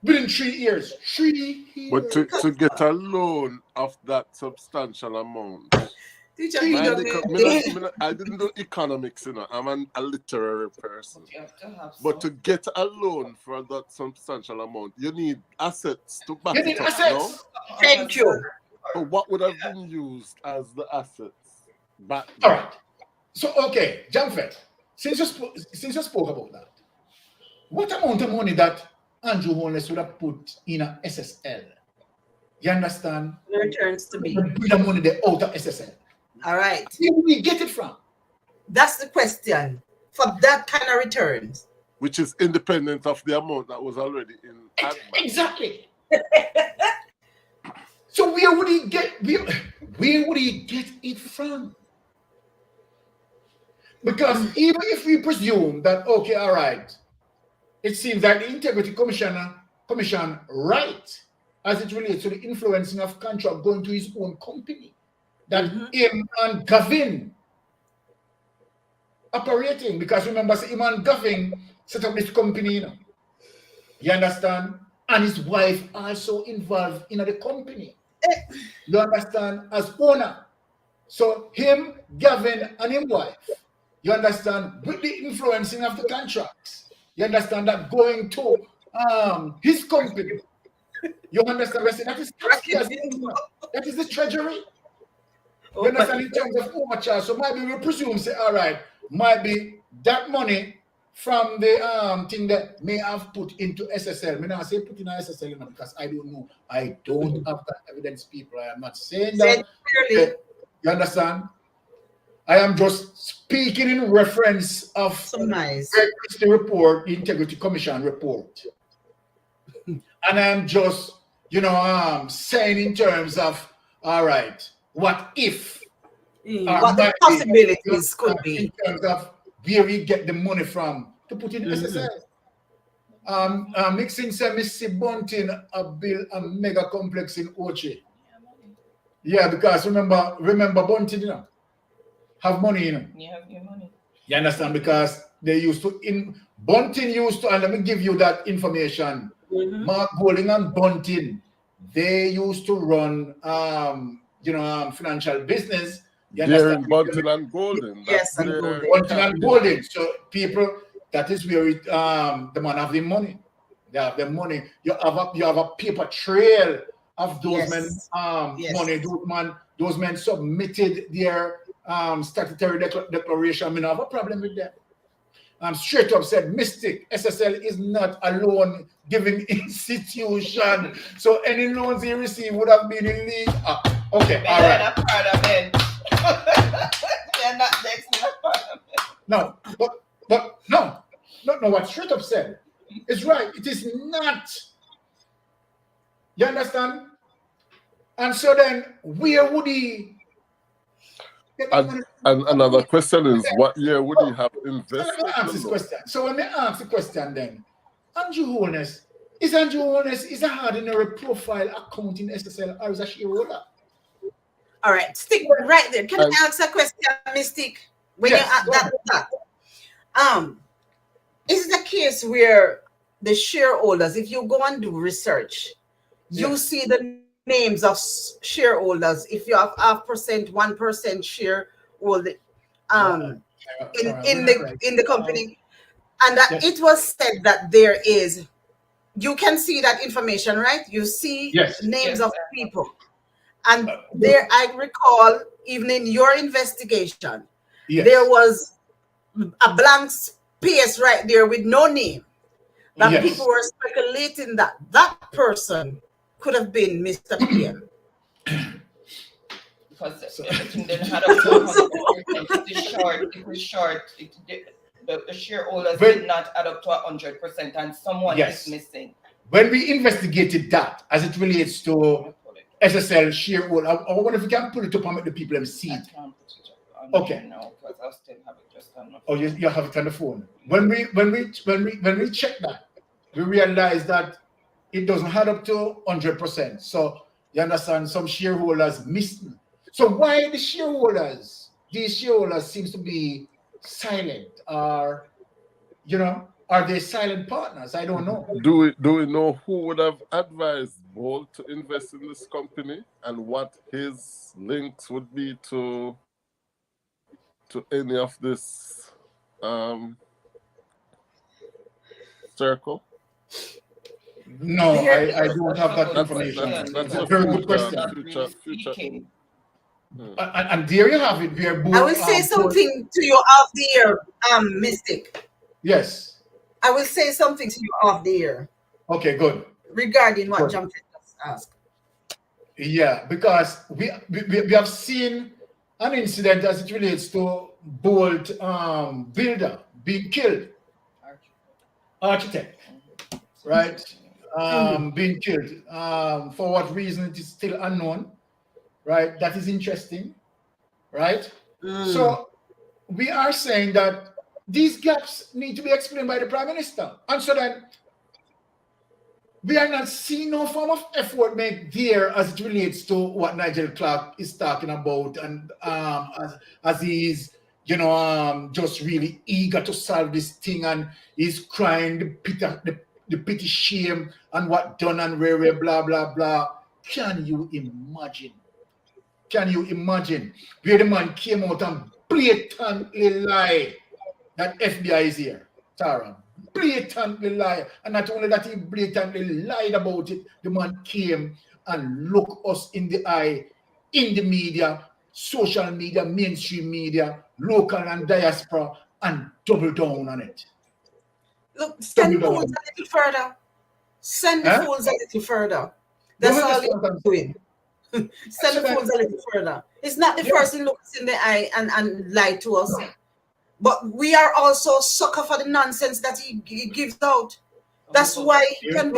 Within 3 years. 3 years. But to get a loan of that substantial amount. I didn't do economics, you know. I'm a literary person. But to get a loan for that substantial amount, you need assets to back it up. No? Thank you. So what would have been used as the assets back then? All right. So, okay, Jamfet, since you spoke about that, what amount of money that Andrew Holness would have put in a SSL? You understand? The returns to me. The money they out of SSL. All right. Where do we get it from? That's the question. For that kind of returns. which is independent of the amount that was already in advance. Exactly. So where would he get it from? Because even if we presume that, okay, all right, it seems that the Integrity Commission right as it relates to the influencing of contract going to his own company, that him and Gavin operating, because remember, him and Gavin set up this company, you know. You understand? And his wife also involved in the company. You understand? As owner. So him, Gavin, and his wife, you understand, with the influencing of the contracts, you understand, that going to his company. You understand? That is the treasury. You understand, in terms of overcharge. So maybe we presume, say, all right, might be that money from the thing that may have put into SSL. I not say put in SSL, you know, because I don't know. I don't have that evidence, people. I am not saying that. You understand? I am just speaking in reference of the report, the Integrity Commission report. And I'm just, saying in terms of, all right, what if? What the possibilities could be. In terms of where we get the money from to put in SSL. Mixing said Missy Bunting build a mega complex in Ochi. Yeah, because remember Bunting, have money, You have your money. You understand? Because they used to Bunting used to, and let me give you that information. Mark Golding and Bunting, they used to run financial business. Darren Bunting and Golden. Yes, and Golden. Bunting and Golden. So people, that is where the man have the money. They have the money. You have a paper trail of those men money. Those men submitted their statutory declaration. I mean, I have a problem with that. Straight up said, Mystic, SSL is not a loan giving institution. So any loans he received would have been illegal. Okay, all right. Not part of it. They're not next to the parliament. No, but no, what straight up said is right. It is not. You understand? And so then, where would he? And another question is, what year would he have invested? Let me ask this question. So when they ask the question, then Andrew Holness is a ordinary profile account in SSL or is a shareholder? All right, stick right there. Can I ask a question, Mystic? When Yes, you ask that, is it a case where the shareholders, if you go and do research, you see the names of shareholders? If you have 0.5%, 1% shareholder, in the company, and that it was said that there is, you can see that information, right? You see names of people. And there, I recall, even in your investigation, there was a blank space right there with no name. That people were speculating that that person could have been Mr. PM. Because everything didn't have up to 100%. It was short. The shareholders did not add up to 100%, and someone is missing. When we investigated that, as it relates to SSL shareholder, I wonder if we can pull it up and make the people see it. Okay. No, because I still have it just on my phone. Oh, you have it on the phone. When we check that, we realize that it doesn't add up to 100%. So you understand, some shareholders missed. So why these shareholders seems to be silent, or are they silent partners? I don't know. Do we know who would have advised Bolt to invest in this company and what his links would be to any of this circle? No, I don't have that information. That's a very good question. Future. And there you have it. I will say something to you off the air, Mystic. Yes. I will say something to you off the air. Okay, good. Regarding what John just asked. Yeah, because we have seen an incident as it relates to Bolt Builder being killed. architect, right? Being killed. For what reason it is still unknown, right? That is interesting, right? So we are saying that these gaps need to be explained by the Prime Minister. And so then we are not seeing no form of effort made there as it relates to what Nigel Clark is talking about, and as he's just really eager to solve this thing, and he's crying the pity shame and what done and where blah blah blah. Can you imagine? Can you imagine where the man came out and blatantly lied that FBI is here, Tara? Blatantly lied. And not only that, he blatantly lied about it. The man came and looked us in the eye in the media, social media, mainstream media, local and diaspora, and double down on it. Look, send fools a little further. Send the fools a little further. That's all you're doing. Send the fools a little further. It's not the first thing looks in the eye and lie to us. But we are also sucker for the nonsense that he gives out. That's why he can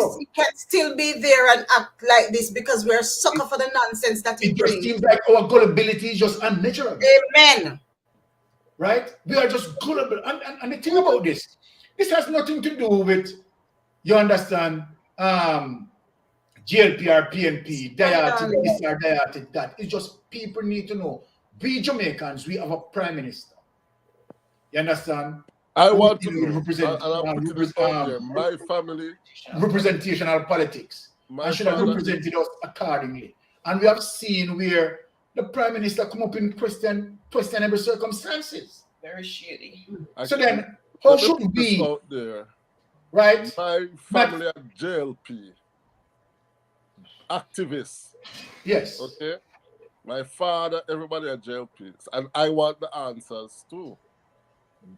still be there and act like this, because we're sucker for the nonsense that he brings. It just seems like our gullibility is just unmeasurable. Amen. Right? We are just gullible. And the thing about this has nothing to do with, you understand, GLPR, PNP, diatic this or diatic that. It's just people need to know. We Jamaicans, we have a prime minister. You understand? I want to represent my family. Representational politics. And should have represented us accordingly. And we have seen where the prime minister come up in questionable circumstances. Very shady. So then, how should we out there? Right? My family at JLP. Activists. Yes. Okay. My father, everybody at JLP. And I want the answers too.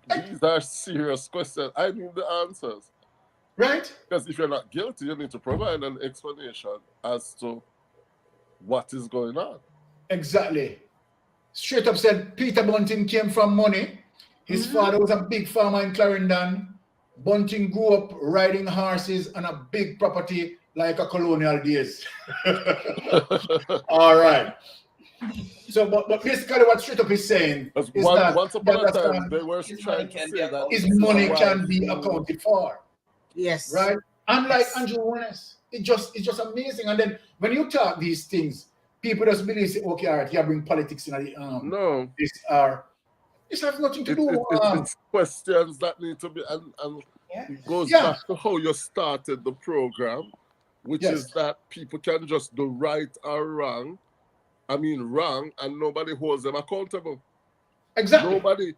These are serious questions. I need the answers. Right? Because if you're not guilty, you need to provide an explanation as to what is going on. Exactly. Straight up said Peter Bunting came from money. His father was a big farmer in Clarendon. Bunting grew up riding horses on a big property like a colonial days. All right. So, but basically what Straight Up is saying is that once upon a time they were trying to say that his money can be accounted for. Yes. Right? Unlike Andrew Holness. It's just amazing. And then when you talk these things, people just believe, say, okay, all right, you bring politics in. No. This has nothing to do. It's questions that need to be, and it goes back to how you started the program, which is that people can just do right or wrong. I mean, wrong, and nobody holds them accountable. Exactly. Nobody,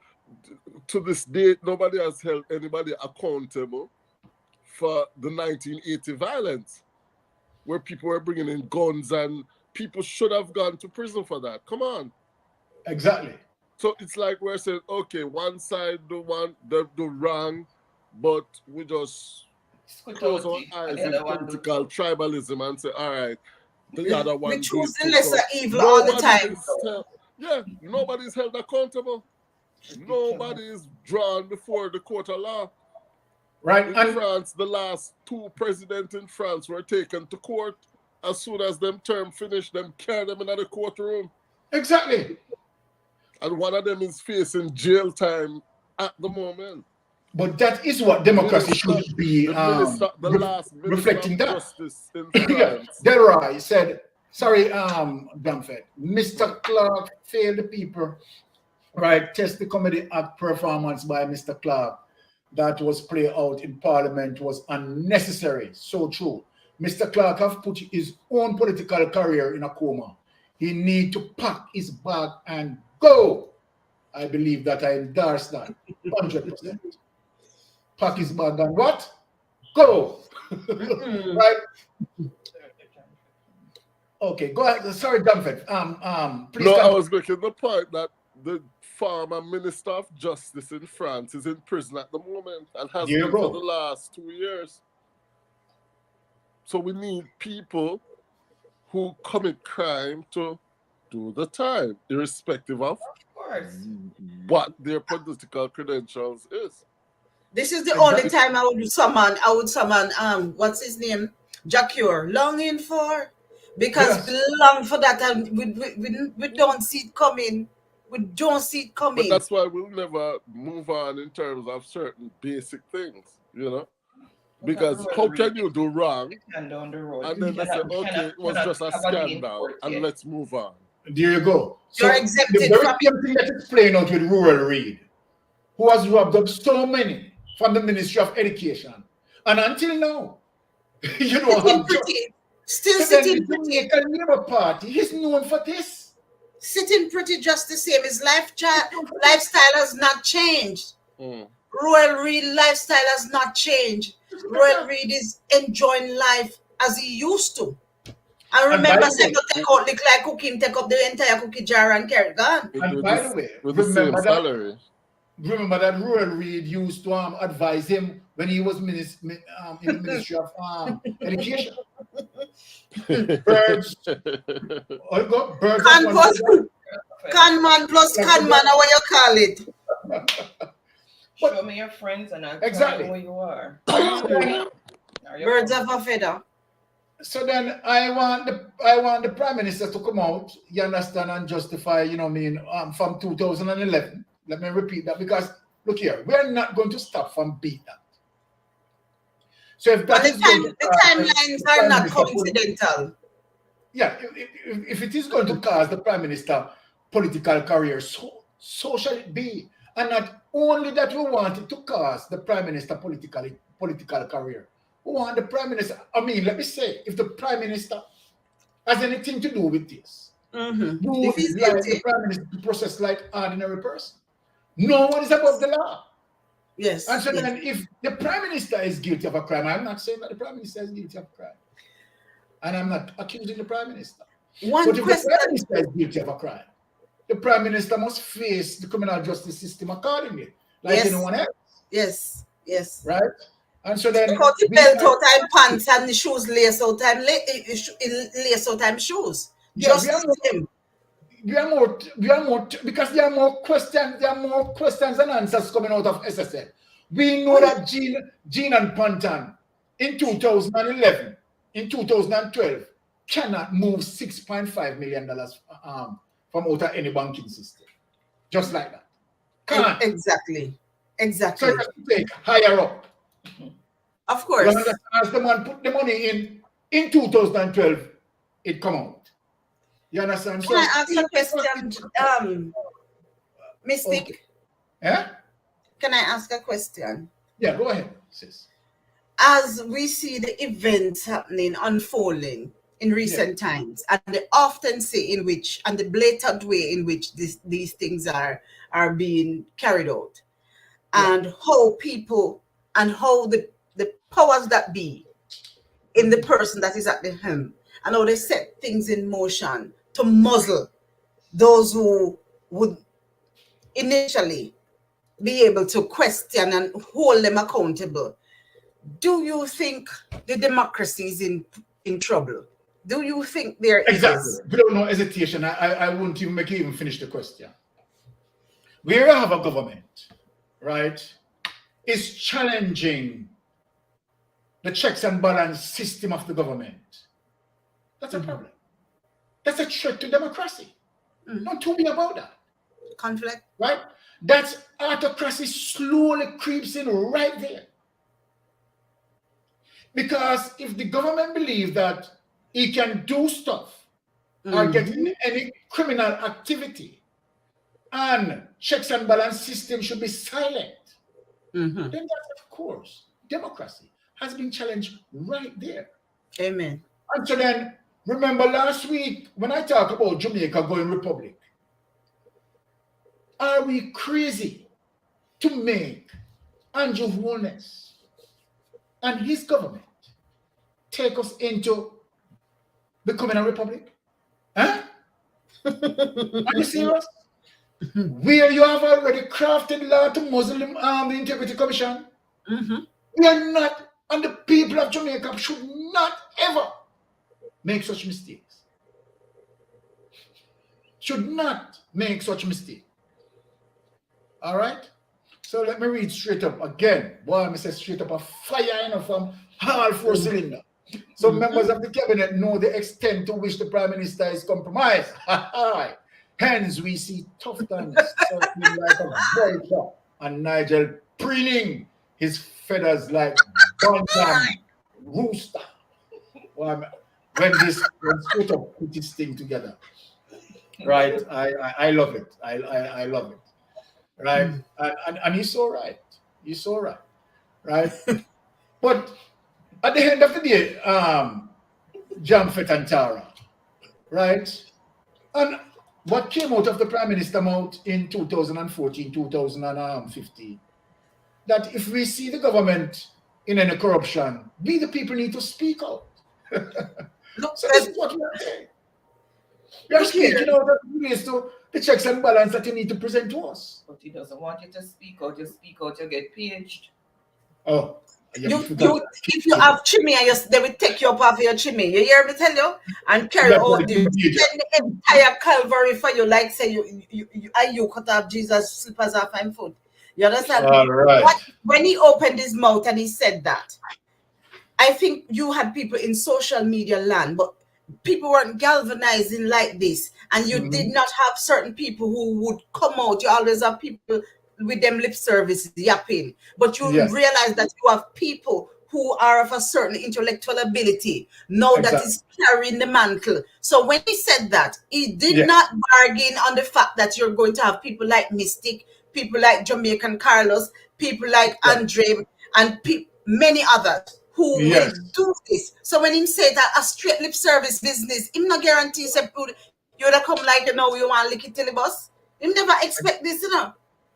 to this date, nobody has held anybody accountable for the 1980 violence, where people were bringing in guns and people should have gone to prison for that. Come on. Exactly. So it's like we're saying, okay, one side do wrong, but we just close our eyes in political tribalism and say, all right, the other one. We choose the lesser evil all the time. Nobody's held accountable. Nobody is drawn before the court of law. Right. In France, the last two presidents in France were taken to court. As soon as them term finished, them carry them in the courtroom. Exactly. And one of them is facing jail time at the moment. But that is what democracy should be reflecting that. Delroy said, sorry, Dunford, Mr. Clark failed the people. Right, test the Comedy Act performance by Mr. Clark that was played out in Parliament was unnecessary. So true. Mr. Clark have put his own political career in a coma. He need to pack his bag and go. I believe that I endorse that 100%. Pack his bag and what? Go. Right? Okay, go ahead. Sorry, Dunford. Please. I was making the point that the former Minister of Justice in France is in prison at the moment and has been for the last 2 years. So we need people who commit crime to do the time, irrespective of what their political credentials is. This is the Exactly. only time I would summon what's his name? Jacure. Longing for. Because Yes. we long for that and we don't see it coming. We don't see it But coming. that's why we'll never move on in terms of certain basic things, you know? Look at Because Royal how Reed can you do wrong and down the road. and We then they say, cannot, okay, it was just a have a day in scandal court and yet. let's move on. There you go. You're So the exempted very from same thing that is playing out with Rural Reid, who has robbed up so many from the Ministry of Education. And until now, you don't sitting have just. pretty. Still So then the sitting pretty. Jamaican Labour Party is known for this. Sitting pretty just the same. His lifestyle has not changed. Mm. Royal Reid lifestyle has not changed. Royal Reid is enjoying life as he used to. I And by remember the way, saying, take out the like cooking, take up the entire cookie jar and carry it gone. and by the way, With the same remember salary. that Rural Reid used to advise him when he was in the Ministry of Education. Birds, birds. Conman plus conman, how you call it? Show me your friends and I'll Exactly. tell you who you are. Birds of a feather. So then I want the Prime Minister to come out, you understand, and justify, from 2011. Let me repeat that, because look here, we're not going to stop from beat that. So if that is the timelines are not coincidental. Yeah, if it is going to cause the Prime Minister political career, so shall it be. And not only that we want it to cause the Prime Minister political career. We want the Prime Minister, let me say, if the Prime Minister has anything to do with this, Mm-hmm. you would like the Prime Minister to process like ordinary person. No one is above the law. Yes. And so then if the Prime Minister is guilty of a crime, I'm not saying that the Prime Minister is guilty of a crime. And I'm not accusing the Prime Minister. But if the Prime Minister is guilty of a crime, the Prime Minister must face the criminal justice system accordingly, like anyone else. Yes. Right? And so then... Take out the belt out time pants and the shoes lace out time shoes. Yeah, Just we are more because there are more questions and answers coming out of SSL. We know that Jean and Pantan in 2011, in 2012, cannot move $6.5 million from out of any banking system. Just like that. Can't. Exactly. So you have to take higher up. Of course. As the man put the money in 2012, it come out. You understand? Can I ask a question, Mystic? Okay. Yeah? Can I ask a question? Yeah, go ahead, sis. As we see the events happening, unfolding in recent times, and the oftency in which, and the blatant way in which these things are being carried out, and how people and how the powers that be in the person that is at the helm, and how they set things in motion to muzzle those who would initially be able to question and hold them accountable. Do you think the democracy is in trouble? Do you think there is? Without no hesitation, I won't even make you even finish the question. We have a government, right, is challenging the checks and balance system of the government. That's a problem. That's a threat to democracy. Don't tell me about that. Conflict. Right? That's autocracy slowly creeps in right there. Because if the government believes that it can do stuff or get in any criminal activity and checks and balance system should be silent, then that's, of course, democracy has been challenged right there. Amen. And so then, remember last week when I talked about Jamaica going republic, are we crazy to make Andrew Holness and his government take us into becoming a republic? Huh? Are you serious? Where you have already crafted law to muzzle the Integrity Commission? We are not, and the people of Jamaica should not ever make such mistakes. Should not make such mistake. All right? So let me read straight up again. Boy, I say straight up a fire from all four cylinders. So members of the cabinet know the extent to which the Prime Minister is compromised. Hence, we see tough times circling like a vulture and Nigel preening his feathers like bantam rooster. When straight up put this thing together. Right? I love it. I love it. Right? And he's so right. He's so right. Right? But at the end of the day, Jamfet and Tara, right? And what came out of the Prime Minister mouth in 2014, 2015, that if we see the government in any corruption, we the people need to speak out. So this is what we are saying. We are speaking out that relates to the checks and balance that you need to present to us. But he doesn't want you to speak out. You speak out, you get paged. Oh. If you have chimney, they will take you up off your chimney. You hear me tell you? And carry out the entire Calvary for you, like say you cut off Jesus' slippers off and foot. You understand? All right. When he opened his mouth and he said that, I think you had people in social media land, but people weren't galvanizing like this, and you did not have certain people who would come out. You always have people with them lip service yapping, but you realize that you have people who are of a certain intellectual ability now that is carrying the mantle. So when he said that, he did not bargain on the fact that you're going to have people like Mystic, people like Jamaican Carlos, people like Andre, and many others who will do this. So when he said that a straight lip service business, him not guarantee you would have come like, you want to lick it till the bus. Him never expect this,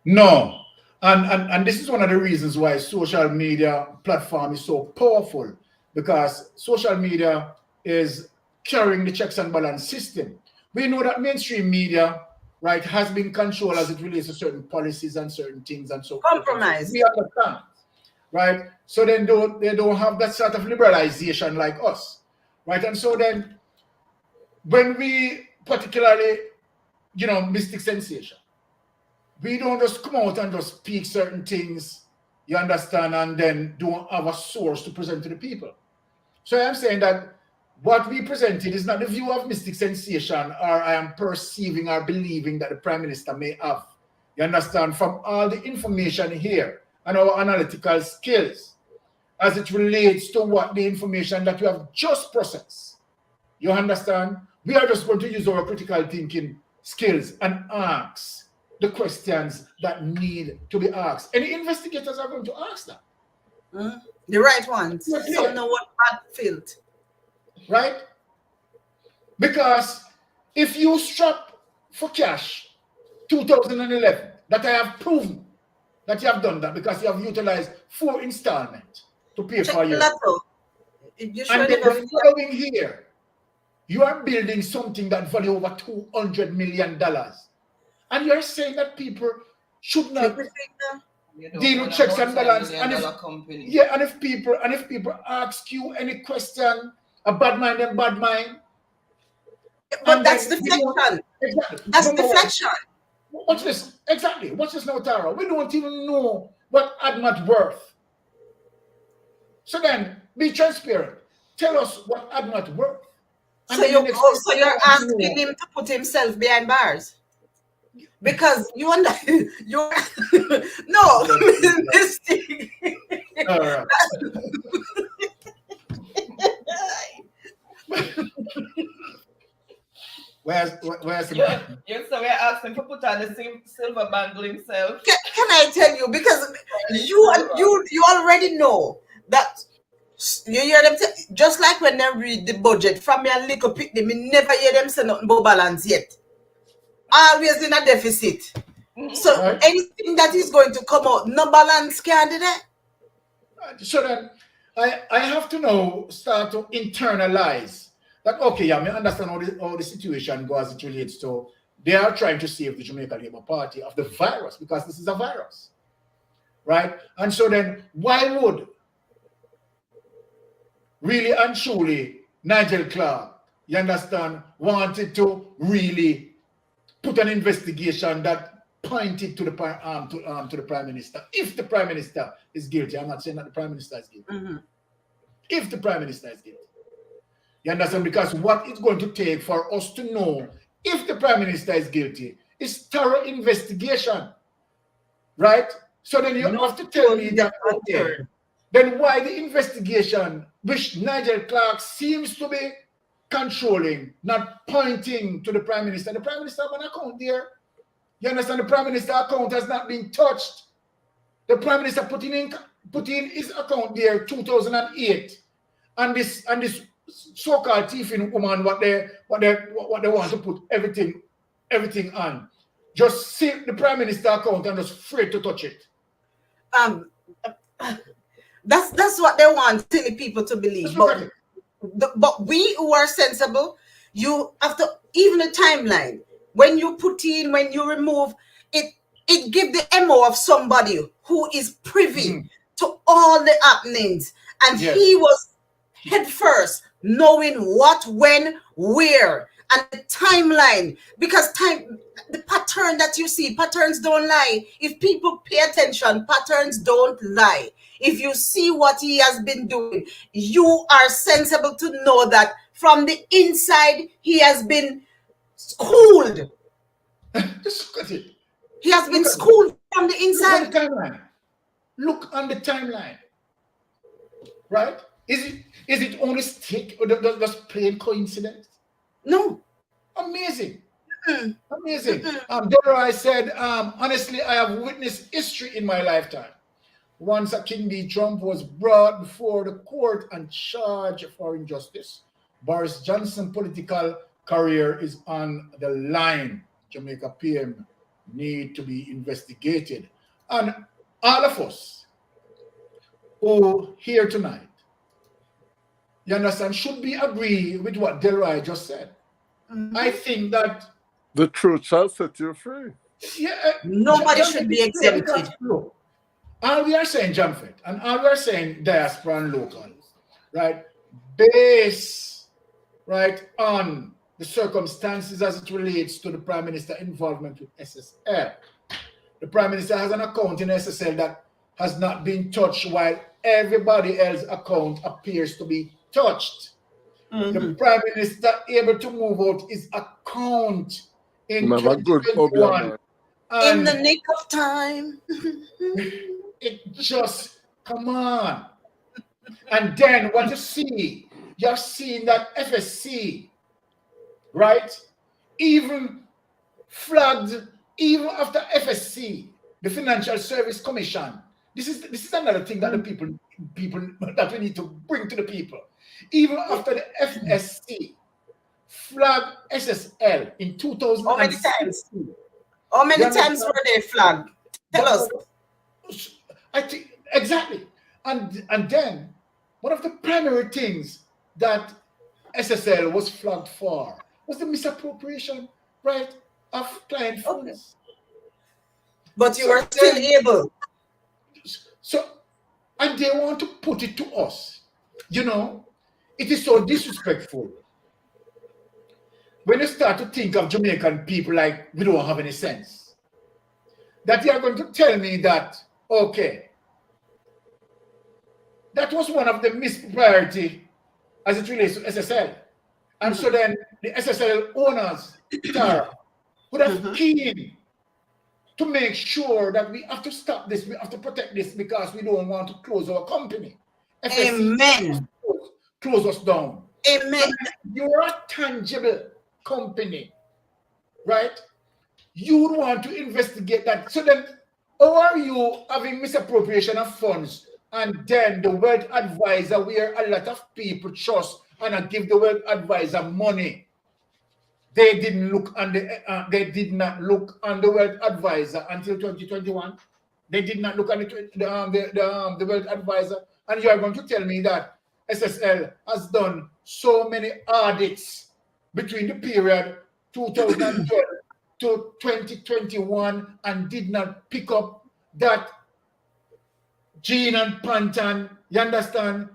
No. And this is one of the reasons why social media platform is so powerful, because social media is carrying the checks and balance system. We know that mainstream media, right, has been controlled as it relates to certain policies and certain things and so compromise. We understand, right? So then they don't have that sort of liberalization like us, right? And so then when we particularly, Mystic Sensation, we don't just come out and just speak certain things, you understand, and then don't have a source to present to the people. So I'm saying that what we presented is not the view of Mystic Sensation, or I am perceiving or believing that the Prime Minister may have. You understand, from all the information here and our analytical skills as it relates to what the information that you have just processed. You understand? We are just going to use our critical thinking skills and ask the questions that need to be asked. Any investigators are going to ask that. The right ones. So know what bad felt. Right? Because if you strap for cash 2011, that I have proven that you have done that because you have utilized 4 installments to pay for your. And then the following year, you are building something that value over $200 million. And you're saying that people should not deal with checks and balance. And if people ask you any question, a bad mind and bad mind. But that's deflection. Exactly. That's deflection. Watch this. Exactly. Watch this now, Tara. We don't even know what Admat worth. So then, be transparent. Tell us what Admat worth. So you're asking him to put himself behind bars? Because you understand, you're no mistake. All right. Where's the Yes, so we're asking to put on the same silver bangle himself. Can I tell you? Because you already know that. You hear them just like when they read the budget from your little pick, they never hear them say nothing about balance yet. Always in a deficit. So anything that is going to come out, no balance can do that. So then I have to now start to internalize that, okay, I understand how the situation goes as it relates to they are trying to save the Jamaica Labour Party of the virus because this is a virus. Right? And so then why would really and truly Nigel Clark, you understand, wanted to really put an investigation that point it to the to the Prime Minister. If the Prime Minister is guilty, I'm not saying that the Prime Minister is guilty. Mm-hmm. If the Prime Minister is guilty. You understand? Because what it's going to take for us to know if the Prime Minister is guilty is thorough investigation. Right? So then you have to tell me that, okay, then why the investigation, which Nigel Clark seems to be controlling, not pointing to the Prime Minister. The Prime Minister have an account there. You understand? The Prime Minister account has not been touched. The Prime Minister put in his account there 2008. And this so-called thieving woman, what they want to put everything on. Just see the Prime Minister account and just afraid to touch it. That's what they want silly people to believe. But we who are sensible, you have to, even the timeline, when you put in, when you remove, it give the MO of somebody who is privy to all the happenings. And he was head first, knowing what, when, where, and the timeline. Because the pattern that you see, patterns don't lie. If people pay attention, patterns don't lie. If you see what he has been doing, you are sensible to know that from the inside, he has been schooled. Just look at it. He has been schooled from the inside. Look on the timeline. Right? Is it only stick or just plain coincidence? No. Amazing. Amazing. Dora said, honestly, I have witnessed history in my lifetime. Once a King B. Trump was brought before the court and charged for injustice. Boris Johnson's political career is on the line. Jamaica PM need to be investigated. And all of us who here tonight, you understand, should be agree with what Delroy just said. I think that the truth shall set you free. Yeah, nobody should be exempted. Look, all we are saying, Jamfet, and all we are saying, diaspora and local, right, based, right, on the circumstances as it relates to the Prime Minister involvement with SSL. The Prime Minister has an account in SSL that has not been touched, while everybody else's account appears to be touched. The Prime Minister able to move out his account in 2021. In the nick of time. It just, come on. And then what you see, you have seen that FSC, right, even flagged, even after FSC, the Financial Service Commission. This is another thing that the people that we need to bring to the people. Even after the FSC flagged SSL in 2000. How many times? How many times were they flagged? Tell us. I think exactly. And then one of the primary things that SSL was flagged for was the misappropriation, right, of client funds. But you were still able. So, and they want to put it to us. You know, it is so disrespectful when you start to think of Jamaican people like we don't have any sense. That you are going to tell me that, okay, that was one of the missed priority as it relates to SSL. And so then the SSL owners, Tara, would have keen to make sure that we have to stop this, we have to protect this because we don't want to close our company. FSC Amen. Close us down. Amen. You're a tangible company, right? You would want to investigate that. So then, how are you having misappropriation of funds and then the wealth advisor, where a lot of people trust and give the wealth advisor money? They didn't look on the. They did not look on the wealth advisor until 2021. They did not look on the wealth advisor, and you are going to tell me that SSL has done so many audits between the period 2012 to 2021 and did not pick up that gene and pantan. You understand?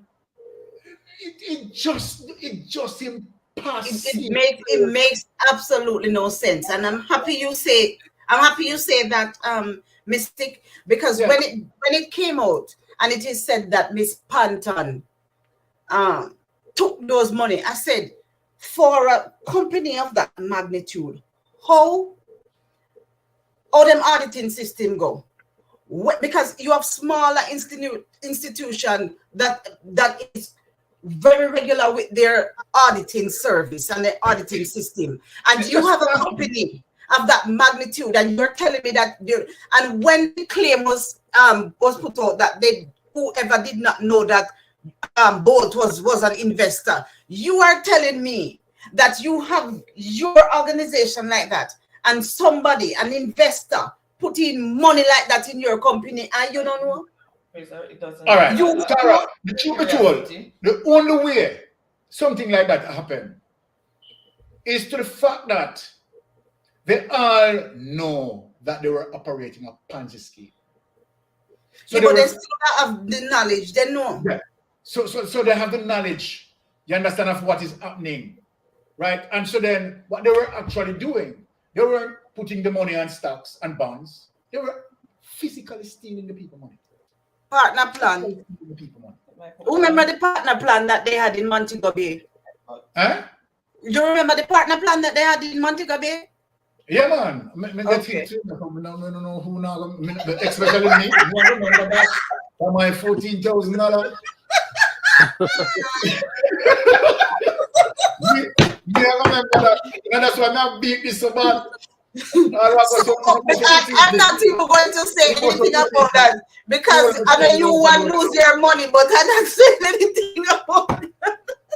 It just impossible. It makes absolutely no sense. And I'm happy you say I'm happy you say that, Mystic, because Yeah. when it came out and it is said that Miss Panton took those money, I said, for a company of that magnitude, how them auditing system go? Because you have smaller institution that is very regular with their auditing service and their auditing system, and you have a company of that magnitude, and you're telling me that and when the claim was put out that whoever did not know that Bolt was an investor, you are telling me that you have your organization like that and somebody, an investor, put in money like that in your company and you don't know? It doesn't. All right, You- Tara, the truth be told, the only way something like that happen is to the fact that they all know that they were operating a Ponzi scheme. So yeah, but they still have the knowledge, they know. yeah. So they have the knowledge, you understand, of what is happening, right? And so then what they were actually doing, they weren't putting the money on stocks and bonds. They were physically stealing the people money. Partner plan. Stealing the people money. Remember the partner plan that they had in Montego Bay? Huh? You remember the partner plan that they had in Montego Bay? Yeah, man. Okay. No, who now? Especially me. You remember that? For my $14,000. me, I remember that. And that's why I beat this so bad. I'm not even going to say anything about that because I know you want to lose your money, but I'm not saying anything about it.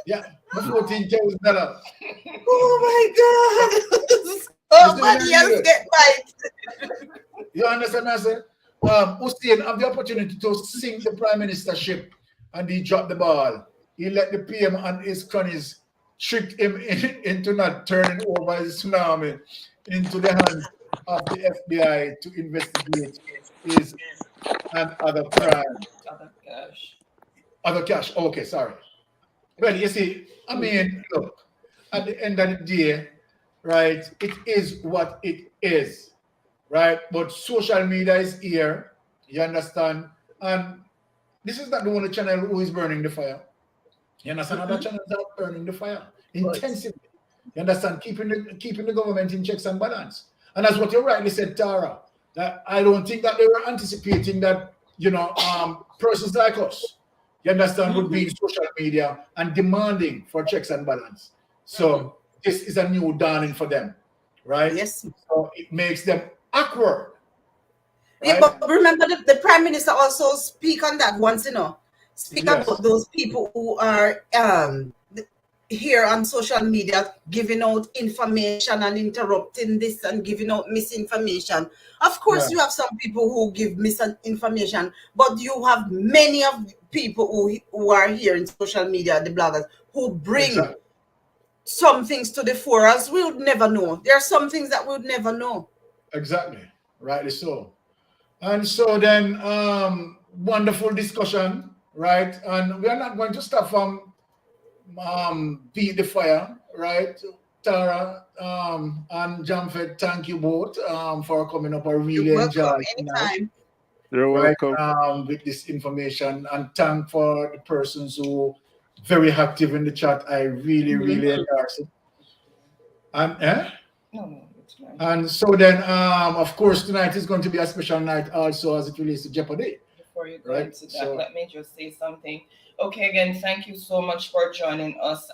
Yeah, $14,000. Oh my God. Somebody else get bite. You understand what I said? Hussein have the opportunity to sink the prime minister ship and he dropped the ball. He let the PM and his cronies trick him into not turning over his tsunami into the hands of the FBI to investigate his and other crimes. Other cash. Okay, sorry. Well, you see, I mean, look, at the end of the day, right, it is what it is, right? But social media is here, you understand? And this is not the only channel who is burning the fire. You understand? Other channels are burning the fire intensively. You understand? Keeping the government in checks and balance. And that's what you rightly said, Tara. That I don't think that they were anticipating that, persons like us, you understand, would be in social media and demanding for checks and balance. So this is a new dawning for them, right? Yes. So it makes them awkward. Yeah, Right? but remember the Prime Minister also speak on that once, speak Yes. about those people who are here on social media giving out information and interrupting this and giving out misinformation. Of course, Yeah. you have some people who give misinformation, but you have many of people who are here in social media, the bloggers, who bring Exactly. some things to the fore as we would never know. There are some things that we would never know. Exactly. Rightly so. And so then, wonderful discussion, right? And we are not going to stop from beat the fire, right? Tara and Jamfed, thank you both for coming up. I really You're enjoyed welcome it anytime. You're right, welcome. with this information, and thank for the persons who very active in the chat. I really endorse it. And No, it's fine. and so then, of course, tonight is going to be a special night also as it relates to Jeopardy. Before you go Right, into that, so- let me just say something. Okay, again, thank you so much for joining us,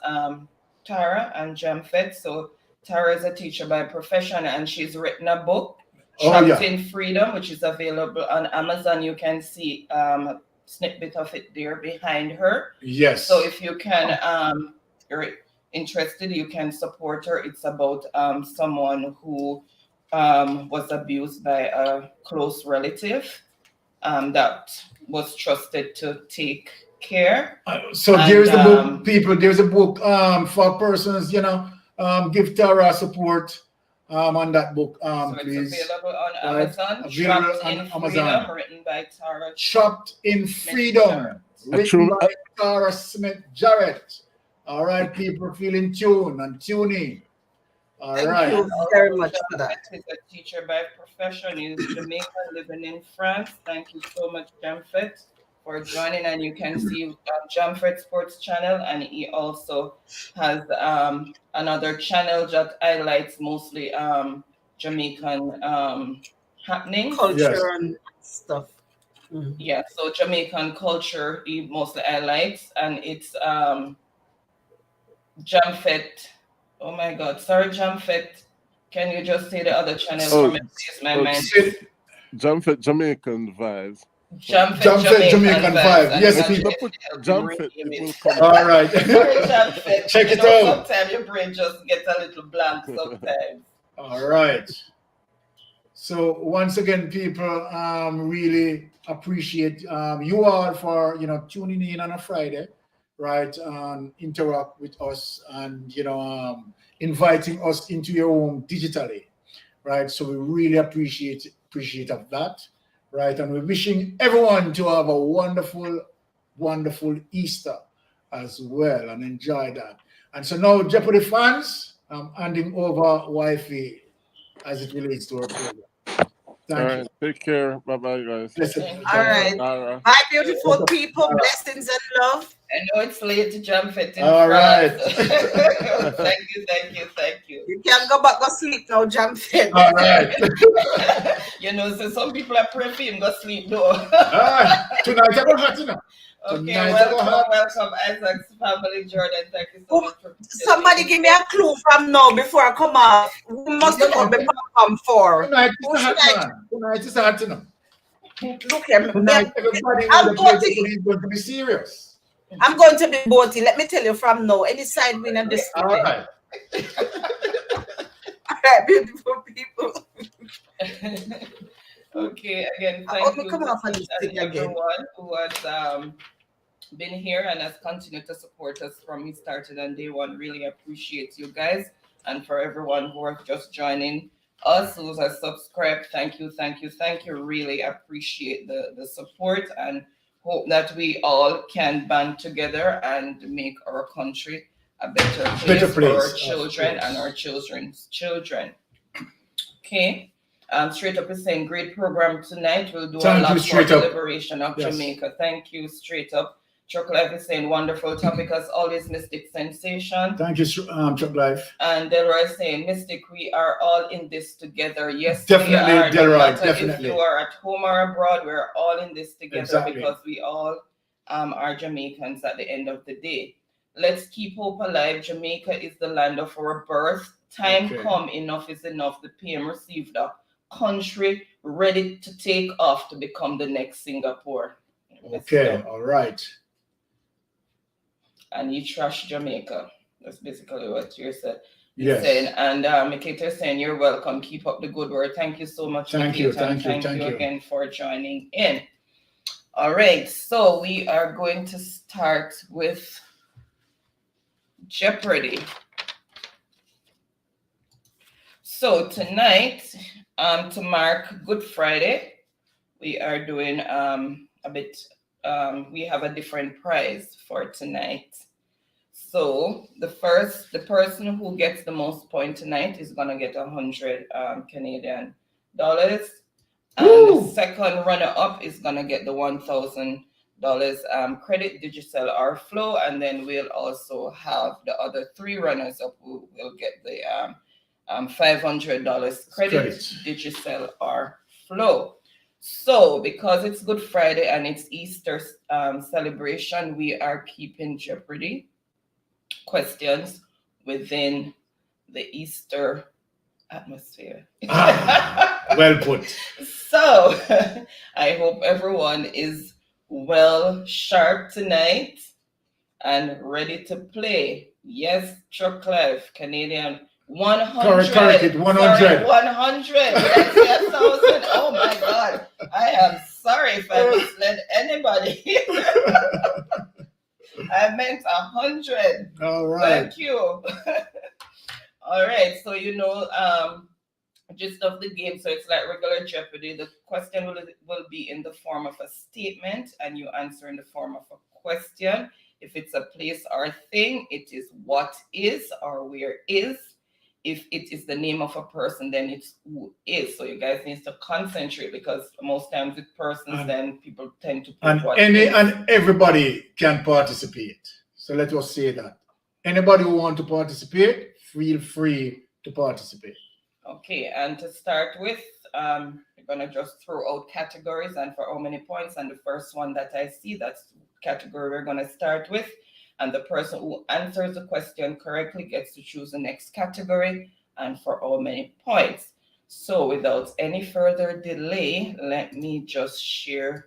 Tara and Jamfed. So Tara is a teacher by profession, and she's written a book, Oh, Trapped yeah. in Freedom, which is available on Amazon. You can see a snippet of it there behind her. Yes. So if you can, you're interested, you can support her. It's about someone who was abused by a close relative that was trusted to take care. So And, there's the book, people. There's a book for persons, give Tara support on that book, So please. it's available on Right. Amazon. Available Trapped on in Amazon. Freedom, written by Tara. Trapped in Freedom, written by Tara Smith Jarrett. All right, people, feeling tuned and tuning. All Thank right. you very much for that. Jamfet is a teacher by profession. He's Jamaican living in France. Thank you so much, Jamfet, for joining. And you can see Jamfet Sports Channel, and he also has another channel that highlights mostly Jamaican happenings. Culture Yes. and stuff. Mm. Yeah, so Jamaican culture he mostly highlights, and it's Jamfet. Oh my God, sorry, Jamfet. Can you just say the other channel for Oh, me, please? My oh, mind. Jamfet Jamaican vibes. Jamfet Jamfet Jamaican Jamaican vibes. Vibe. And Yes, If you people. don't put I'll Jamfet, rename it will it. come. All right. Sorry, Jamfet. Check You it know, out. sometimes your brain just gets a little blank sometimes. All right. So once again, people, really appreciate you all for tuning in on a Friday, right? Interact with us and inviting us into your home digitally, right? So we really appreciate of that, right? And we're wishing everyone to have a wonderful, wonderful Easter as well and enjoy that. And so now, Jeopardy fans, I'm handing over wifey as it relates to our program. All Thank you. right. Take care. Bye bye, guys. Listen, All right. Dara. My beautiful people, blessings and love. I know it's late to Jamfet in All France. right. Thank you. You can go back, go sleep now, Jamfet. All right. So some people are praying for him, go sleep though. All right. Tonight I go hot, Okay, Tonight I go hot. welcome, Isaac's family, Jordan. Thank you so much for Somebody give me a clue from now before I come off. Who must have come before I come for? Tonight is Who should hot, man. Tonight is hot, Look at me. Tonight everybody I'm in the place voting. is going to be serious. I'm going to be boating. Let me tell you from now. Any side win and this. All right. All right, beautiful people. Okay, again, I'll thank be you coming off on this to thing again. everyone who has been here and has continued to support us from we started on day one. Really appreciate you guys. And for everyone who are just joining us, who has subscribed, thank you. Really appreciate the support and hope that we all can band together and make our country a better place for our children and our children's children. Okay. Straight Up is saying great program tonight. We'll do a lot for the liberation of Jamaica. Thank you, Straight Up. Chuck Life is saying wonderful topic as always, Mystic Sensation. Thank you, Chuck Life. And Delroy is saying, Mystic, we are all in this together. Yes, definitely, we are. Delroy, definitely. If you are at home or abroad, we're all in this together because we all are Jamaicans at the end of the day. Let's keep hope alive. Jamaica is the land of our birth. Time come, enough is enough. The PM received a country ready to take off to become the next Singapore. Okay, all right. And you trash Jamaica. That's basically what you're saying. Saying. And Mikita is saying, you're welcome. Keep up the good work. Thank you so much, Thank Mikita. you Again for joining in. All right, so we are going to start with Jeopardy. So tonight, to mark Good Friday, we are doing we have a different prize for tonight. So the person who gets the most point tonight is gonna get 100 Canadian dollars. And the second runner-up is gonna get the $1,000 credit Digicel or Flow, and then we'll also have the other three runners-up who will get the $500 credit Digicel or Flow. So because it's Good Friday and it's Easter celebration, we are keeping Jeopardy questions within the Easter atmosphere. Well put. So I hope everyone is well sharp tonight and ready to play. Yes, Chuck Life, Canadian 100. Correct, 100. Sorry, 100. That's 1,000. Oh my God. I am sorry if I misled anybody. I meant 100. All right. Thank you. All right. So, gist of the game. So it's like regular Jeopardy. The question will be in the form of a statement and you answer in the form of a question. If it's a place or thing, it is what is or where is. if it is the name of a person, then it's who is. So you guys need to concentrate, because most times with persons, then people tend to put what is. And everybody can participate. So let us say that. Anybody who want to participate, feel free to participate. Okay, and to start with, we're gonna just throw out categories and for how many points. And the first one that I see, that's the category we're gonna start with. And the person who answers the question correctly gets to choose the next category and for how many points. So without any further delay, let me just share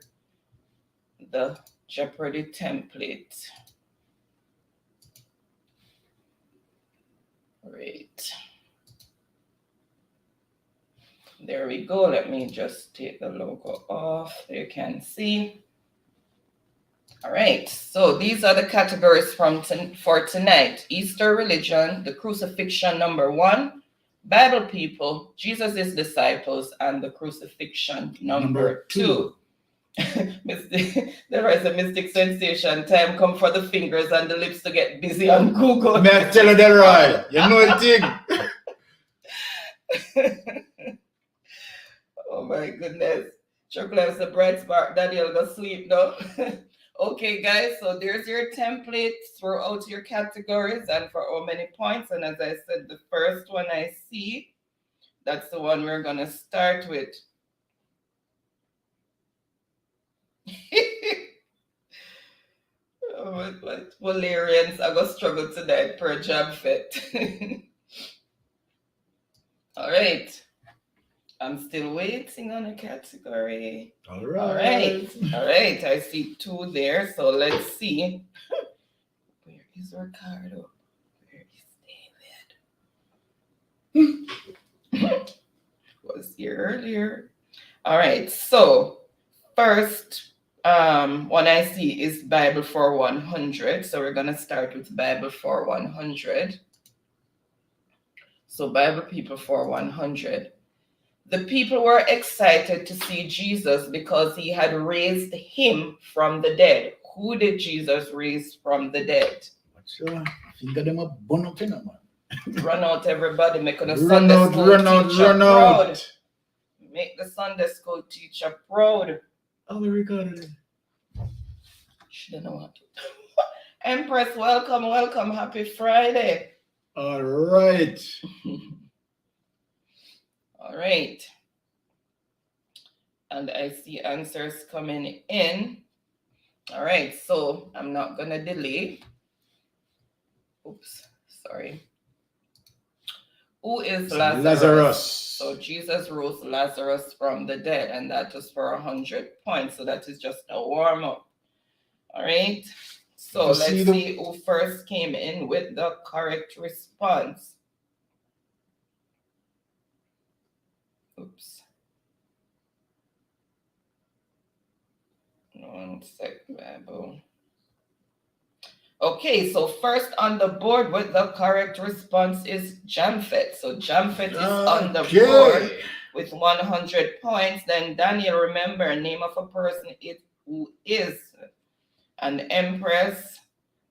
the Jeopardy template. Great. There we go. Let me just take the logo off. You can see. All right, so these are the categories for tonight. Easter religion, the crucifixion number 1, Bible people, Jesus' disciples, and the crucifixion number 2. There is a mystic sensation. Time come for the fingers and the lips to get busy on Google. May I tell you that right? You know the thing. Oh my goodness. Chocolate is a bright spark. Daniel go sleep now. Okay, guys, so there's your template. Throw out your categories and for how many points. And as I said, the first one I see, that's the one we're going to start with. Oh, what Valerians, I got struggle tonight per job fit. All right. I'm still waiting on a category. All right. All right. I see 2 there. So let's see. Where is Ricardo? Where is David? Was here earlier. All right. So first one I see is Bible for 100. So we're going to start with Bible for 100. So Bible people for 100. The people were excited to see Jesus because he had raised him from the dead. Who did Jesus raise from the dead? Run out, everybody. Make the Sunday school teacher proud. Make the Sunday school teacher proud. Oh, we recorded it. She didn't know what to. Empress, welcome. Happy Friday. All right. All right. And I see answers coming in. All right, so I'm not going to delay. Oops, sorry. Who is Lazarus? So Jesus rose Lazarus from the dead, and that was for 100 points. So that is just a warm-up. All right. So let's see who first came in with the correct response. Oops. 1 sec, Bible. Okay, so first on the board with the correct response is Jamfet. So Jamfet is on the board with 100 points. Then Daniel, remember, name of a person is who is an Empress.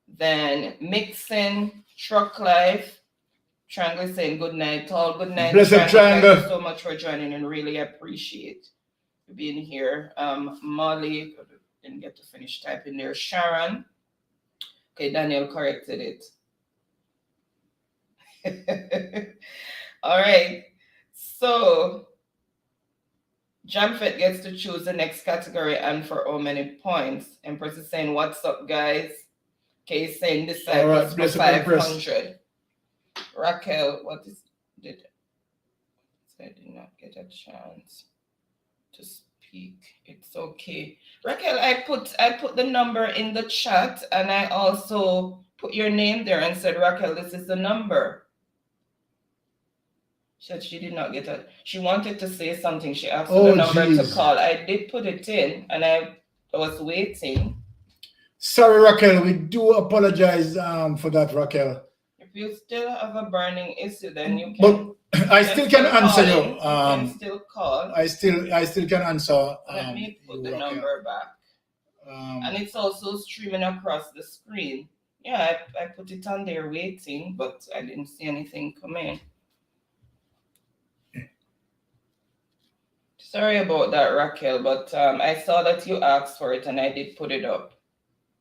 Then Mixin, Truck Life, Triangle saying good night, all good night. Blessed Triangle. Thank you so much for joining and really appreciate you being here. Molly, didn't get to finish typing there. Sharon. Okay, Daniel corrected it. All right. So Jamfet gets to choose the next category and for how many points. Empress is saying, what's up, guys? Okay, he's saying disciples for 500. Raquel, what is did I did not get a chance to speak. It's okay. Raquel, I put the number in the chat and I also put your name there and said, Raquel, this is the number. She said she did not get it. She wanted to say something. She asked for the number to call. I did put it in and I was waiting. Sorry, Raquel. We do apologize for that, Raquel. If you still have a burning issue, then you can. But I still can answer you. You can still call. I still can answer. Let me put the number back. And it's also streaming across the screen. Yeah, I put it on there waiting, but I didn't see anything come in. Sorry about that, Raquel, but I saw that you asked for it and I did put it up.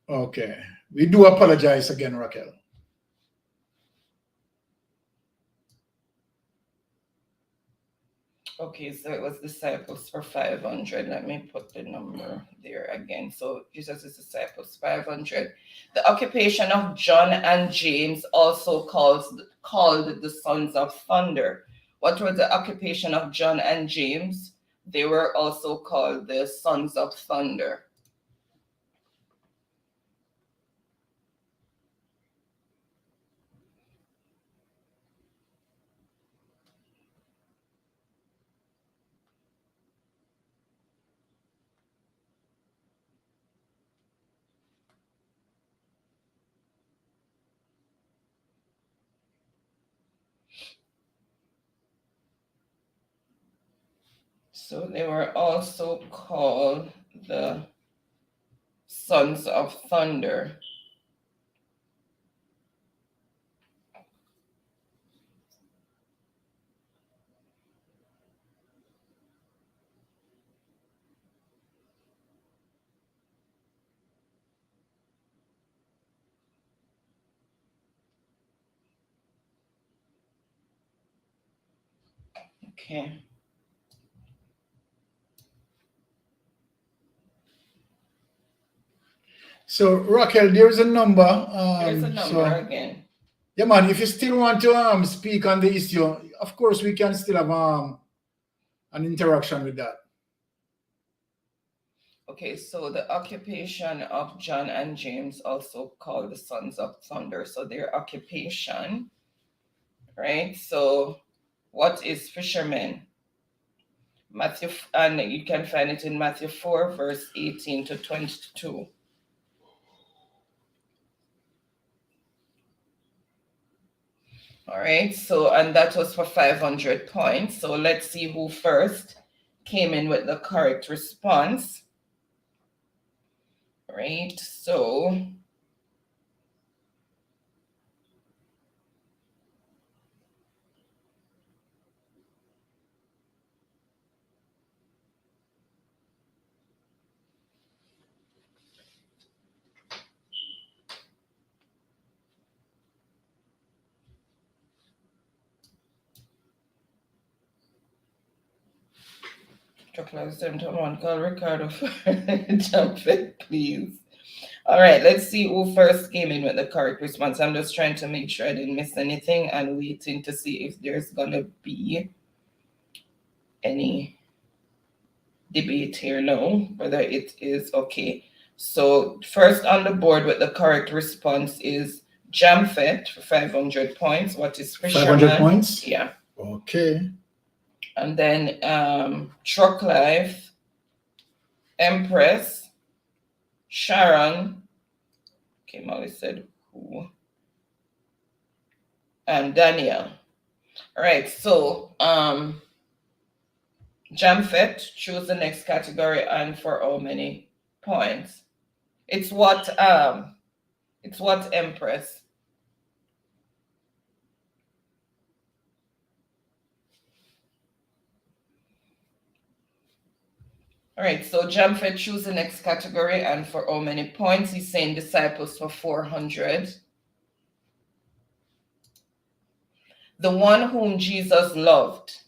Okay. We do apologize again, Raquel. Okay, so it was disciples for 500. Let me put the number there again. So Jesus' disciples, 500. The occupation of John and James, also called the sons of thunder. What was the occupation of John and James? They were also called the sons of thunder. So they were also called the sons of thunder. Okay. So Raquel, there's a number. There's a number again. Yeah, man. If you still want to speak on the issue, of course we can still have an interaction with that. Okay, so the occupation of John and James, also called the sons of thunder. So their occupation, right? So what is fishermen? Matthew, and you can find it in Matthew 4, verse 18 to 22. All right, so, and that was for 500 points. So let's see who first came in with the correct response. All right, so close them to one. Call Ricardo for jump in, please. All right, let's see who first came in with the correct response. I'm just trying to make sure I didn't miss anything and waiting to see if there's gonna be any debate here now, whether it is okay. So first on the board with the correct response is Jamfet for 500 points. What is fisherman? 500 points? Yeah. Okay. And then Truck Life, Empress, Sharon, okay, Molly said who, and Daniel. All right, so Jamfet, choose the next category and for how many points? It's what Empress? All right, so Jamfet, choose the next category and for how many points? He's saying disciples for 400. The one whom Jesus loved.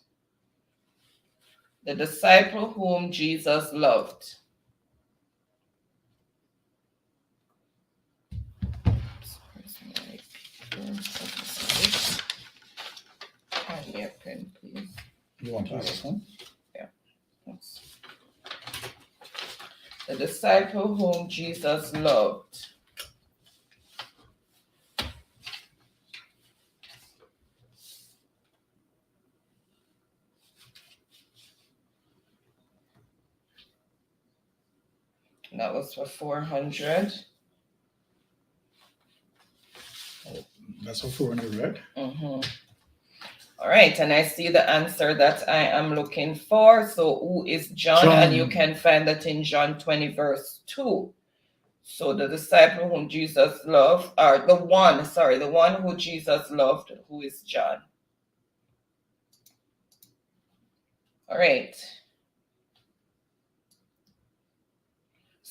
The disciple whom Jesus loved. Hand me a pen, please. You want this one? Yeah. The disciple whom Jesus loved. That was for 400. That's for 400, right? Mm-hmm. All right, and I see the answer that I am looking for. So who is John? And you can find that in John 20, verse 2. So the disciple whom Jesus loved, or the one who Jesus loved, who is John. All right.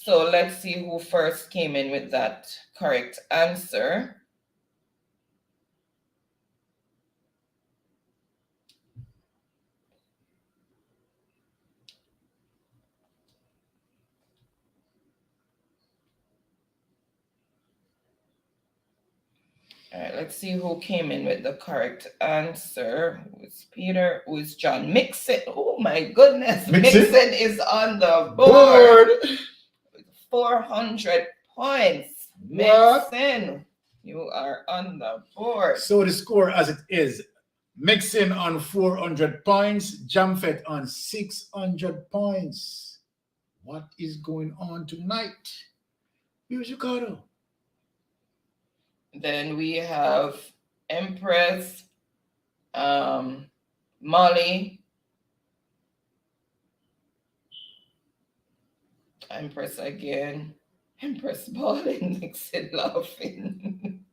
So let's see who first came in with that correct answer. All right, let's see who came in with the correct answer. Who is Peter? Who is John? Mixon. Oh my goodness. Mixon is on the board. 400 points. What? Mixon, you are on the board. So the score as it is, Mixing on 400 points, Jamfet on 600 points. What is going on tonight? Musicado. Then we have Empress, Molly, Empress again, Empress balling, Nixon laughing.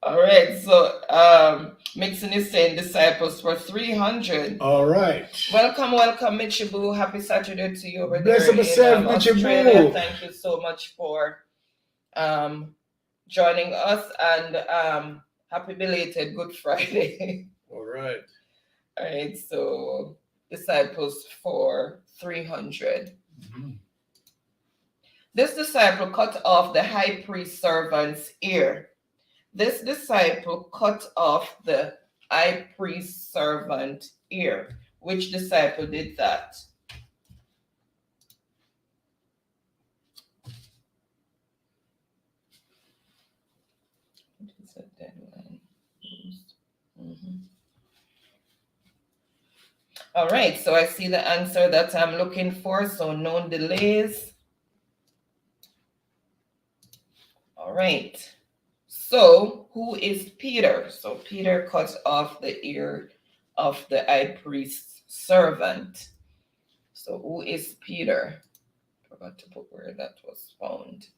All right, so Mixon is saying disciples for 300. All right. Welcome, Michibu. Happy Saturday to you over Bless there yourself, in Michibu. Australia. Thank you so much for joining us, and happy belated Good Friday. All right. All right, so disciples for 300. Mhm. This disciple cut off the high priest servant's ear. This disciple cut off the high priest servant ear. Which disciple did that? It's a dead one. Mhm. All right, so I see the answer that I'm looking for, so no delays. All right, so who is Peter? So Peter cut off the ear of the high priest's servant. So who is Peter? Forgot to put where that was found.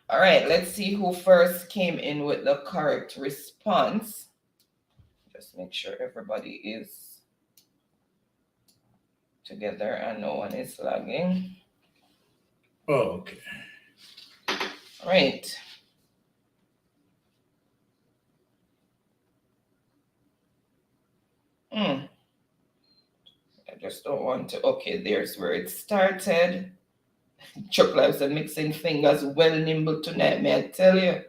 All right, let's see who first came in with the correct response. Just make sure everybody is together and no one is lagging. Oh, okay. All right. I just don't want to. Okay, there's where it started. Chuck Lives and Mixing Fingers, well nimble tonight, may I tell you.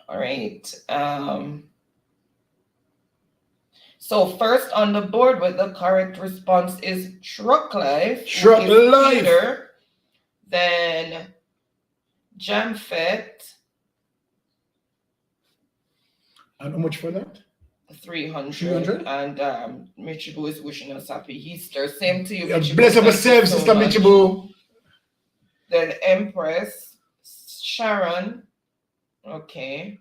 All right. So first on the board with the correct response is Truck Life. Truck Life. Peter, then Jamfet. And how much for that? 300. 300? And Michibu is wishing us happy Easter. Same to you, Yeah, Michibu. bless Thank yourself, you so Sister much. Michibu. Then Empress, Sharon. Okay.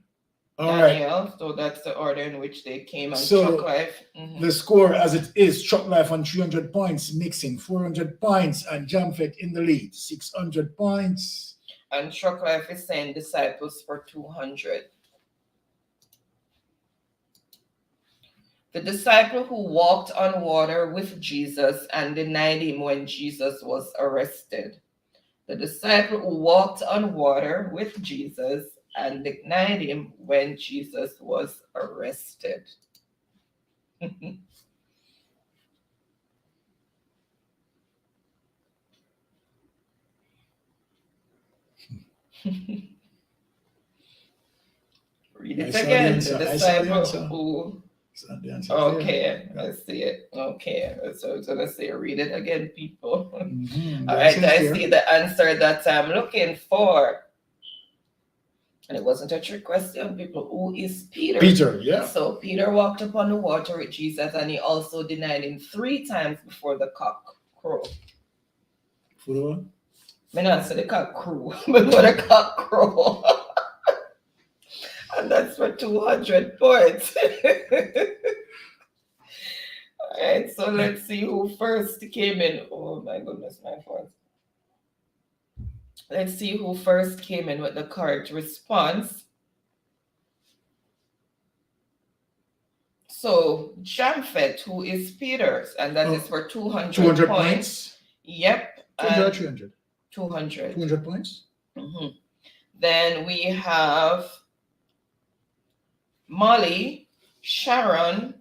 All right. Daniel. So that's the order in which they came. And So, Truck Life. The score as it is, Truck Life on 300 points, Mixing 400 points, and Jamfet in the lead, 600 points. And Truck Life is saying disciples for 200. The disciple who walked on water with Jesus and denied him when Jesus was arrested. The disciple who walked on water with Jesus and denied him when Jesus was arrested. Read it again. The disciple who. Okay, I see it. Okay, so it's gonna say read it again, people. Mm-hmm. All right, I see the answer that I'm looking for. And it wasn't a trick question, people. Who is Peter? Peter, yeah. So Peter walked upon the water with Jesus, and he also denied him 3 times before the cock crowed. For the what? I not say the cock crew, before the cock crow. And that's for 200 points. All right, so let's see who first came in. Oh my goodness, my phone. Let's see who first came in with the correct response. So Jamphet, who is Peter's, and that is for 200, 200 points. points. Yep. 200 or and 300? 200. 200 points. Mhm. Then we have Molly, Sharon,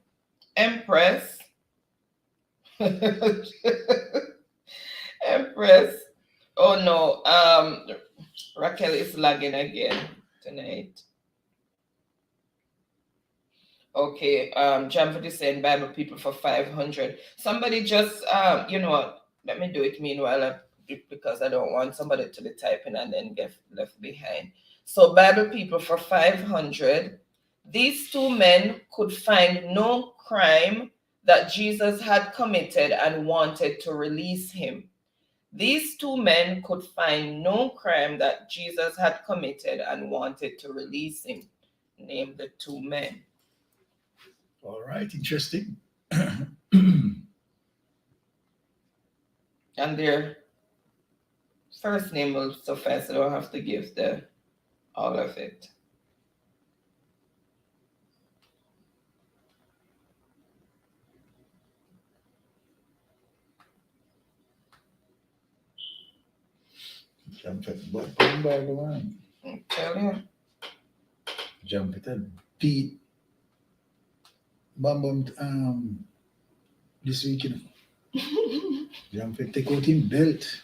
Empress, Empress. Oh no, Raquel is lagging again tonight. Okay, Jamford is saying Bible people for 500. Somebody just, you know what? Let me do it meanwhile because I don't want somebody to be typing and then get left behind. So Bible people for 500. These two men could find no crime that Jesus had committed and wanted to release him. These two men could find no crime that Jesus had committed and wanted to release him. Name the two men. All right, interesting. And their first name will suffice. I don't have to give the all of it. Jump it, but come by the one. I tell you. Jump it and beat Bam this week, you know. Jump it, take out him belt.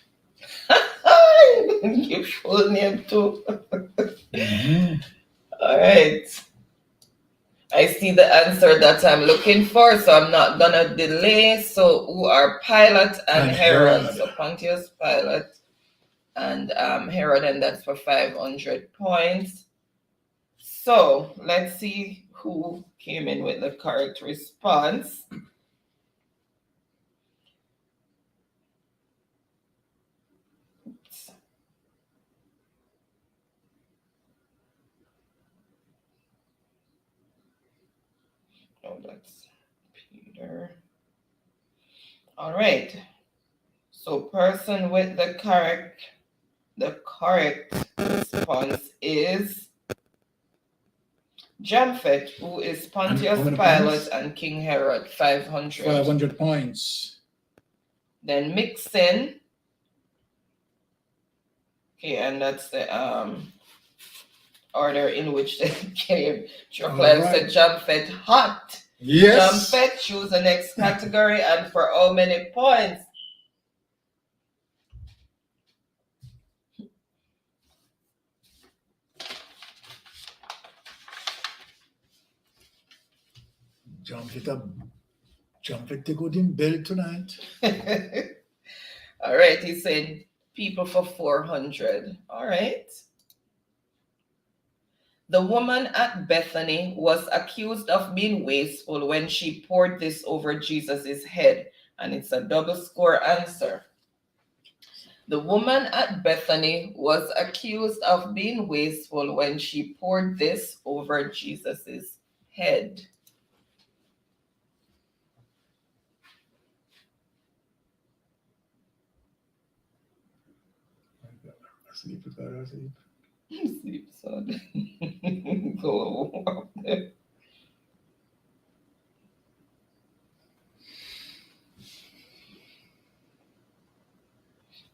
Give full name too. Mm-hmm. All right. I see the answer that I'm looking for, so I'm not gonna delay. So who are Pilate and Herod? So Pontius Pilate and Herod, and that's for 500 points. So let's see who came in with the correct response. Oops. Oh, that's Peter. All right. So person with the correct response is Jamphet, who is Pontius Pilate and King Herod, 500. 500 points. Then Mixin. Okay, and that's the order in which they came. Chocolate said Jamphet hot. Yes. Jamphet, choose the next category, and for how many points? Jump it, take out him belt tonight. All right, he said people for 400. All right. The woman at Bethany was accused of being wasteful when she poured this over Jesus's head, and it's a double score answer. The woman at Bethany was accused of being wasteful when she poured this over Jesus's head. Sleep. Sleep, son. Go up there.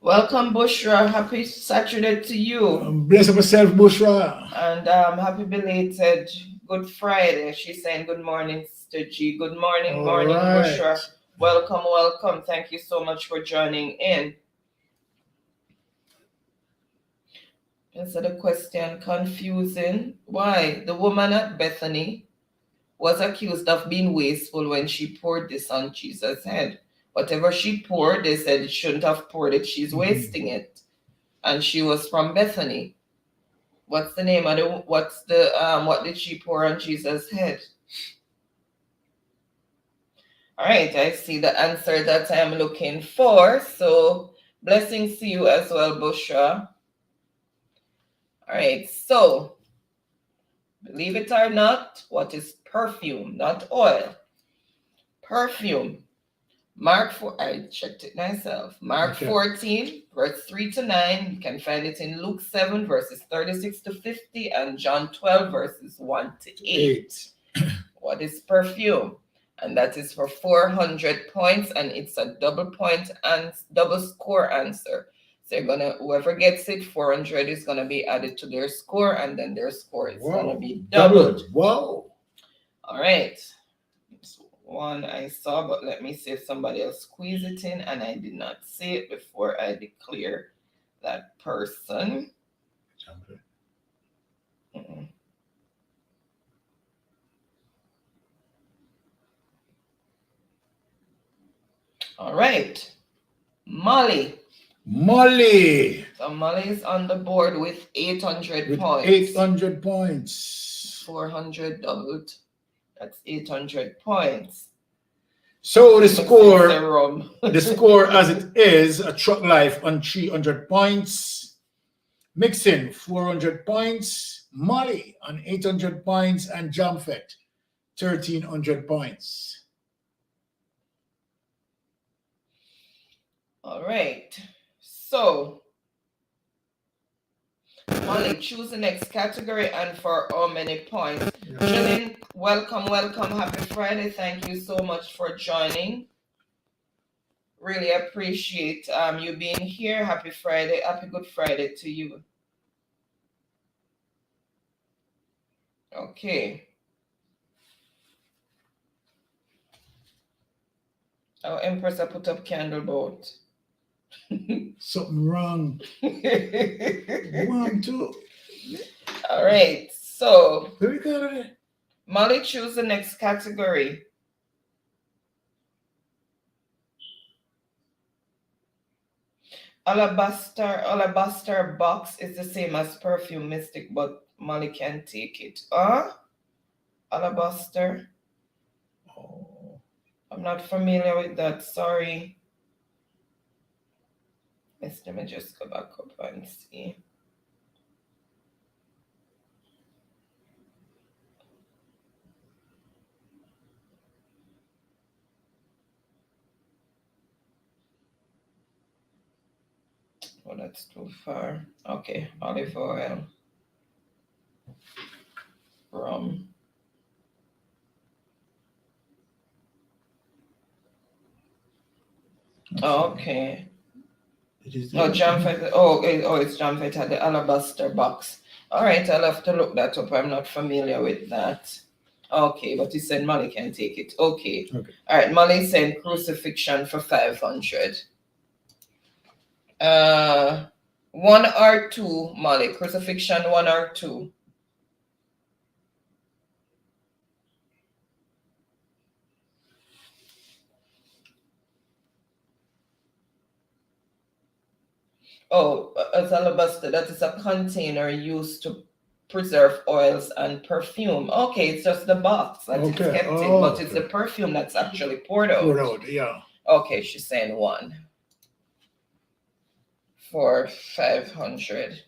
Welcome, Bushra. Happy Saturday to you. Bless up yourself, Bushra. And happy belated Good Friday. She's saying good morning, Sister G. Good morning, morning, Bushra. Welcome, welcome. Thank you so much for joining in. Answer the question, confusing. Why? The woman at Bethany was accused of being wasteful when she poured this on Jesus' head. Whatever she poured, they said it shouldn't have poured it. She's wasting it. And she was from Bethany. What's the name of the, what did she pour on Jesus' head? All right, I see the answer that I'm looking for. So blessings to you as well, Bushra. All right, so believe it or not, what is perfume, not oil? Perfume. Mark 4, I checked it myself. Mark 14, verse 3 to 9. You can find it in Luke 7, verses 36 to 50, and John 12, verses 1 to 8. What is perfume? And that is for 400 points, and it's a double point and double score answer. So you're gonna, whoever gets it, 400 is gonna be added to their score, and then their score is gonna be doubled. Wow. All right. One I saw, but let me see if somebody else squeeze it in, and I did not see it before I declare that person. Mm-mm. All right, Molly. Molly. So Molly is on the board with 800 With points. 800 points. 400 doubled. That's 800 points. So the score, the score as it is, a Truck Life on 300 points, Mixin 400 points, Molly on 800 points, and Jamfet 1300 points. All right. So Molly, choose the next category and for how many points. Jillian, welcome, happy Friday. Thank you so much for joining. Really appreciate you being here. Happy Friday, happy Good Friday to you. Okay. Our Empress, I put up candle boat. Something wrong. One, two. All right. So Where we got it? Molly, choose the next category. Alabaster box is the same as perfume mystic, but Molly can take it. Alabaster. Oh, I'm not familiar with that. Sorry. Let me just go back up and see. Oh, that's too far. Okay, olive oil. Rum. Okay. No, Jamfet. It's Jamfet had the alabaster box. All right, I'll have to look that up. I'm not familiar with that. Okay, but he said Molly can take it. Okay. All right, Molly said crucifixion for 500. 1 or 2, Molly. Crucifixion 1 or 2. Oh, as alabaster, that is a container used to preserve oils and perfume. Okay, it's just the box that it's kept in, but it's the perfume that's actually poured out. Poured out, yeah. Okay, she's saying 1 for 500.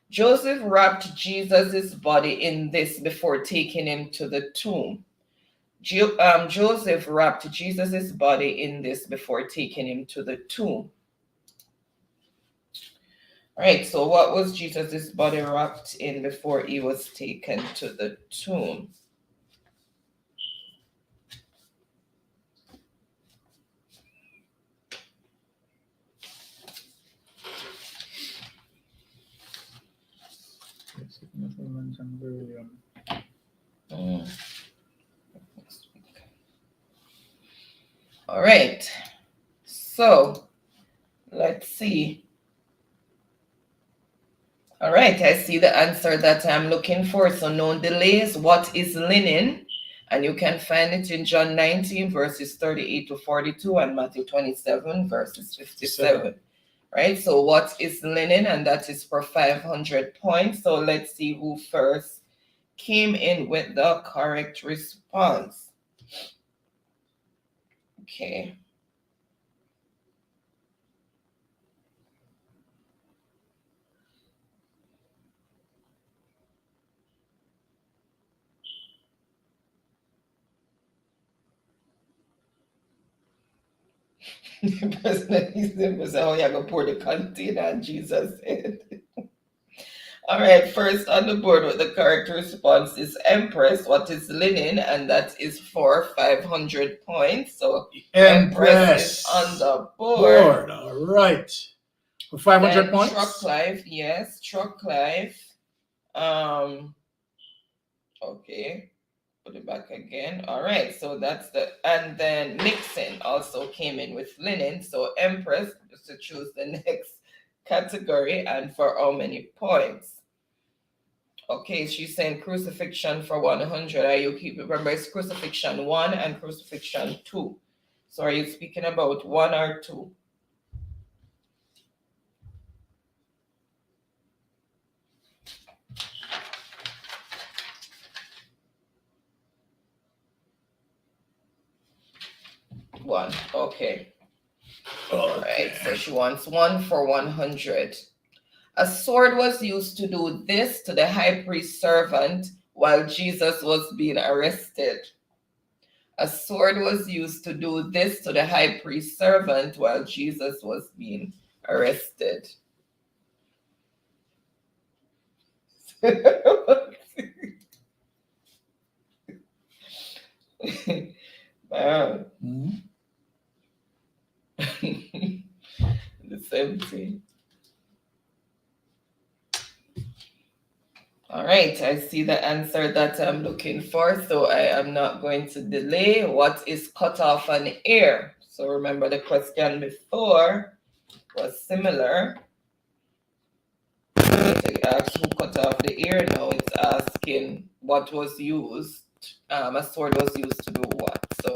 Joseph wrapped Jesus' body in this before taking him to the tomb. Joseph wrapped Jesus' body in this before taking him to the tomb. All right, so what was Jesus' body wrapped in before he was taken to the tomb? All right, so let's see. All right, I see the answer that I'm looking for. So no delays. What is linen? And you can find it in John 19, verses 38 to 42, and Matthew 27, verses 57. Right? So what is linen? And that is for 500 points. So let's see who first came in with the correct response. Okay. The person that he's in was, oh, yeah, go pour the container, and Jesus said. All right, first on the board with the correct response is Empress. What is linen? And that is for 500 points. So Empress is on the board. All right. For 500 Then points. Truck Life, yes, Truck Life. Okay, put it back again. All right, so that's and then Nixon also came in with linen. So Empress, just to choose the next category, and for how many points? Okay, she's saying crucifixion for 100. Are you remember it's crucifixion 1 and crucifixion 2. So are you speaking about 1 or 2? One. Okay. All right. So she wants 1 for 100. A sword was used to do this to the high priest's servant while Jesus was being arrested. A sword was used to do this to the high priest's servant while Jesus was being arrested. Wow. The same thing. All right, I see the answer that I'm looking for, so I am not going to delay. What is cut off an ear? So remember the question before was similar. It asks who cut off the ear. Now it's asking what was used. A sword was used to do what? So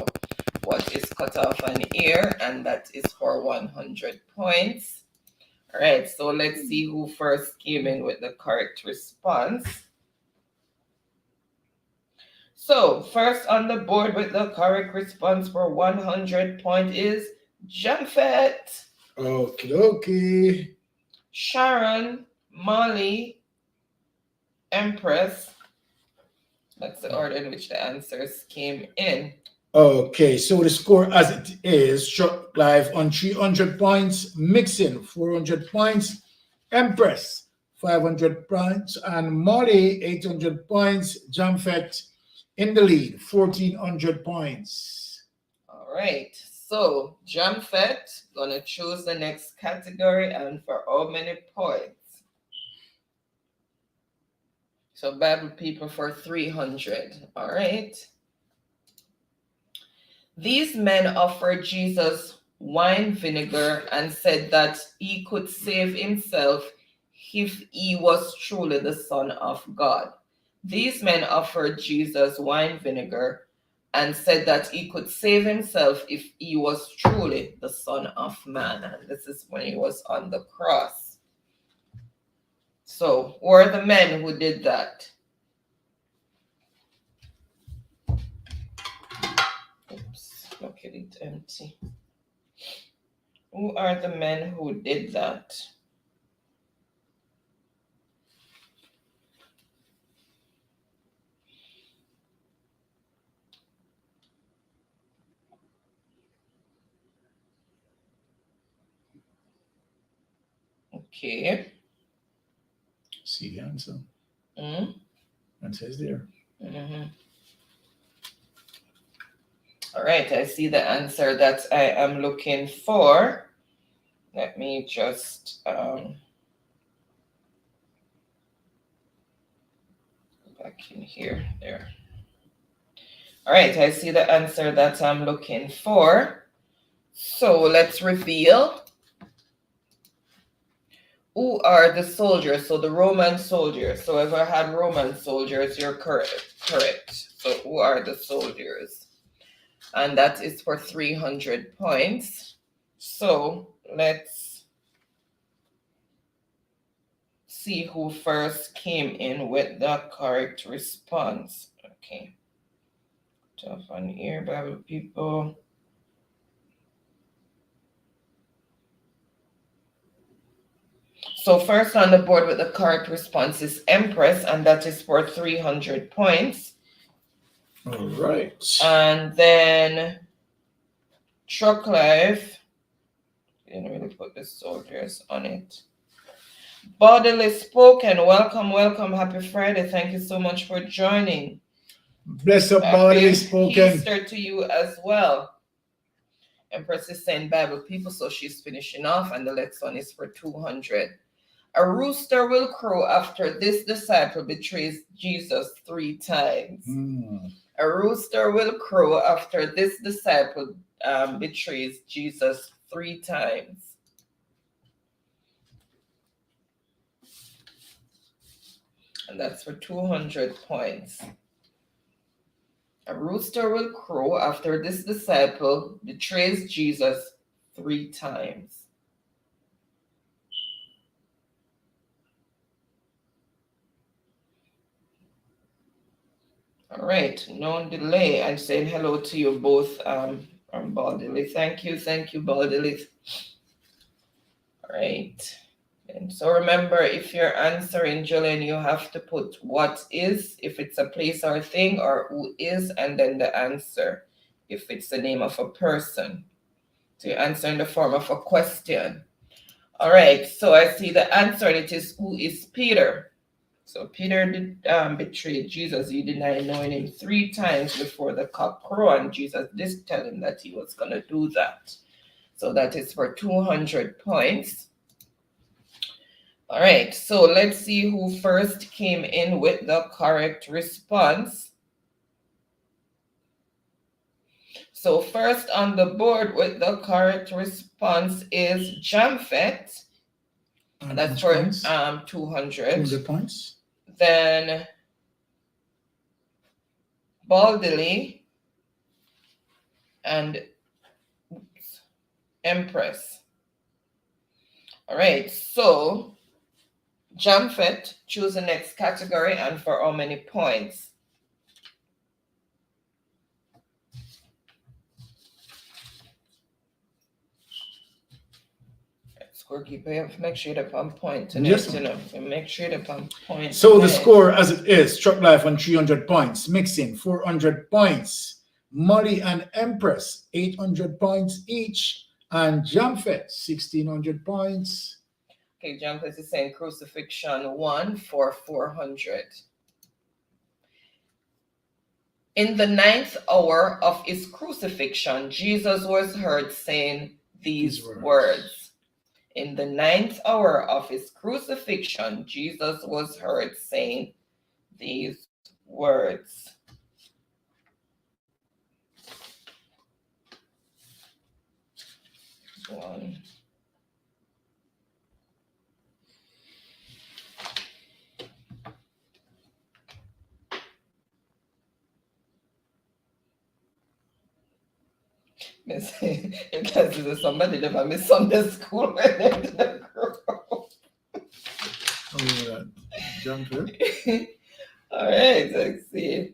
what is cut off an ear? And that is for 100 points. All right, so let's see who first came in with the correct response. So first on the board with the correct response for 100 points is Jamfet. Okie dokie. Sharon, Molly, Empress. That's the order in which the answers came in. Okay, so the score as it is, Truck Life on 300 points, Mixing 400 points, Empress 500 points, and Molly 800 points, Jamfet in the lead, 1400 points. All right, so Jamfet gonna choose the next category and for how many points? So Bible people for 300. All right. These men offered Jesus wine vinegar and said that he could save himself if he was truly the Son of God. These men offered Jesus wine vinegar and said that he could save himself if he was truly the Son of Man. And this is when he was on the cross. So, who are the men who did that? Oops, look at it empty. Who are the men who did that? Okay. See the answer. Mm-hmm. Answer is there. Mm-hmm. All right, I see the answer that I am looking for. Let me just go back in here. There. All right, I see the answer that I'm looking for. So let's reveal who are the soldiers. So the Roman soldiers. So if I had Roman soldiers, you're correct. So who are the soldiers? And that is for 300 points. So let's see who first came in with the correct response. Okay. Tough on here, Bible people. So first on the board with the correct response is Empress, and that is for 300 points. All right. And then Truck Life, didn't really put the soldiers on it. Bodily Spoken, welcome, welcome. Happy Friday. Thank you so much for joining. Bless up, Bodily Spoken. Easter to you as well. Empress is saying Bible people, so she's finishing off, and the next one is for 200. A rooster will crow after this disciple betrays Jesus 3 times. A rooster will crow after this disciple betrays Jesus 3 times. And that's for 200 points. A rooster will crow after this disciple betrays Jesus 3 times. All right, no delay. I'm saying hello to you both from Baldilly. Thank you, Baldilly. All right. And so remember, if you're answering, Jillian, you have to put what is, if it's a place or a thing, or who is, and then the answer, if it's the name of a person. So you answer in the form of a question. All right, so I see the answer, and it is, who is Peter? So Peter did betray Jesus. He denied knowing him 3 times before the cock crowed, and Jesus did tell him that he was going to do that. So that is for 200 points. All right, so let's see who first came in with the correct response. So first on the board with the correct response is Jamfet. That's for 200. 200 points. Then Baldilly and Empress. All right, so Jamfet, choose the next category and for how many points? Scorekeeper, you have to make sure they're on point tonight, Yes, you know. Make sure they're on point. So the score as it is, Truck Life on 300 points, Mixing 400 points, Molly and Empress 800 points each, and Jamfet 1600 points. Okay, Jamfet is saying crucifixion 1 for 400. In the 9th hour of his crucifixion, Jesus was heard saying these words. In the 9th hour of his crucifixion, Jesus was heard saying these words. One. Because there's somebody that I miss Sunday school when they're in the group. Jamfet. All right, let's see.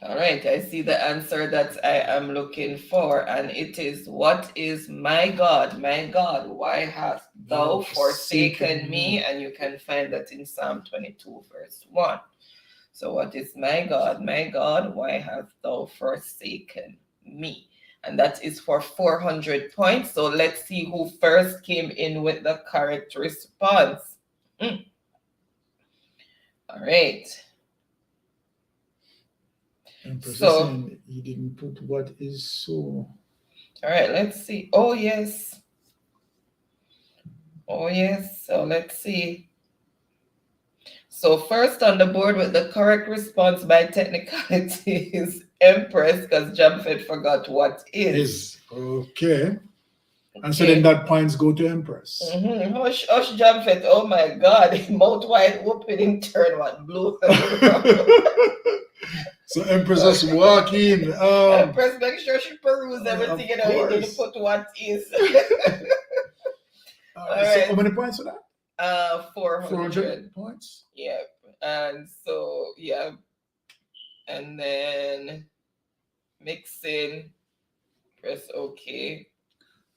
All right, I see the answer that I am looking for, and it is, what is my God, why hast thou forsaken me? And you can find that in Psalm 22, verse 1. So what is my God, why hast thou forsaken me? And that is for 400 points. So let's see who first came in with the correct response. All right. So you didn't put what is so. All right, let's see. Oh, yes. So let's see. So first on the board with the correct response by technicality is Empress, because Jamfet forgot what is. Okay. And so then that points go to Empress. Hush, Jamfet. Oh my God. Mouth wide open in turn one blue. So Empress just walk in. Empress, make sure she peruse everything, you know, you didn't put what is. All right. So how many points for that? 400 points. Yeah. And so, yeah. And then mixing, press OK.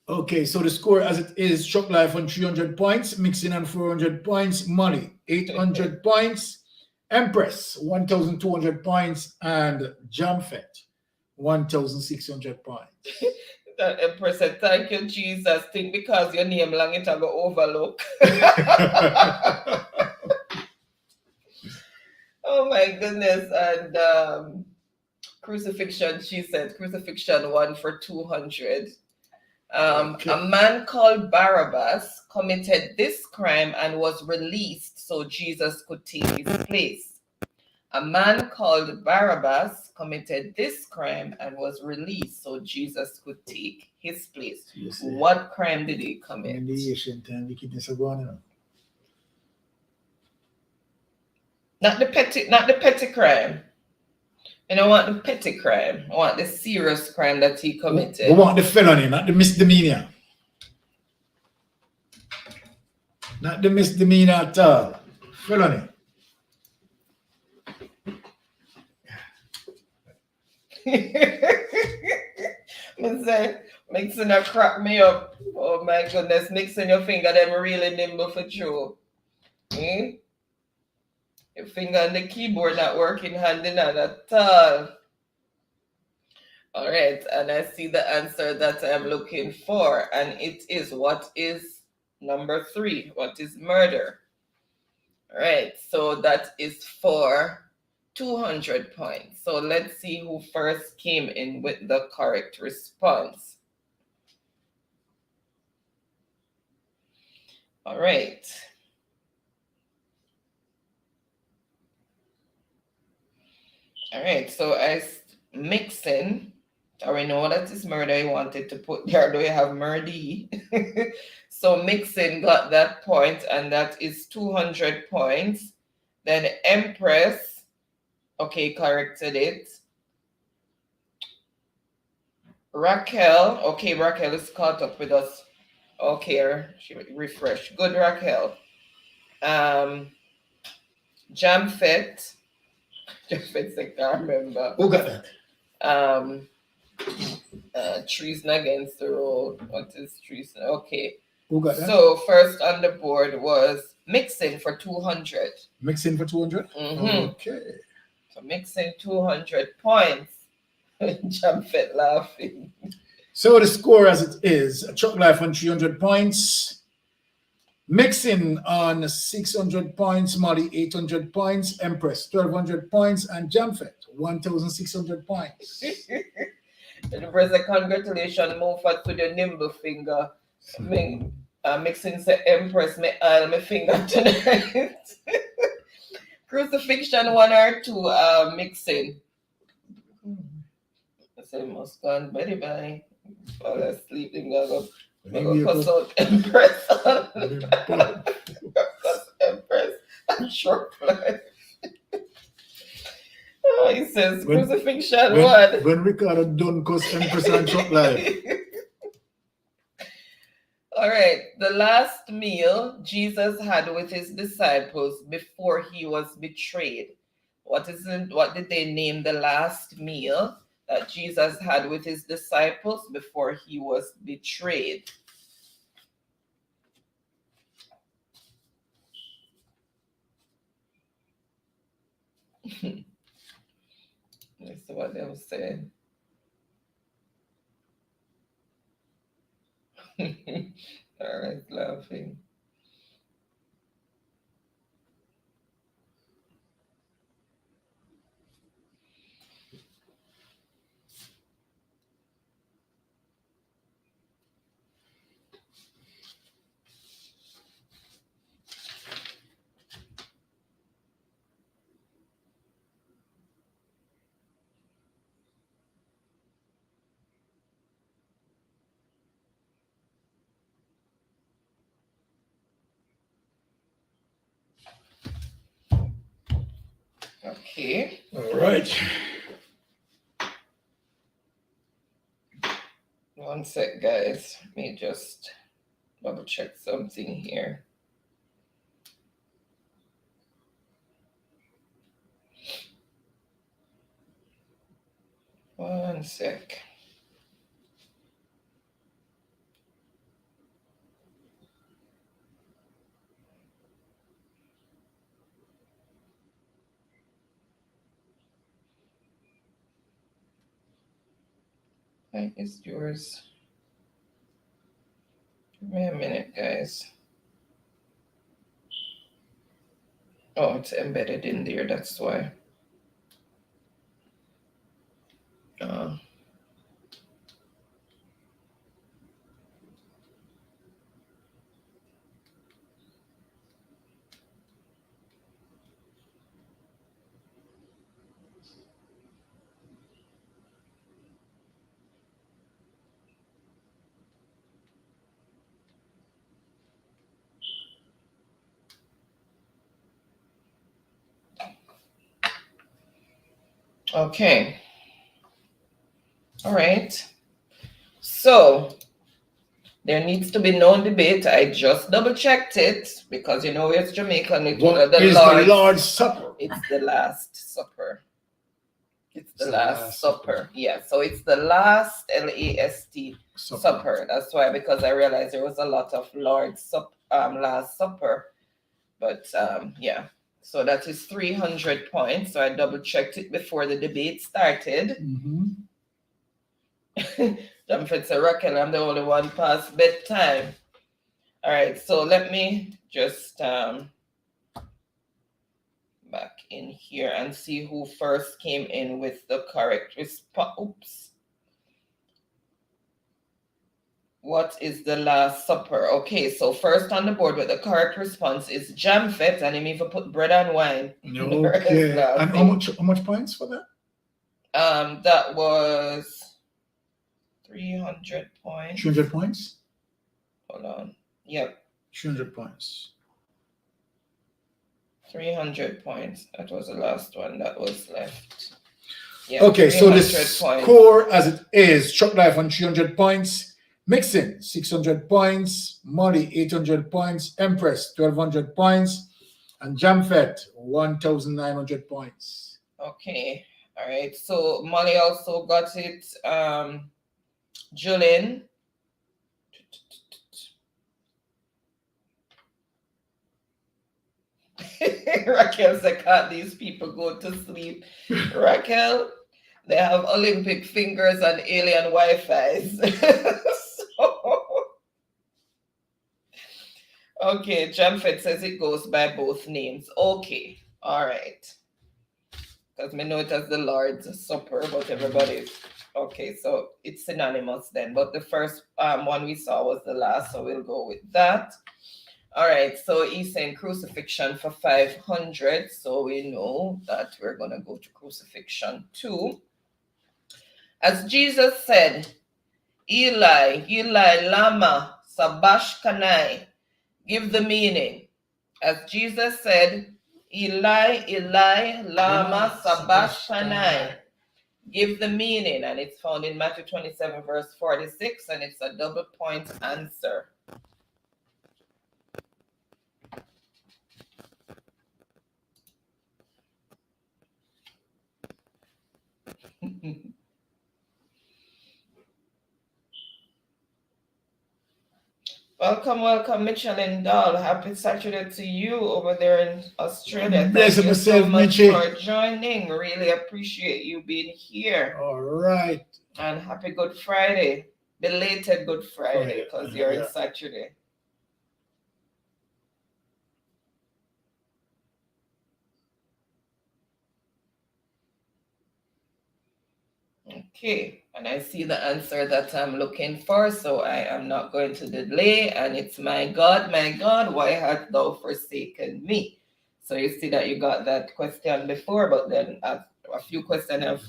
Okay, so the score as it is, Truck Life on 300 points, Mixing on 400 points, Money 800 points, Empress 1,200 points, and Jamfet 1,600 points. The Empress said, thank you, Jesus. Think because your name long it will go overlook. Oh my goodness. And crucifixion, she said, crucifixion 1 for 200. Okay. A man called Barabbas committed this crime and was released so Jesus could take his place. A man called Barabbas committed this crime and was released so Jesus could take his place. What crime did he commit? Not the petty crime. I don't want the petty crime. I want the serious crime that he committed. We want the felony, not the misdemeanor. Not the misdemeanor at all. Felony. Mixing a crack me up. Oh my goodness, mixing your finger, them really nimble for true. Your finger on the keyboard not working hand in hand at all. All right, and I see the answer that I'm looking for, and it is, what is number 3? What is murder? All right, so that is for 200 points. So let's see who first came in with the correct response. All right. All right, so mixing, I already know that is murder. I wanted to put there, do you have murdy? So mixing got that point, and that is 200 points. Then Empress, okay, corrected it. Raquel, okay, Raquel is caught up with us. Okay, she refreshed. Good, Raquel. Jamfet I can't remember. Who got that? Treason against the road. What is treason? Okay. Who got that? So first on the board was mixing for 200. Mixing for 200? Mm-hmm. Okay. So mixing 200 points. Jamfet laughing. So the score as it is, Chuck Life on 300 points. Mixing on 600 points, Molly 800 points, Empress 1,200 points, and Jamfet 1,600 points. Empress, congratulations, move forward to the nimble finger. Mixing say Empress, me all my finger tonight. Crucifixion 1 or 2, mixing. I say must go on bye bye. Fall asleep, go cuss out Empress. Cuss Empress and short life. Oh, he says crucifixion 1. When Ricardo done cuss Empress and short life. All right, the last meal Jesus had with his disciples before he was betrayed. What did they name the last meal that Jesus had with his disciples before he was betrayed? Let's see what they were saying. All right, laughing. Okay. All right. One sec, guys. Let me just double check something here. One sec. Why is yours? Give me a minute, guys. Oh, it's embedded in there, that's why. Okay. All right. So there needs to be no debate. I just double checked it because you know it's Jamaican. It's What the is Lord's, the Lord's Supper? It's the Last Supper. It's the Last Supper. Yeah. So it's the last LAST supper. That's why, because I realized there was a lot of Lord's Last Supper. But yeah. So that is 300 points. So I double checked it before the debate started. Jamfet said, Raquel, I'm the only one past bedtime. All right, so let me just back in here and see who first came in with the correct response. Oops. What is the Last Supper? Okay, so first on the board with the correct response is Jamfet, and he even put bread and wine. Okay. And how much points for that? That was 300 points. 300 points? Hold on. Yep. 300 points. 300 points. That was the last one that was left. Yeah, okay, so the points. Score as it is, Chuck Life on 300 points, Mixin 600 points, Molly 800 points, Empress 1200 points, and Jamfet 1900 points. Okay, all right. So Molly also got it. Julian. Raquel said, can't these people go to sleep? Raquel, they have Olympic fingers and alien Wi-Fi's. Okay, Jamfet says it goes by both names. Okay, all right. Because me know it as the Lord's Supper, but everybody's okay, so it's synonymous then. But the first one we saw was the last, so we'll go with that. All right, so he's saying crucifixion for 500, so we know that we're going to go to crucifixion 2. As Jesus said, Eli, Eli, lama sabachthani. Give the meaning. As Jesus said, Eli, Eli, lama sabachthani. Give the meaning, and it's found in Matthew 27, verse 46, and it's a double point answer. Welcome, Michelin Doll. Happy Saturday to you over there in Australia. Thank you so much for joining. Really appreciate you being here. All right. And happy Good Friday. Belated Good Friday, because you're in Saturday. Okay, and I see the answer that I'm looking for, so I am not going to delay. And it's my God, why hast thou forsaken me? So you see that you got that question before, but then a few questions have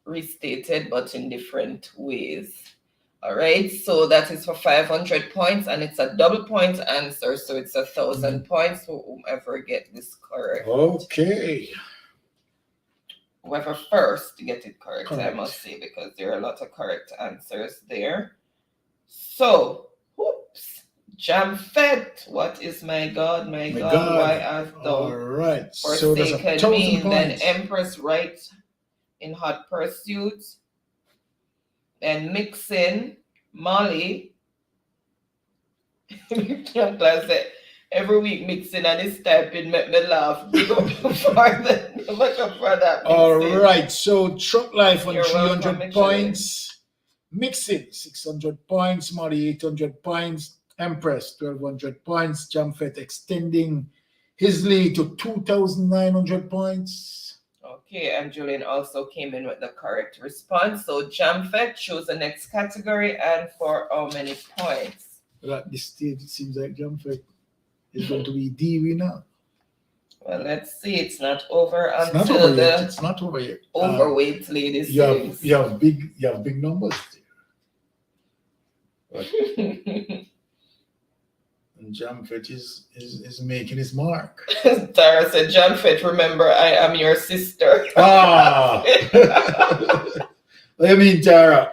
restated, but in different ways. All right, so that is for 500 points, and it's a double point answer, so it's 1,000 points for whomever get this correct. Okay. Whoever first get it correct, I must say, because there are a lot of correct answers there. So, whoops, Jamfet, what is my God, why hast thou forsaken me? Then Empress right in hot pursuit. Then Mixin, Molly. every week mixing and his typing make me laugh. Big up for that. Look up for that. All Mixing. right, so Truck Life on You're 300 welcome, Michelin. points. Mixing 600 points. Molly 800 points. Empress 1200 points. Jamfet extending his lead to 2,900 points. Okay, and Julian also came in with the correct response. So Jamfet chose the next category and for how many points? Well, at this stage, it seems like Jamfet is going to be the winner. Well, let's see. It's not over It's until not over the yet. It's not over yet. overweight lady You sings. have big numbers there. And Jamfet is making his mark. Tara said, Jamfet, remember, I am your sister. Ah! What do you mean, Tara?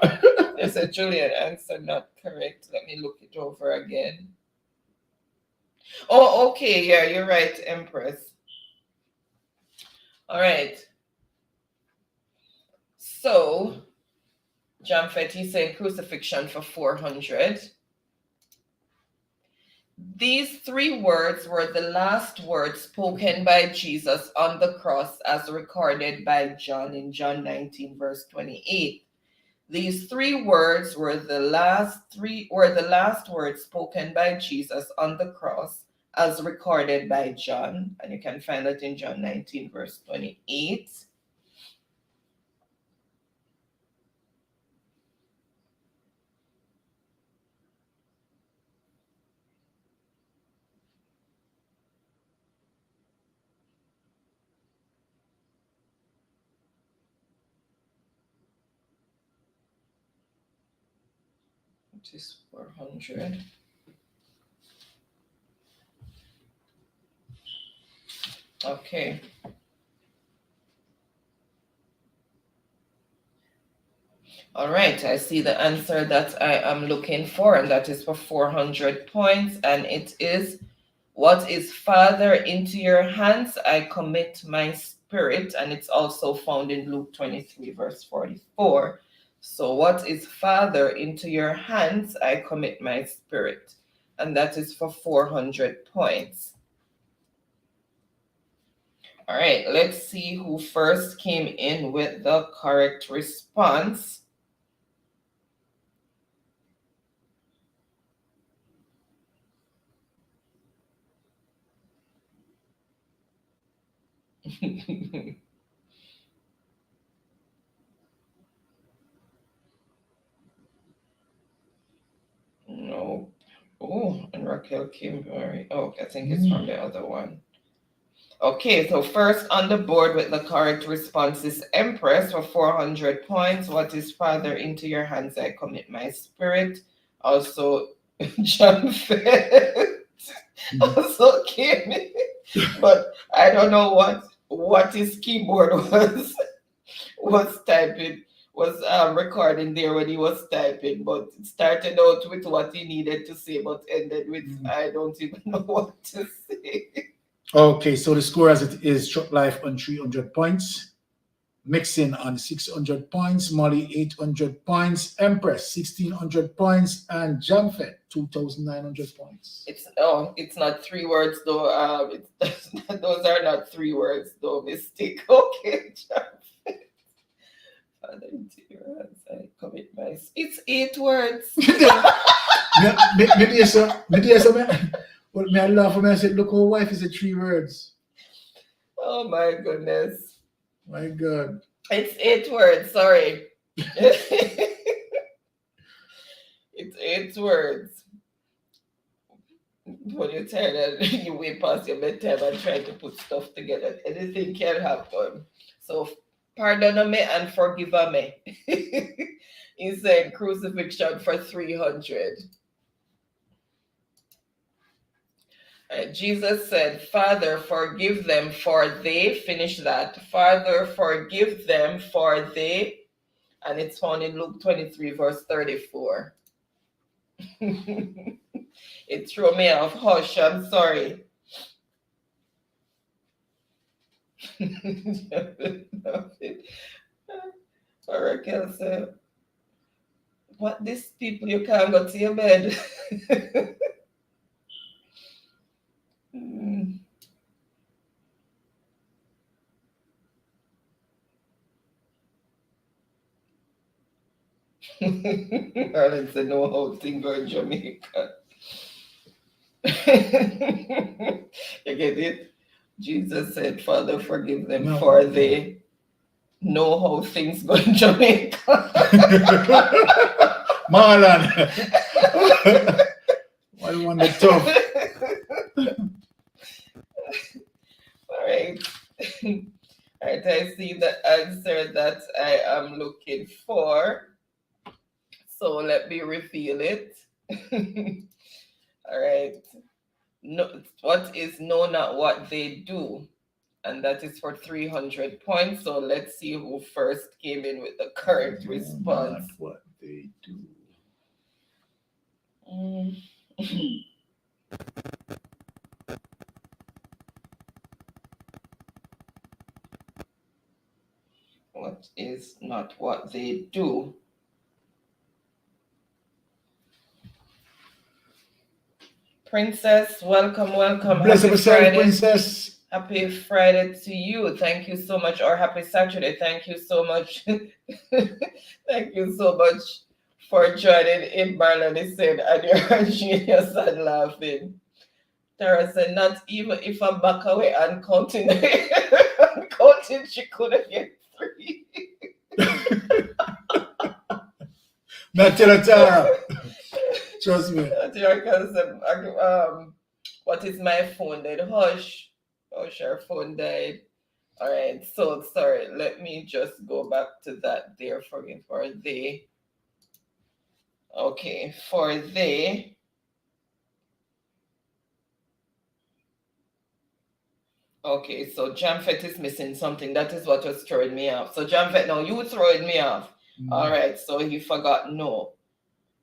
They said, Julian, answer not correct. Let me look it over again. Oh, okay. Yeah, you're right, Empress. All right. So, Jamfet, he's saying crucifixion for 400. These three words were the last words spoken by Jesus on the cross as recorded by John in John 19, verse 28. These three words were the last words spoken by Jesus on the cross as recorded by John, and you can find that in John 19, verse 28. Which is 400. Okay. All right, I see the answer that I am looking for, and that is for 400 points. And it is, what is Father, into your hands I commit my spirit. And it's also found in Luke 23, verse 44. So what is Father, into your hands I commit my spirit. And that is for 400 points. All right, let's see who first came in with the correct response. No. Oh, and Raquel came. Oh, I think it's from the other one. Okay, so first on the board with the correct response is Empress for 400 points. What is Father, into your hands I commit my spirit. Also, John Fett also came in, but I don't know what his keyboard was typing, was recording there when he was typing, but it started out with what he needed to say, but ended with I don't even know what to say. Okay, so the score as it is, Truck Life on 300 points, Mixing on 600 points, Molly 800 points, Empress 1,600 points, and Jamfet 2,900 points. It's not three words though. Those are not three words though. Mistake. Okay, Jamfet. Father, into your hands I commit my. It's 8 words. But me I laugh when I said, look, our wife is 3 words. Oh my goodness. My God. It's 8 words, sorry. It's 8 words. When you're tired and you way past your bedtime and try to put stuff together, anything can happen. So pardon me and forgive me. He said crucifixion for 300. Jesus said, Father, forgive them, for they, finish that. Father, forgive them, for they, and it's found in Luke 23, verse 34. It threw me off. Hush, I'm sorry. Raquel said, what these people, you can't go to your bed. Marlon said, no how thing go in Jamaica. You get it? Jesus said, Father, forgive them, No. for they know how things go in Jamaica. Marlon. Why you want the tough? All right. All right, I see the answer that I am looking for. So let me reveal it. All right. No, what is know not what they do? And that is for 300 points. So let's see who first came in with the correct response. Not what they do. What is not what they do? Princess, welcome, welcome. Bless Happy yourself, Friday. princess. Happy Friday to you. Thank you so much. Or happy Saturday. Thank you so much. Thank you so much for joining in. Marlon said, and you're a genius and laughing. Tara said, not even if I'm back away and counting, counting, she couldn't get 3. Not tell her, Tara. Trust me. What is my phone dead? Hush. Hush, her phone died. All right, so sorry. Let me just go back to that there for me. For they. Okay, for they. Okay, so Jamfet is missing something. That is what was throwing me off. So Jamfet, now you throwing me off. All right, so he forgot no.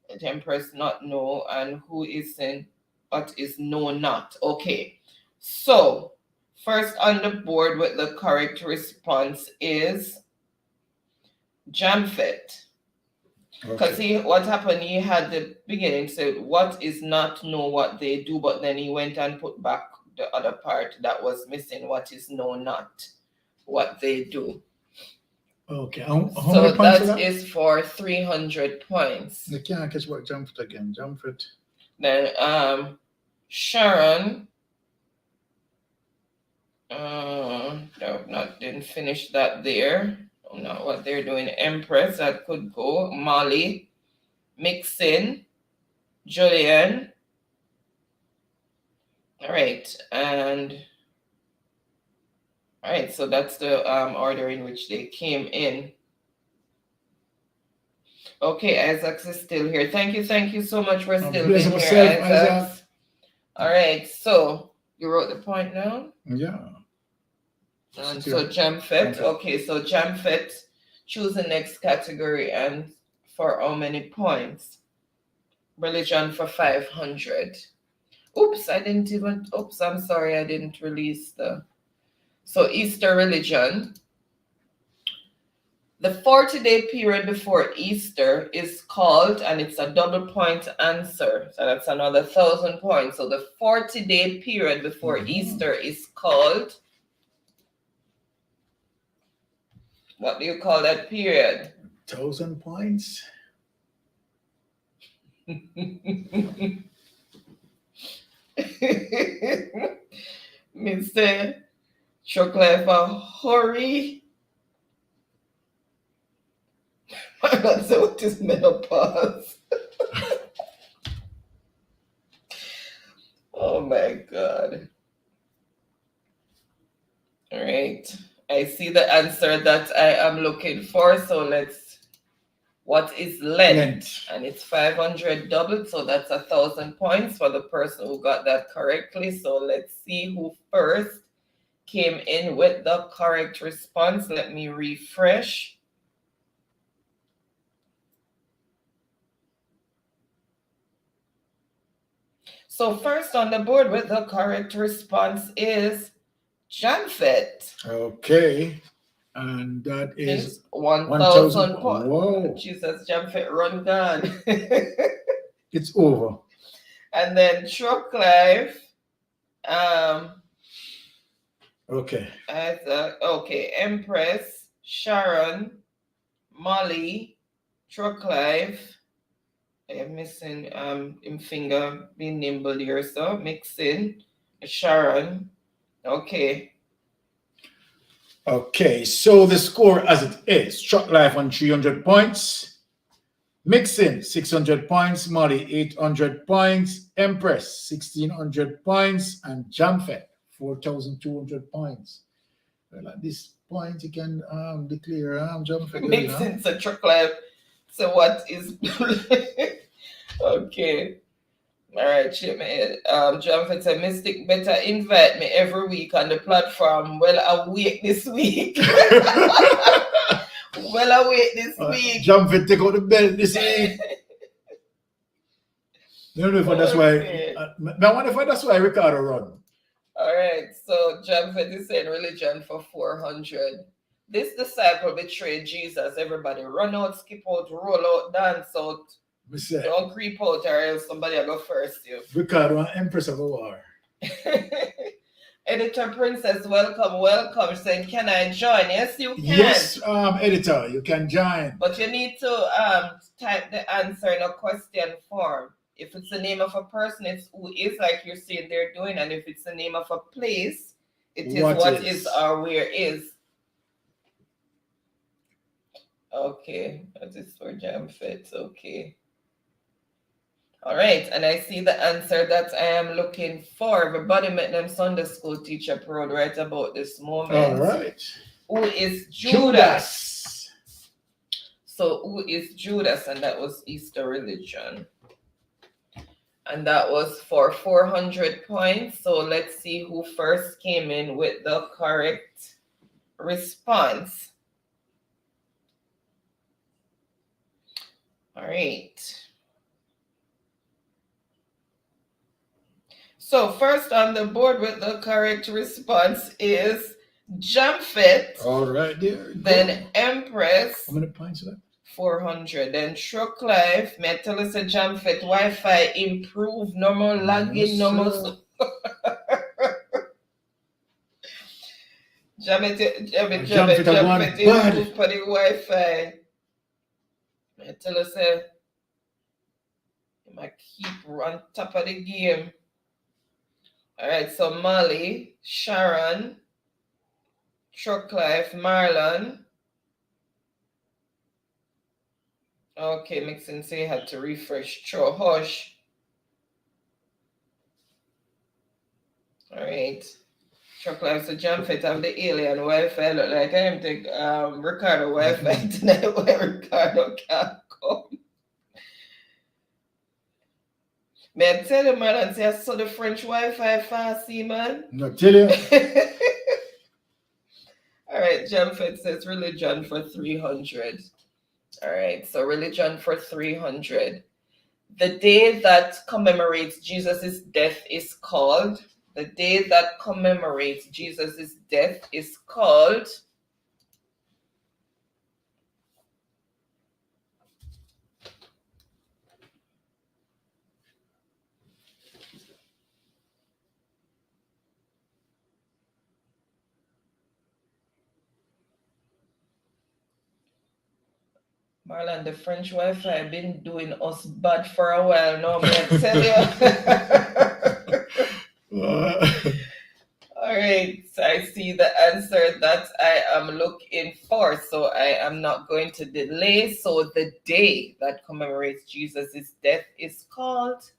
The Empress not no, and who is in what is no not. Okay, so first on the board with the correct response is Jamfet. Because what happened, he had the beginning said what is not know what they do, but then he went and put back the other part that was missing, what is know not what they do. Okay. How So many points that is for 300 points. You can't catch what Jamfet again. Jamfet. Then Sharon, no, didn't finish that there. Not what they're doing. Empress, that could go. Molly, Mixin, Julian. All right, and all right, so that's the order in which they came in. Okay, Isaac is still here. Thank you so much for still being here, Isaac. All right, so you wrote the point down? Yeah. And so Jamfet, okay, so Jamfet, choose the next category and for how many points? Religion for 500. Oops, I'm sorry, I didn't release the. So Easter religion. The 40-day period before Easter is called, and it's a double point answer. So that's another 1,000 points. So the 40-day period before Easter is called. What do you call that period? 1,000 points. Mr. Chocolate for hurry. That's what is menopause. Oh my God. All right. I see the answer that I am looking for. So let's, what is length? And it's 500 doubled. So that's 1,000 points for the person who got that correctly. So let's see who first came in with the correct response. Let me refresh. So first on the board with the correct response is Jamfet. Okay. And that is 1,000 points. Whoa. Jesus, Jamfet run gone. It's over. And then Truck Life. Okay. Okay, Empress, Sharon, Molly, Truck Life. I am missing him finger being nimble here, so mixing. Sharon. Okay. Okay, so the score as it is: Truck Life on 300 points, Mixin 600 points, Molly 800 points, Empress 1600 points, and Jamfet 4,200 points. Well, at this point, you can declare Jamfet. Mixing the Truck Life. So what is okay? All right, Jonathan said, Mystic better invite me every week on the platform. Well, awake this week. Well, awake this week. Jonathan, take out the belt this week. I don't know if that's why. I wonder if that's why Ricardo run. All right, so Jonathan is saying religion for 400. This disciple betrayed Jesus. Everybody run out, skip out, roll out, dance out. Don't creep out or else somebody will go first. You. Ricardo, Empress of the War. Editor Princess, welcome. Saying, can I join? Yes, you can. Yes, editor, you can join. But you need to type the answer in a question form. If it's the name of a person, it's who is, like you're saying they're doing, and if it's the name of a place, it is what is or where is. Okay, that is for Jamfit. Okay. All right, and I see the answer that I am looking for. Everybody met them Sunday school teacher proud right about this moment. All right. Who is Judas? So who is Judas? And that was Easter religion. And that was for 400 points. So let's see who first came in with the correct response. All right. So first on the board with the correct response is Jamfit. All right, there. Then Empress. How many points left? 400. Then Truck Life. Me tell us a Jamfit Wi-Fi improve. No more lagging. No more. Jamfit improve for the Wi-Fi. Me tell us a. You might keep on top of the game. All right, so Molly, Sharon, Truck Life, Marlon. Okay, Mixin say had to refresh. Tro Hush. All right. Truck Life, so Jamfit have the alien Wi-Fi. Look like I am take Ricardo Wi-Fi tonight where Ricardo can't come. May I tell you, man, and say I saw the French Wi-Fi fast, see, man? No, tell you. All right, Jamfit says religion for 300. All right, so religion for 300. The day that commemorates Jesus' death is called. The day that commemorates Jesus' death is called. Marlon, the French Wi-Fi been doing us bad for a while now, may I tell you. All right, so I see the answer that I am looking for, so I am not going to delay. So the day that commemorates Jesus' death is called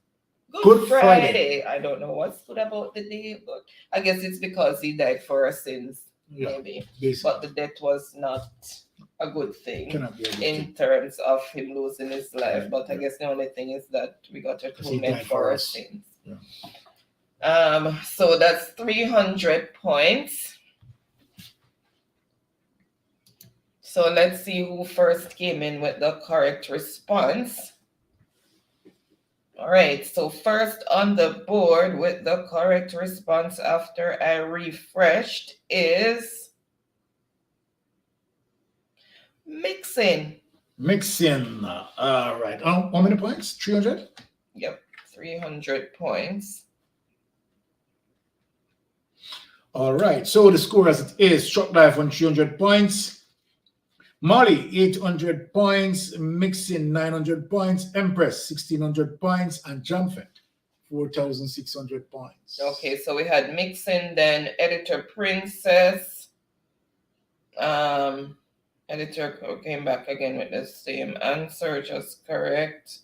Good Friday. I don't know what's good about the day, but I guess it's because he died for our sins, maybe. Basically. But the death was not a good thing in terms of him losing his life. But I guess the only thing is that we got atonement for our sins. So that's 300 points. So let's see who first came in with the correct response. All right, so first on the board with the correct response after I refreshed is Mixin. All right. How many points? 300? Yep, 300 points. All right. So the score as it is: Truck Life on 300 points, Marley, 800 points. Mixing, 900 points. Empress, 1,600 points. And Jamfet, 4,600 points. Okay, so we had Mixin, then Editor Princess. Editor came back again with the same answer, just correct.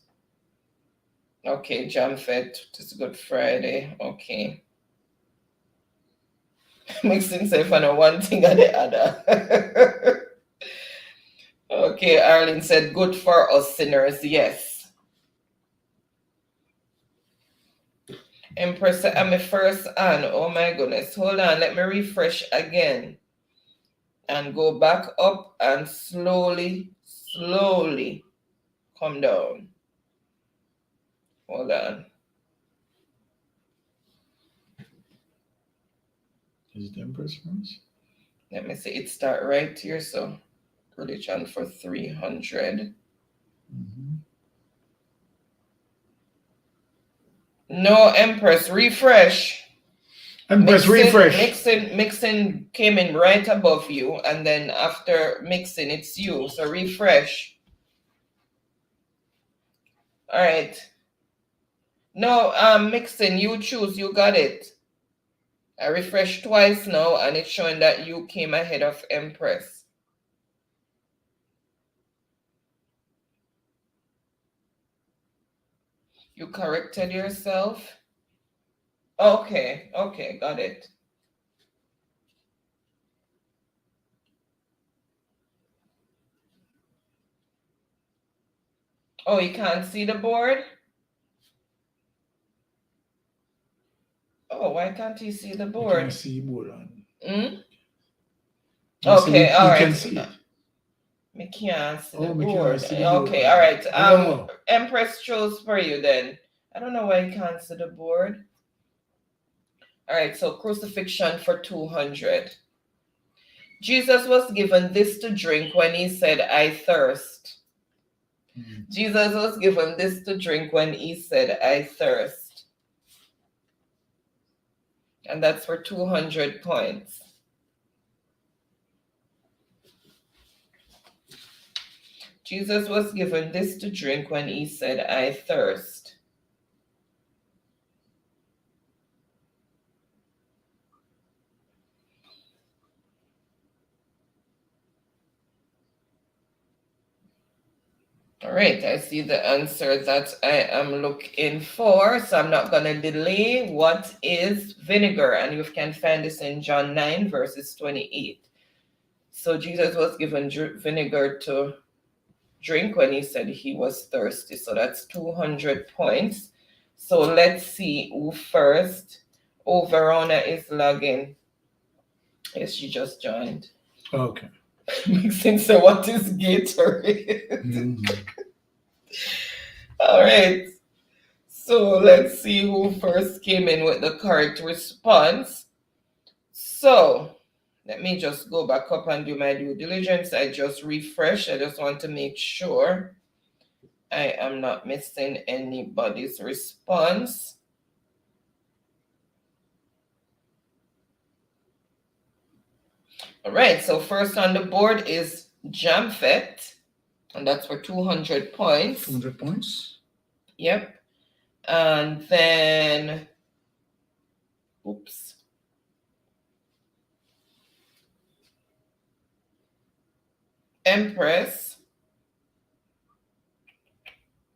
Okay, Jamfet, it's Good Friday. Okay. Mixing safe on one thing or the other. Okay, Arlene said, good for us sinners, yes. Empress, I'm a first on. Oh my goodness. Hold on, let me refresh again. And go back up and slowly come down. Hold on. Is it Empress first? Let me see. It start right here. So religion for 300. No, Empress, refresh. Empress, refresh. Mixing came in right above you, and then after mixing, it's you. So refresh. All right. No, Mixing, you choose. You got it. I refreshed twice now, and it's showing that you came ahead of Empress. You corrected yourself? Okay, got it. Oh, you can't see the board? Oh, why can't you see the board? You can see board on. Okay, all right. You can see it. Me can't see the me board. can't see the board. Okay, all right. Oh. Empress chose for you then. I don't know why you can't see the board. All right, so crucifixion for 200. Jesus was given this to drink when he said, I thirst. Jesus was given this to drink when he said, I thirst. And that's for 200 points. Jesus was given this to drink when he said, I thirst. All right, I see the answer that I am looking for, so I'm not going to delay. What is vinegar? And you can find this in John 9, verses 28. So Jesus was given vinegar to drink when he said he was thirsty. So that's 200 points. So let's see who first. Oh, Verona is logging. Yes, she just joined. Okay. Mixing, so what is Gatorade? All right. So let's see who first came in with the correct response. So let me just go back up and do my due diligence. I just refreshed. I just want to make sure I am not missing anybody's response. All right, so first on the board is Jamfet, and that's for 200 points. 200 points? Yep. And then, oops. Empress,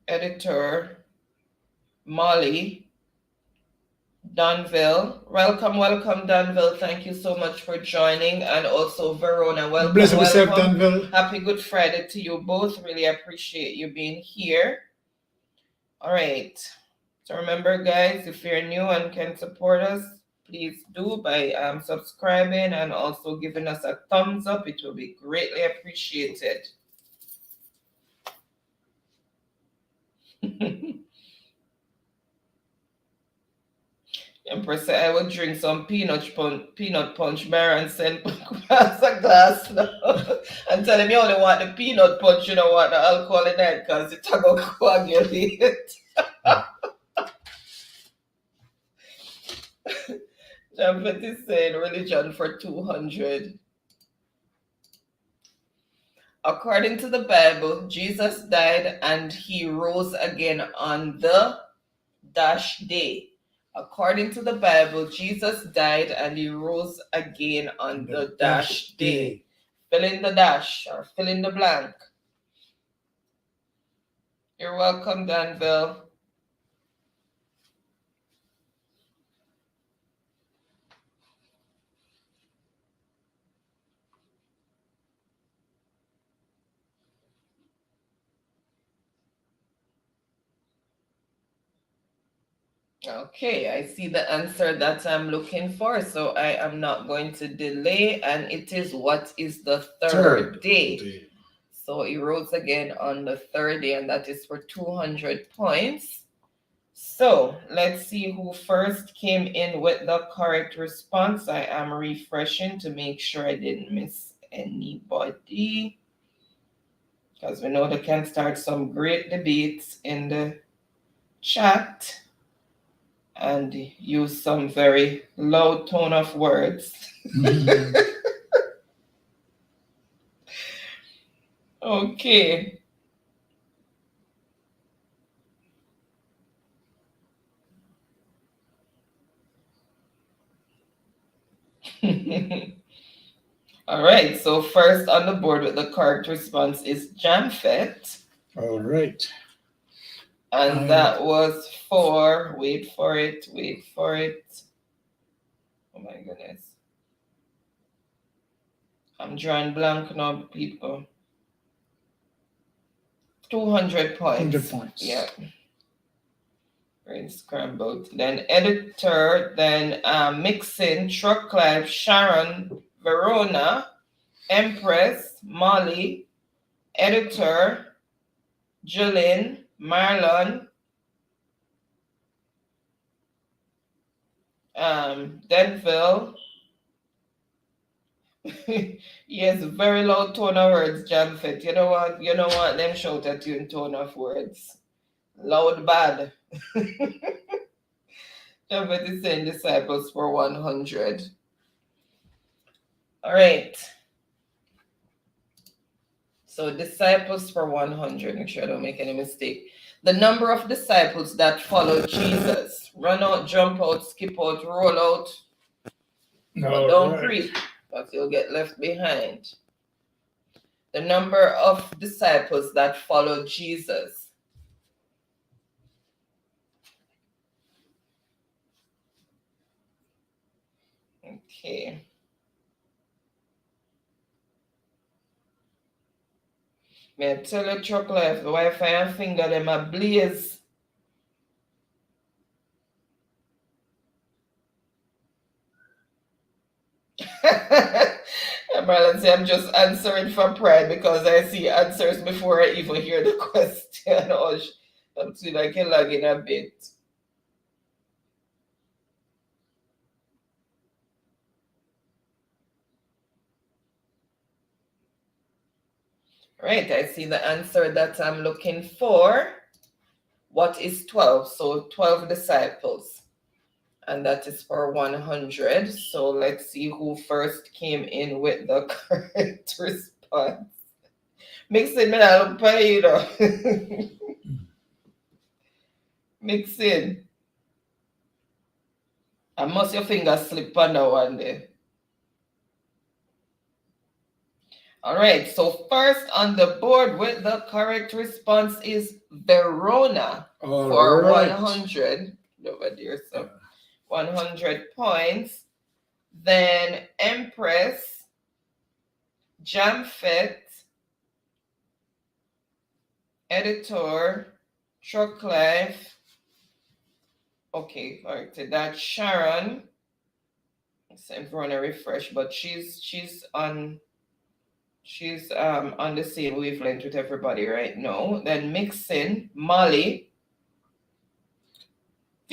Editor, Molly, Danville. Welcome, Danville. Thank you so much for joining. And also Verona, welcome. Bless yourself, Danville. Happy Good Friday to you both. Really appreciate you being here. All right. So remember, guys, if you're new and can support us, please do by subscribing and also giving us a thumbs up. It will be greatly appreciated. Empress, I would drink some peanut punch bar and send across a glass now. And tell him you only want the peanut punch, you don't want the alcohol in that because it's going to coagulate. Jamfet is saying religion for 200. According to the Bible, Jesus died and he rose again on the dash day. According to the Bible, Jesus died and he rose again on the dash day. Fill in the dash or fill in the blank. You're welcome, Danville. Okay, I see the answer that I'm looking for, so I am not going to delay, and it is what is the third day. So he rose again on the third day, and that is for 200 points. So let's see who first came in with the correct response. I am refreshing to make sure I didn't miss anybody, because we know they can start some great debates in the chat and use some very loud tone of words. Okay. All right, so first on the board with the correct response is Jamfet. All right. And that was for, wait for it. Oh my goodness. I'm drawing blank now, people. 200 points. 100 points. Yeah. Brain scrambled. Then editor, then mixing, Truck Life, Sharon, Verona, Empress, Molly, editor, Jolene, Marlon, Denville. Yes, very loud tone of words, Jamfet. You don't want them shout at you in tone of words. Loud bad. Jamfet is saying disciples for 100. All right. So disciples for 100. Make sure I don't make any mistake. The number of disciples that followed Jesus. Run out, jump out, skip out, roll out. But don't creep, because you'll get left behind. The number of disciples that followed Jesus. Okay. May I tell you, Truck Life, the Wi-Fi and finger them a blaze. Marlon say I'm just answering for pride because I see answers before I even hear the question. Oh, I'm seeing like a lagging a bit. Right, I see the answer that I'm looking for. What is 12? So 12 disciples. And that is for 100. So let's see who first came in with the correct response. Mix in, man, I'll pay you know. Mix in. I must your finger slip on that one there. All right, so first on the board with the correct response is Verona for 100. Over there, so 100 points. Then Empress, Jamfet, editor, Truck Life. Okay, all right, so that's Sharon. Same Verona refresh, but she's on the same wavelength with everybody right now. Then mixing Molly.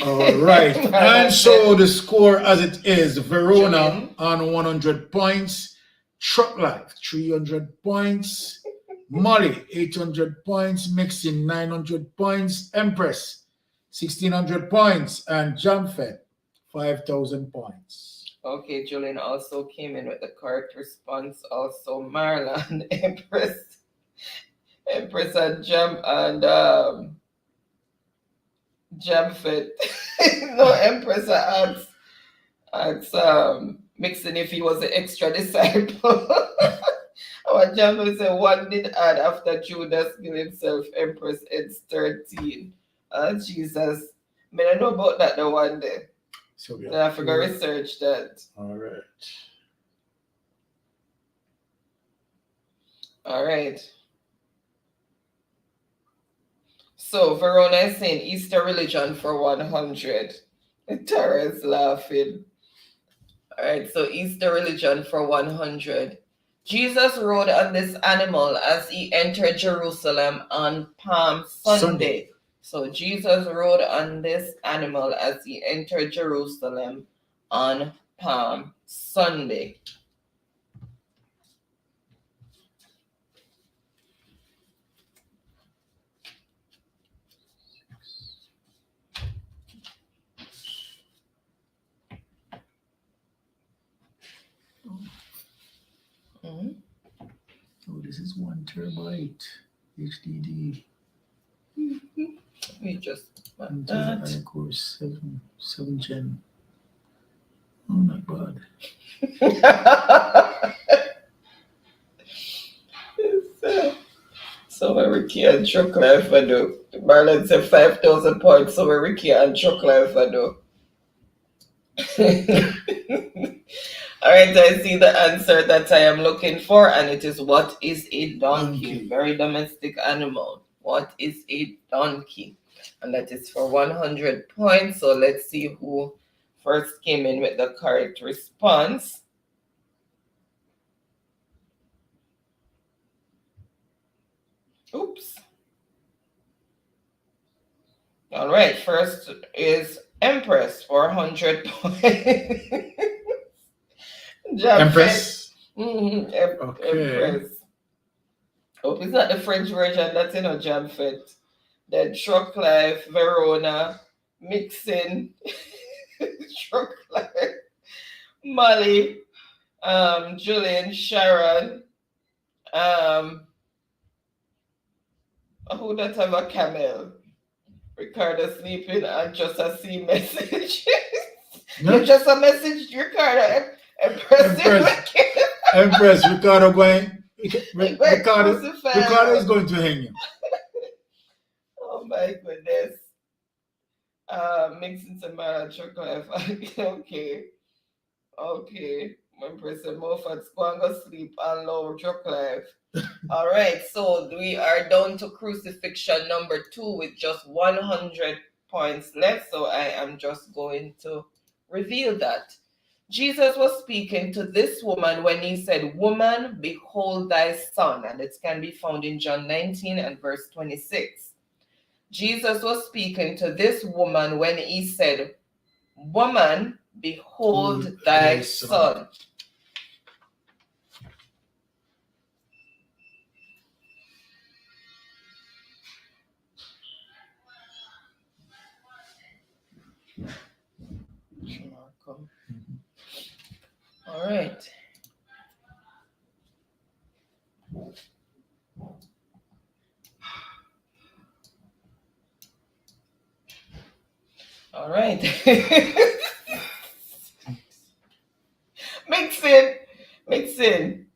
All right. And so the score as it is, Verona on 100 points, Truck Life 300 points, Molly 800 points, Mixing 900 points, Empress 1600 points, and Jamfet 5,000 points. Okay, Julian also came in with the correct response. Also, Marla and Empress and Jamfit. No, Empress asked Mixon if he was an extra disciple. Our Jamfit said one did add after Judas gave himself Empress Ed's 13. Jesus. I mean, I know about that the one day. So we I have to go research that. All right. All right. So Verona is saying Easter religion for 100. Tara is laughing. All right, so Easter religion for 100. Jesus rode on this animal as he entered Jerusalem on Palm Sunday. So Jesus rode on this animal as he entered Jerusalem on Palm Sunday. Mm-hmm. Oh, this is 1 terabyte HDD. We just want Intel that. iCore 7 Gen. Oh, not bad. So Ricky and Chocolate I do. Marlon said 5,000 points, so Ricky and Chocolate I do. All right, I see the answer that I am looking for, and it is what is a donkey? Very domestic animal. What is a donkey? And that is for 100 points. So let's see who first came in with the correct response. Oops. All right, first is Empress for 100 points. Empress. Okay. Empress. Hope it's not the French version. That's Jamfet. Then Truck Life, Verona, Mixin, Truck Life, Molly, Julian, Sharon, who that have a camel? Ricardo sleeping and just a C message. You just a message, Ricardo. Empress, Ricardo going. Ricardo is going to hang you. Oh my goodness. Mixing some chocolate. Okay. Empress and Moffat's going to sleep and low chocolate. All right, so we are down to crucifixion number 2 with just 100 points left. So I am just going to reveal that. Jesus was speaking to this woman when he said, "Woman, behold thy son." And it can be found in John 19 and verse 26. Jesus was speaking to this woman when he said, "Woman, behold thy son." All right. All right. Mixing.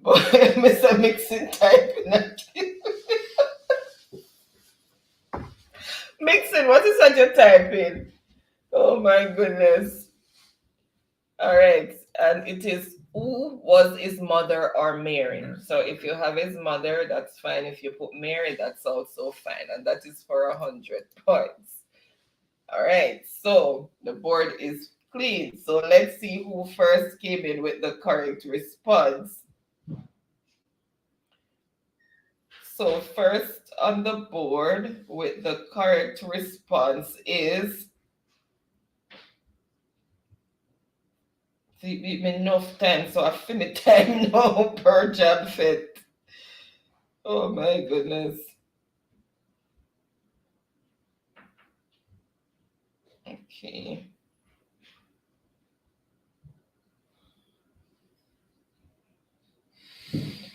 Boy, Mr. Mixing typing. Mixing, what is that you're typing? Oh my goodness. All right. And it is who was his mother or Mary. So if you have his mother, that's fine. If you put Mary, that's also fine. And that is for 100 points. All right. So the board is clean. So let's see who first came in with the correct response. So first on the board with the correct response is, see, we have enough time, so I finish time now per job fit. Oh my goodness. Okay.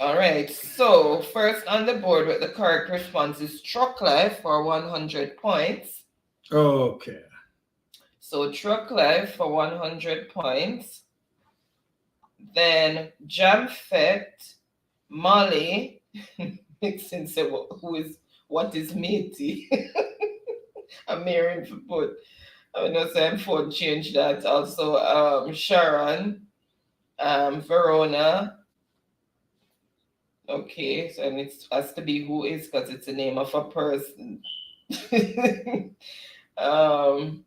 All right. So first on the board with the correct response is Truck Life for 100 points. Okay. So Truck Life for 100 points. Then Jamfet, Molly, Mixing say what is matey? I'm hearing for put. I know some phone change that. Also Sharon, Verona. Okay, so and it has to be who is because it's the name of a person. um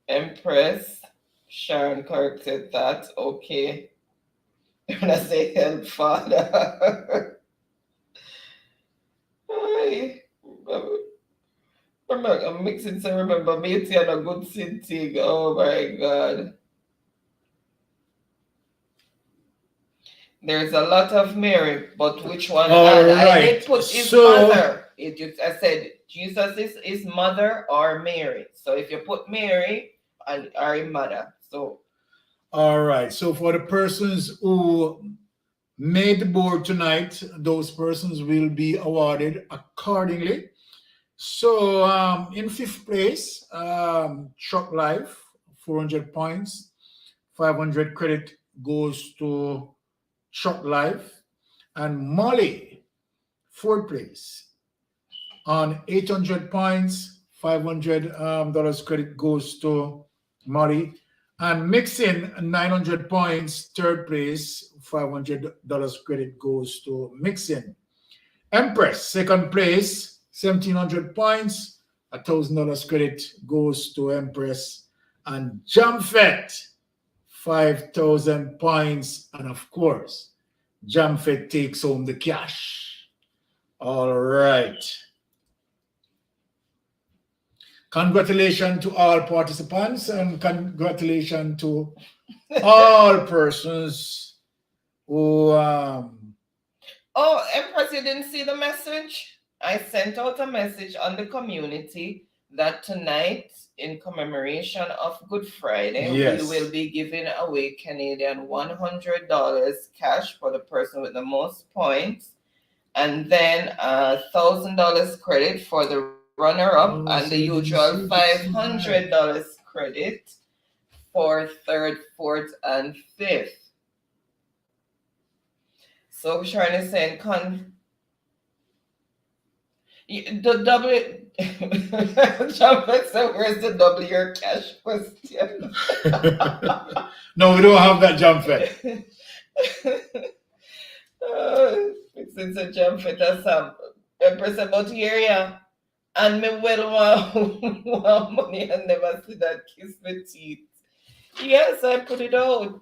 Empress. Sharon corrected that. Okay. When I say help father. Ay, I'm mixing some remember matey and a good thing. Oh my god. There's a lot of Mary, but which one? All And I right. did put his So- mother. I said Jesus is his mother or Mary. So if you put Mary and or his mother, so All right. So for the persons who made the board tonight, those persons will be awarded accordingly. So in fifth place, Truck Life, 400 points, 500 credit goes to Truck Life, and Molly, fourth place, on 800 points, $500 credit goes to Molly, and Mixin 900 points, third place, $500 credit goes to Mixin. Empress, second place, 1,700 points, $1,000 credit goes to Empress. And Jamfet, 5,000 points, and of course, Jamfet takes home the cash. All right. Congratulations to all participants and congratulations to all persons who oh, Empress, you didn't see the message? I sent out a message on the community that tonight, in commemoration of Good Friday, Yes. we will be giving away Canadian $100 cash for the person with the most points, and then $1,000 credit for the runner-up, and the usual $500 credit for third, fourth, and fifth. So Sharon is saying, the W. John said, "Where's the W cash question?" no, we don't have that Jamfet. Since a Jamfet has some Empress about area, and me well want money and never see that kiss me teeth. Yes, I put it out.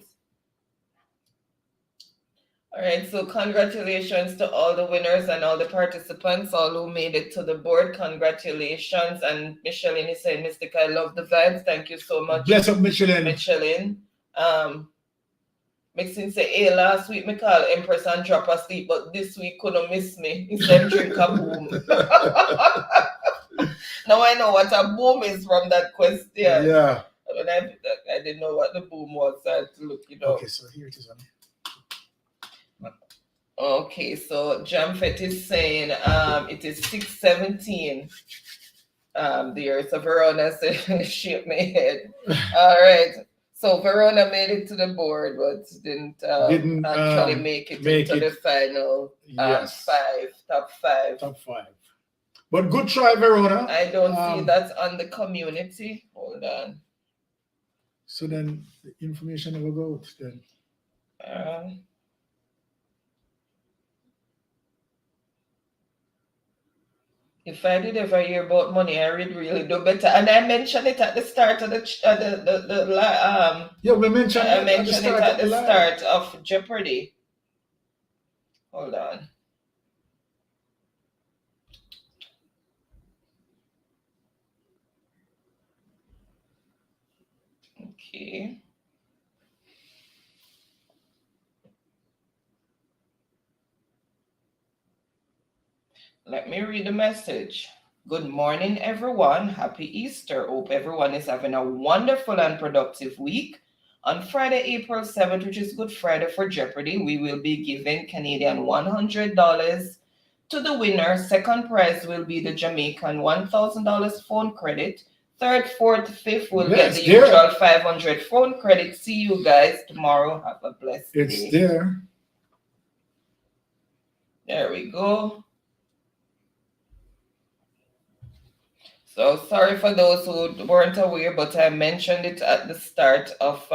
All right, so congratulations to all the winners and all the participants, all who made it to the board. Congratulations. And Micheline is saying, Mystic, I love the vibes. Thank you so much. Bless up, Michelin. Micheline. Mixing say, hey, last week me call Empress and drop asleep, but this week couldn't miss me. He said, drink a boom. Now I know what a boom is from that question. Yeah. When I didn't know what the boom was, so I had to look it up. Okay, so here it is. Okay, so Jamfet is saying it is 6:17. There, so Verona said, "Shake my head." All right, so Verona made it to the board, but didn't actually make it into the final yes. top five. Top five. But good try, Verona. I don't see that on the community. Hold on. So then the information will go out then. If I did ever hear about money, I would really do better. And I mentioned it at the start of yeah, we mentioned I mentioned it at the start of Jeopardy. Hold on. Okay. Let me read the message. Good morning, everyone. Happy Easter. Hope everyone is having a wonderful and productive week. On Friday, April 7th, which is Good Friday for Jeopardy, we will be giving Canadian $100 to the winner. Second prize will be the Jamaican $1,000 phone credit. Third, fourth, fifth will get the usual 500 phone credit. See you guys tomorrow. Have a blessed day. It's there. There we go. So sorry for those who weren't aware, but I mentioned it at the start of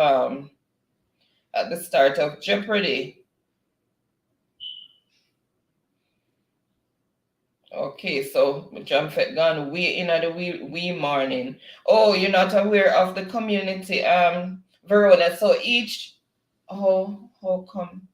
Jeopardy. Okay, so Jamfet gone way in the wee morning. Oh, you're not aware of the community, Verona. So each how come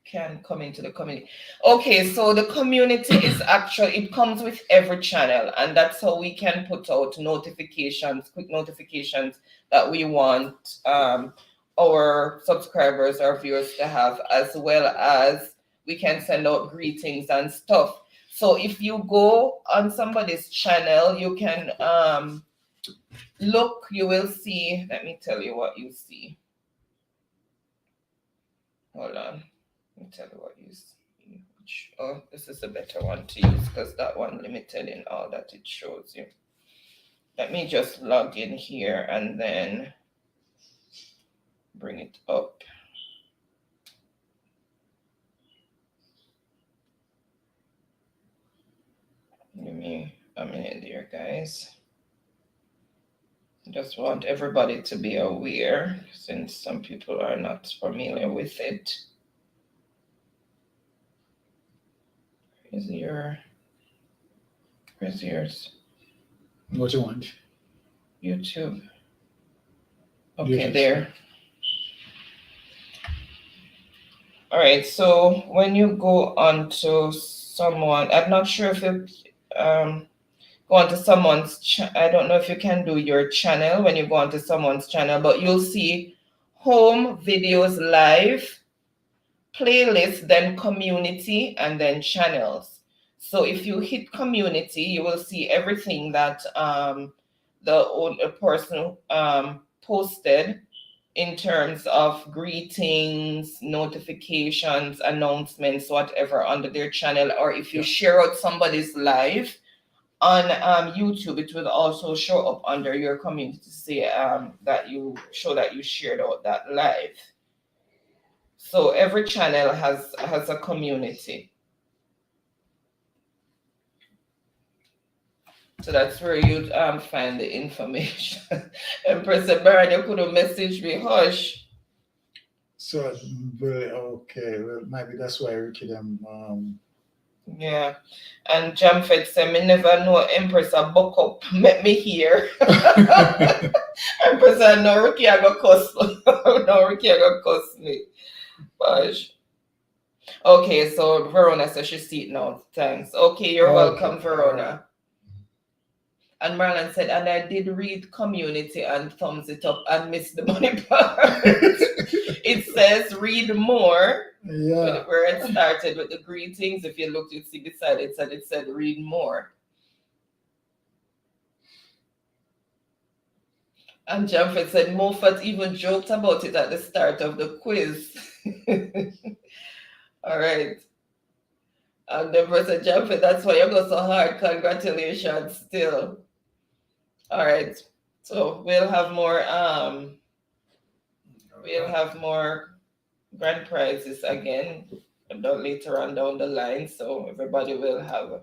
can come into the community. Okay, so the community is actually, it comes with every channel, and that's how we can put out notifications, quick notifications that we want our subscribers or viewers to have, as well as we can send out greetings and stuff. So if you go on somebody's channel, you can look, you will see, let me tell you what you see. Hold on. Let me tell you what you see. Oh, this is a better one to use because that one limited in all that it shows you. Let me just log in here and then bring it up. Give me a minute here, guys. Just want everybody to be aware since some people are not familiar with it. Where's yours? What you want? YouTube. Okay, YouTube. there. All right, so when you go onto someone, I'm not sure if you go onto someone's I don't know if you can do your channel when you go onto someone's channel, but you'll see home, videos, live, playlist, then community, and then channels. So if you hit community, you will see everything that the person posted in terms of greetings, notifications, announcements, whatever under their channel. Or if you share out somebody's live on YouTube, it will also show up under your community to say that you show that you shared out that live. So every channel has a community. So that's where you find the information. Empress Baron, you could have messaged me, hush. So, okay, well, maybe that's why Ricky them. Yeah, and Jamfed said, me never know Empress a buck up, met me here. Empress said, no, Ricky, I got cuss. No, Ricky, I got cuss me. Gosh. Okay, so Verona says she see it now. Thanks. Okay, you're welcome, Verona. And Marlon said, and I did read community and thumbs it up and missed the money part. It says read more. Yeah. Where it started with the greetings. If you look, you'd see beside it said read more. And Jamford said Moffat even joked about it at the start of the quiz. All right. And Deborah said, Jamford, that's why you go so hard. Congratulations still. All right. So we'll have more grand prizes again later on down the line. So everybody will have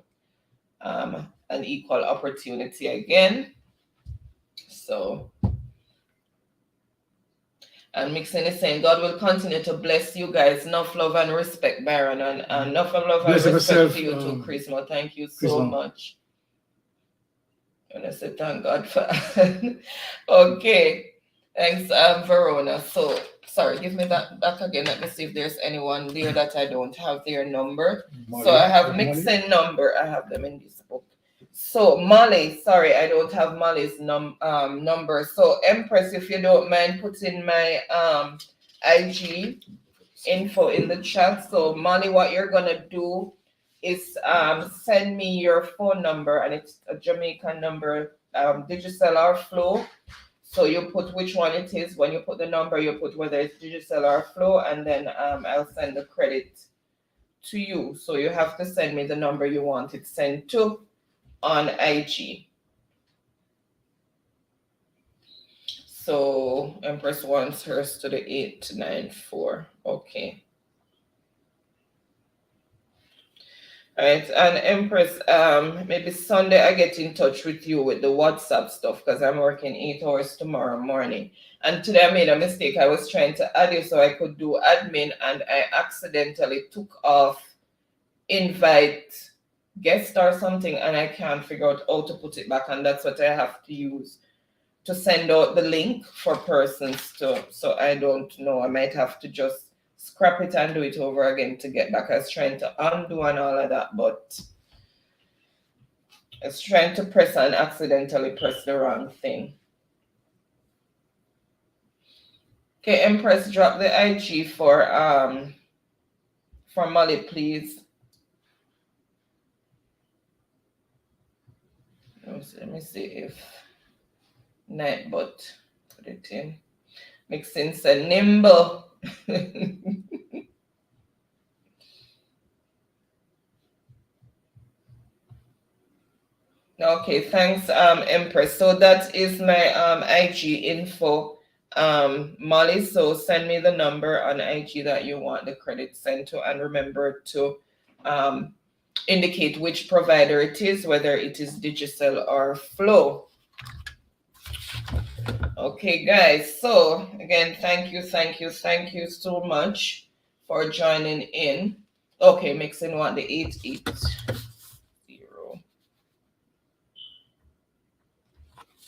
an equal opportunity again. So, and Mixon is saying, God will continue to bless you guys. Enough love and respect, Baron, and enough love and respect to you too, Chrismo. Thank you so much. And I said, thank God for okay. Thanks, Verona. So, sorry, give me that back again. Let me see if there's anyone there that I don't have their number. Molly, so I have Mixon number. I have them in this book. So Molly, sorry, I don't have Molly's number. So Empress, if you don't mind putting my IG info in the chat. So Molly, what you're gonna do is send me your phone number, and it's a Jamaican number, Digicel or Flow. So you put which one it is. When you put the number, you put whether it's digital or flow, and then I'll send the credit to you. So you have to send me the number you want it sent to on IG. So Empress wants hers to the 894. Okay. All right, and Empress, maybe Sunday I get in touch with you with the WhatsApp stuff because I'm working 8 hours tomorrow morning. And today I made a mistake. I was trying to add you so I could do admin, and I accidentally took off invite guest or something, and I can't figure out how to put it back, and that's what I have to use to send out the link for persons to. So I don't know. I might have to just scrap it and do it over again to get back. I was trying to undo and all of that, but I was trying to press and accidentally press the wrong thing. Okay, Empress, drop the IG for Molly, please. Let me see if Nightbot put it in. Mixing said nimble. Okay, thanks, Empress. So that is my IG info, Molly. So send me the number on IG that you want the credit sent to, and remember to indicate which provider it is, whether it is digital or flow. Okay, guys. So again, thank you so much for joining in. Okay, mixing one the 880.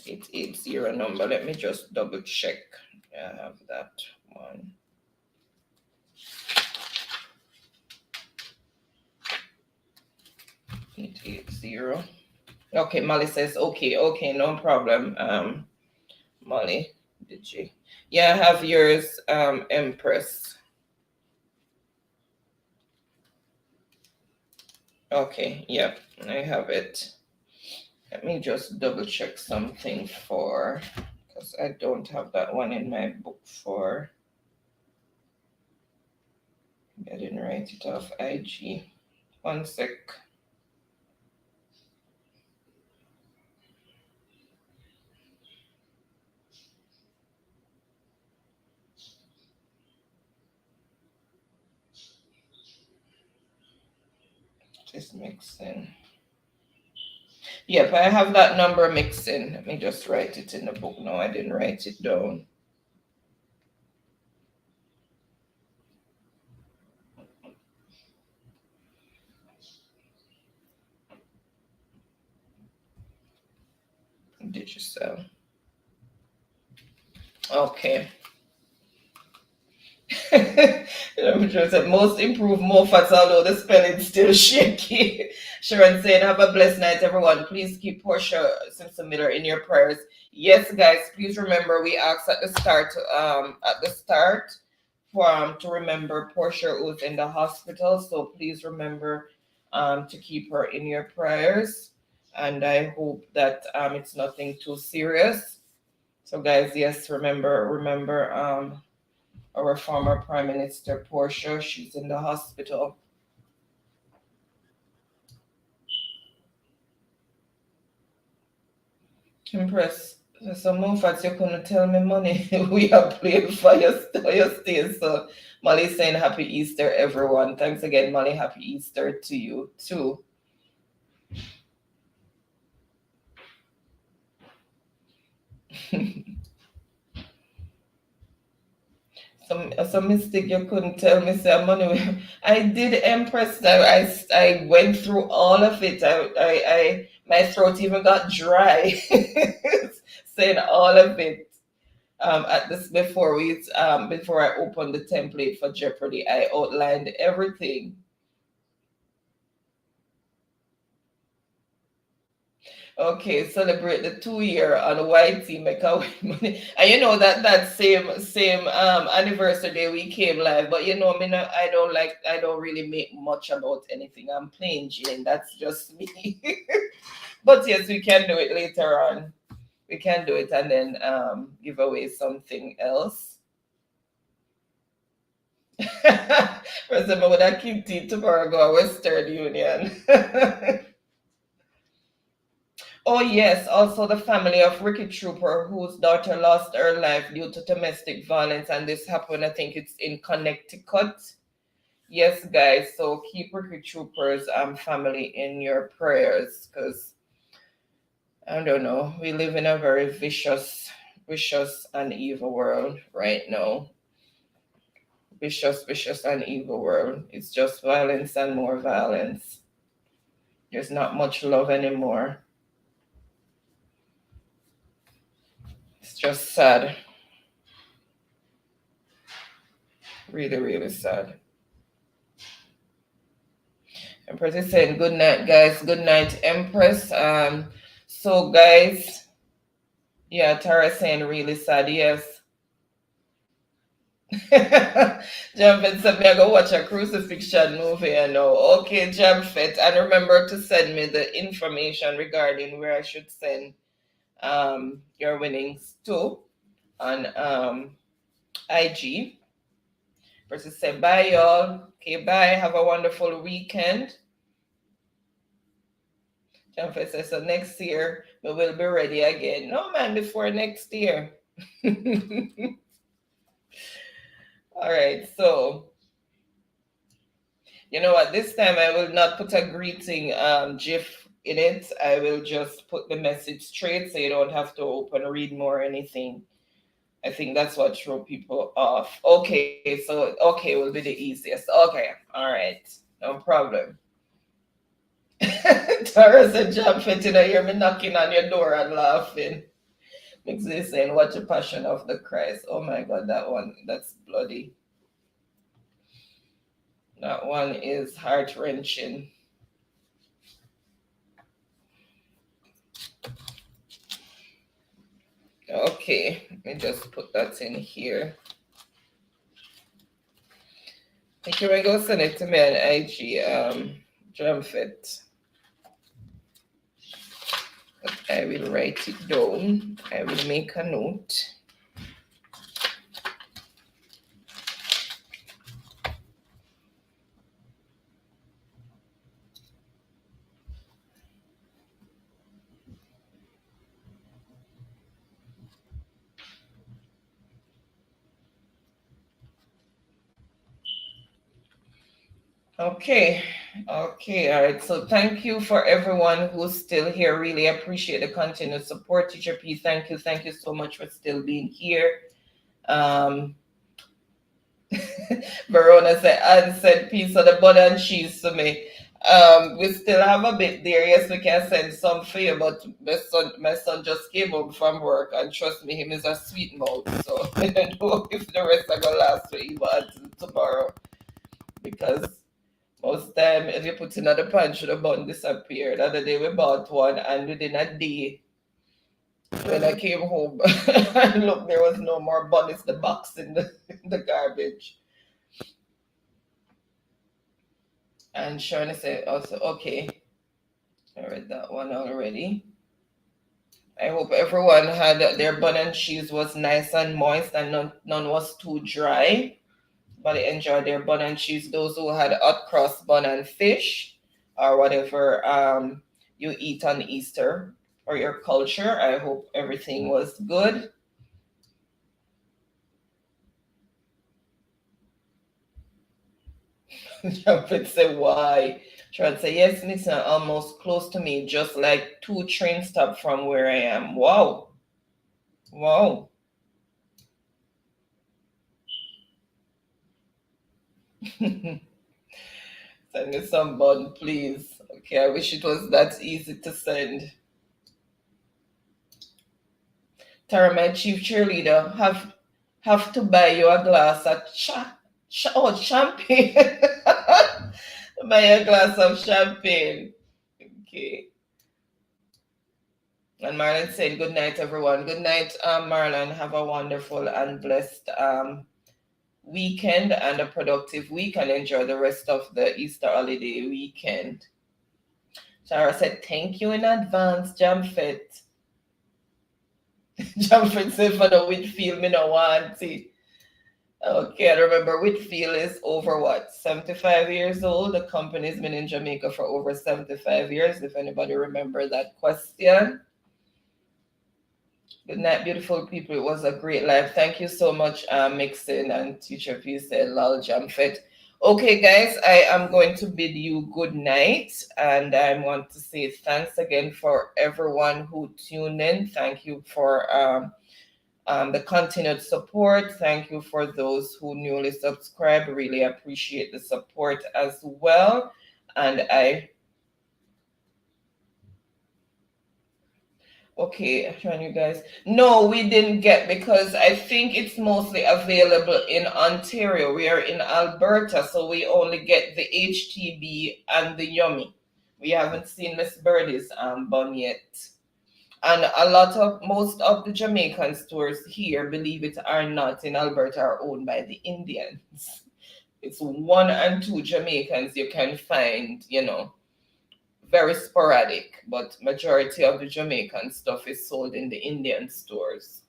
880 number. Let me just double check. I have that one. $880. Okay, Molly says okay, no problem. Molly, did you? Yeah, I have yours, Empress. Okay, yep, I have it. Let me just double check something because I don't have that one in my book for. I didn't write it off IG. One sec. Just mixing. Yep, I have that number mixing. Let me just write it in the book. No, I didn't write it down. Digital. Okay. Most improved, more fats, although the spelling's still shaky. Sharon saying, have a blessed night, everyone. Please keep Portia Simpson Miller in your prayers. Yes, guys, please remember we asked at the start to remember Portia who's in the hospital. So please remember to keep her in your prayers. And I hope that it's nothing too serious. So guys, yes, remember our former Prime Minister Portia, she's in the hospital. Empress, some more facts you couldn't tell me money. We are playing for your stay. So Molly saying happy Easter, everyone. Thanks again, Molly. Happy Easter to you too. Some mistake you couldn't tell me, say money. I did, Empress. I went through all of it. I my throat even got dry saying all of it. At this before I opened the template for Jeopardy, I outlined everything. Okay, celebrate the 2 year on YT, make a win money. And you know that same anniversary day we came live, but you know me, I don't really make much about anything. I'm plain Jane, that's just me. But yes, we can do it later on. We can do it and then give away something else. Remember with a kitty tomorrow go Western Union. Oh yes, also the family of Ricky Trooper, whose daughter lost her life due to domestic violence, and this happened, I think it's in Connecticut. Yes, guys, so keep Ricky Trooper's family in your prayers, because I don't know, we live in a very vicious and evil world right now. Vicious and evil world. It's just violence and more violence. There's not much love anymore. It's just sad. Really, really sad. Empress is saying good night, guys. Good night, Empress. So guys, yeah, Tara saying really sad, yes. Jamfet said me I go watch a crucifixion movie, I know. Okay, Jamfet. And remember to send me the information regarding where I should send your winnings to on IG. Versus say bye y'all. Okay, bye. Have a wonderful weekend. Jamfet says so next year we will be ready again. No man, before next year. All right, so you know what? This time I will not put a greeting GIF in it. I will just put the message straight so you don't have to open, read more or anything. I think that's what throw people off. Okay, so okay will be the easiest. Okay, all right, no problem. Tara said, "Jump fit, you hear me knocking on your door and laughing." Mixie saying, "What a passion of the Christ." Oh my God, that one, that's bloody. That one is heart wrenching. Okay, let me just put that in here. Thank you. Go send it to me on IG, Drumfit. I will write it down. I will make a note. Okay, all right. So thank you for everyone who's still here. Really appreciate the continued support. Teacher P, thank you so much for still being here. Verona said piece of the butter and cheese to me. We still have a bit there. Yes, we can send some for you, but my son just came home from work, and trust me, him is a sweet mouth. So I don't know if the rest are gonna last for even until tomorrow, because most time if you put in the punch, the bun disappeared. The other day we bought one, and within a day when I came home and look, there was no more bun. It's the box in the garbage. And Sharon said also, okay, I read that one already. I hope everyone had their bun and cheese was nice and moist and none was too dry. But enjoyed their bun and cheese. Those who had hot cross bun and fish or whatever you eat on Easter or your culture, I hope everything was good. Jumpet say why? Try to say yes, Miss, almost close to me, just like 2 train stops from where I am. Wow. Wow. Send me some bun, please. Okay, I wish it was that easy to send. Tara, my chief cheerleader, have to buy you a glass of champagne. Buy a glass of champagne. Okay. And Marlon said, good night, everyone. Good night, Marlon. Have a wonderful and blessed weekend and a productive week, and enjoy the rest of the Easter holiday weekend. Tara said, thank you in advance, Jamfit. Jumping said for the Whitfield, me no want it. Okay, I remember Whitfield is over what, 75 years old. The company's been in Jamaica for over 75 years, if anybody remember that question. Good night, beautiful people. It was a great live. Thank you so much, Mixin and Teacher P said, lol, Jamfet. Okay, guys, I am going to bid you good night, and I want to say thanks again for everyone who tuned in. Thank you for the continued support. Thank you for those who newly subscribed. Really appreciate the support as well. And okay, can you guys? No, we didn't get, because I think it's mostly available in Ontario. We are in Alberta, so we only get the HTB and the Yummy. We haven't seen Miss Birdie's bun yet. And most of the Jamaican stores here, believe it or not, in Alberta are owned by the Indians. It's 1 and 2 Jamaicans you can find, very sporadic, but majority of the Jamaican stuff is sold in the Indian stores.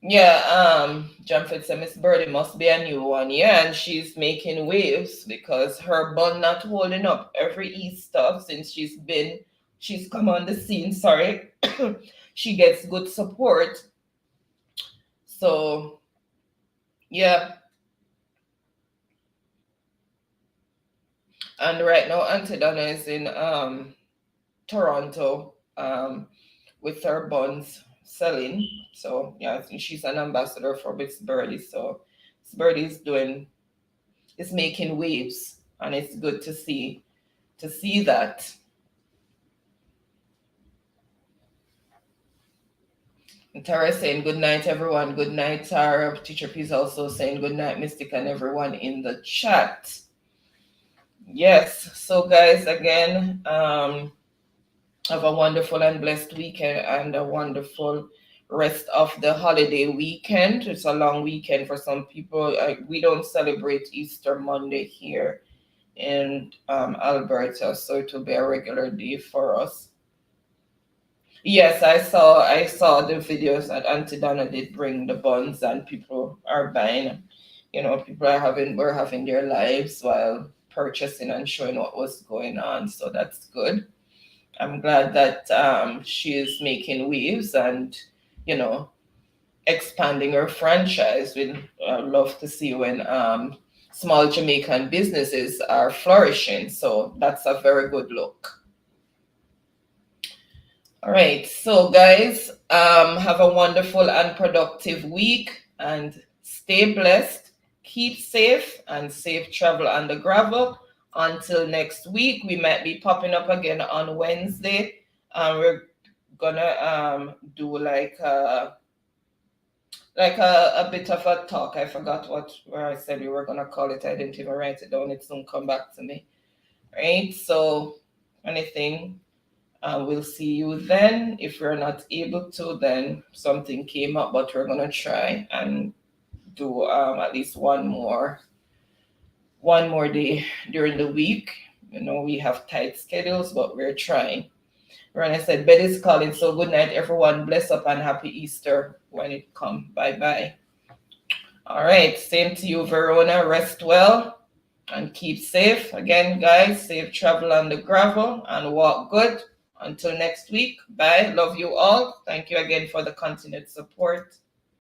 Yeah, Jamfet said Miss Birdie must be a new one. Yeah, and she's making waves because her bun not holding up every Easter since she's come on the scene, sorry. She gets good support. So yeah. And right now Auntie Donna is in Toronto with her buns selling. So yeah, she's an ambassador for Miss Birdie. So Miss Birdie is making waves, and it's good to see that. And Tara saying good night, everyone. Good night, Tara. Teacher P is also saying good night, Mystic, and everyone in the chat. Yes. So guys, again, have a wonderful and blessed weekend and a wonderful rest of the holiday weekend. It's a long weekend for some people. We don't celebrate Easter Monday here in Alberta, so it will be a regular day for us. Yes, I saw the videos that Auntie Donna did bring the buns, and people are buying. People were having their lives while purchasing and showing what was going on. So that's good. I'm glad that she is making waves and, expanding her franchise. We'd love to see when small Jamaican businesses are flourishing. So that's a very good look. All right. So guys, have a wonderful and productive week and stay blessed. Keep safe and safe travel on the gravel. Until next week, we might be popping up again on Wednesday. We're gonna do like a bit of a talk. I forgot where I said we were gonna call it. I didn't even write it down. It soon come back to me. Right? So anything, we'll see you then. If we're not able to, then something came up, but we're gonna try and do at least one more day during the week. We have tight schedules, but we're trying. Rana said, bed is calling, so good night, everyone. Bless up and happy Easter when it comes. Bye-bye. All right, same to you, Verona. Rest well and keep safe. Again, guys, safe travel on the gravel and walk good. Until next week, bye. Love you all. Thank you again for the continued support.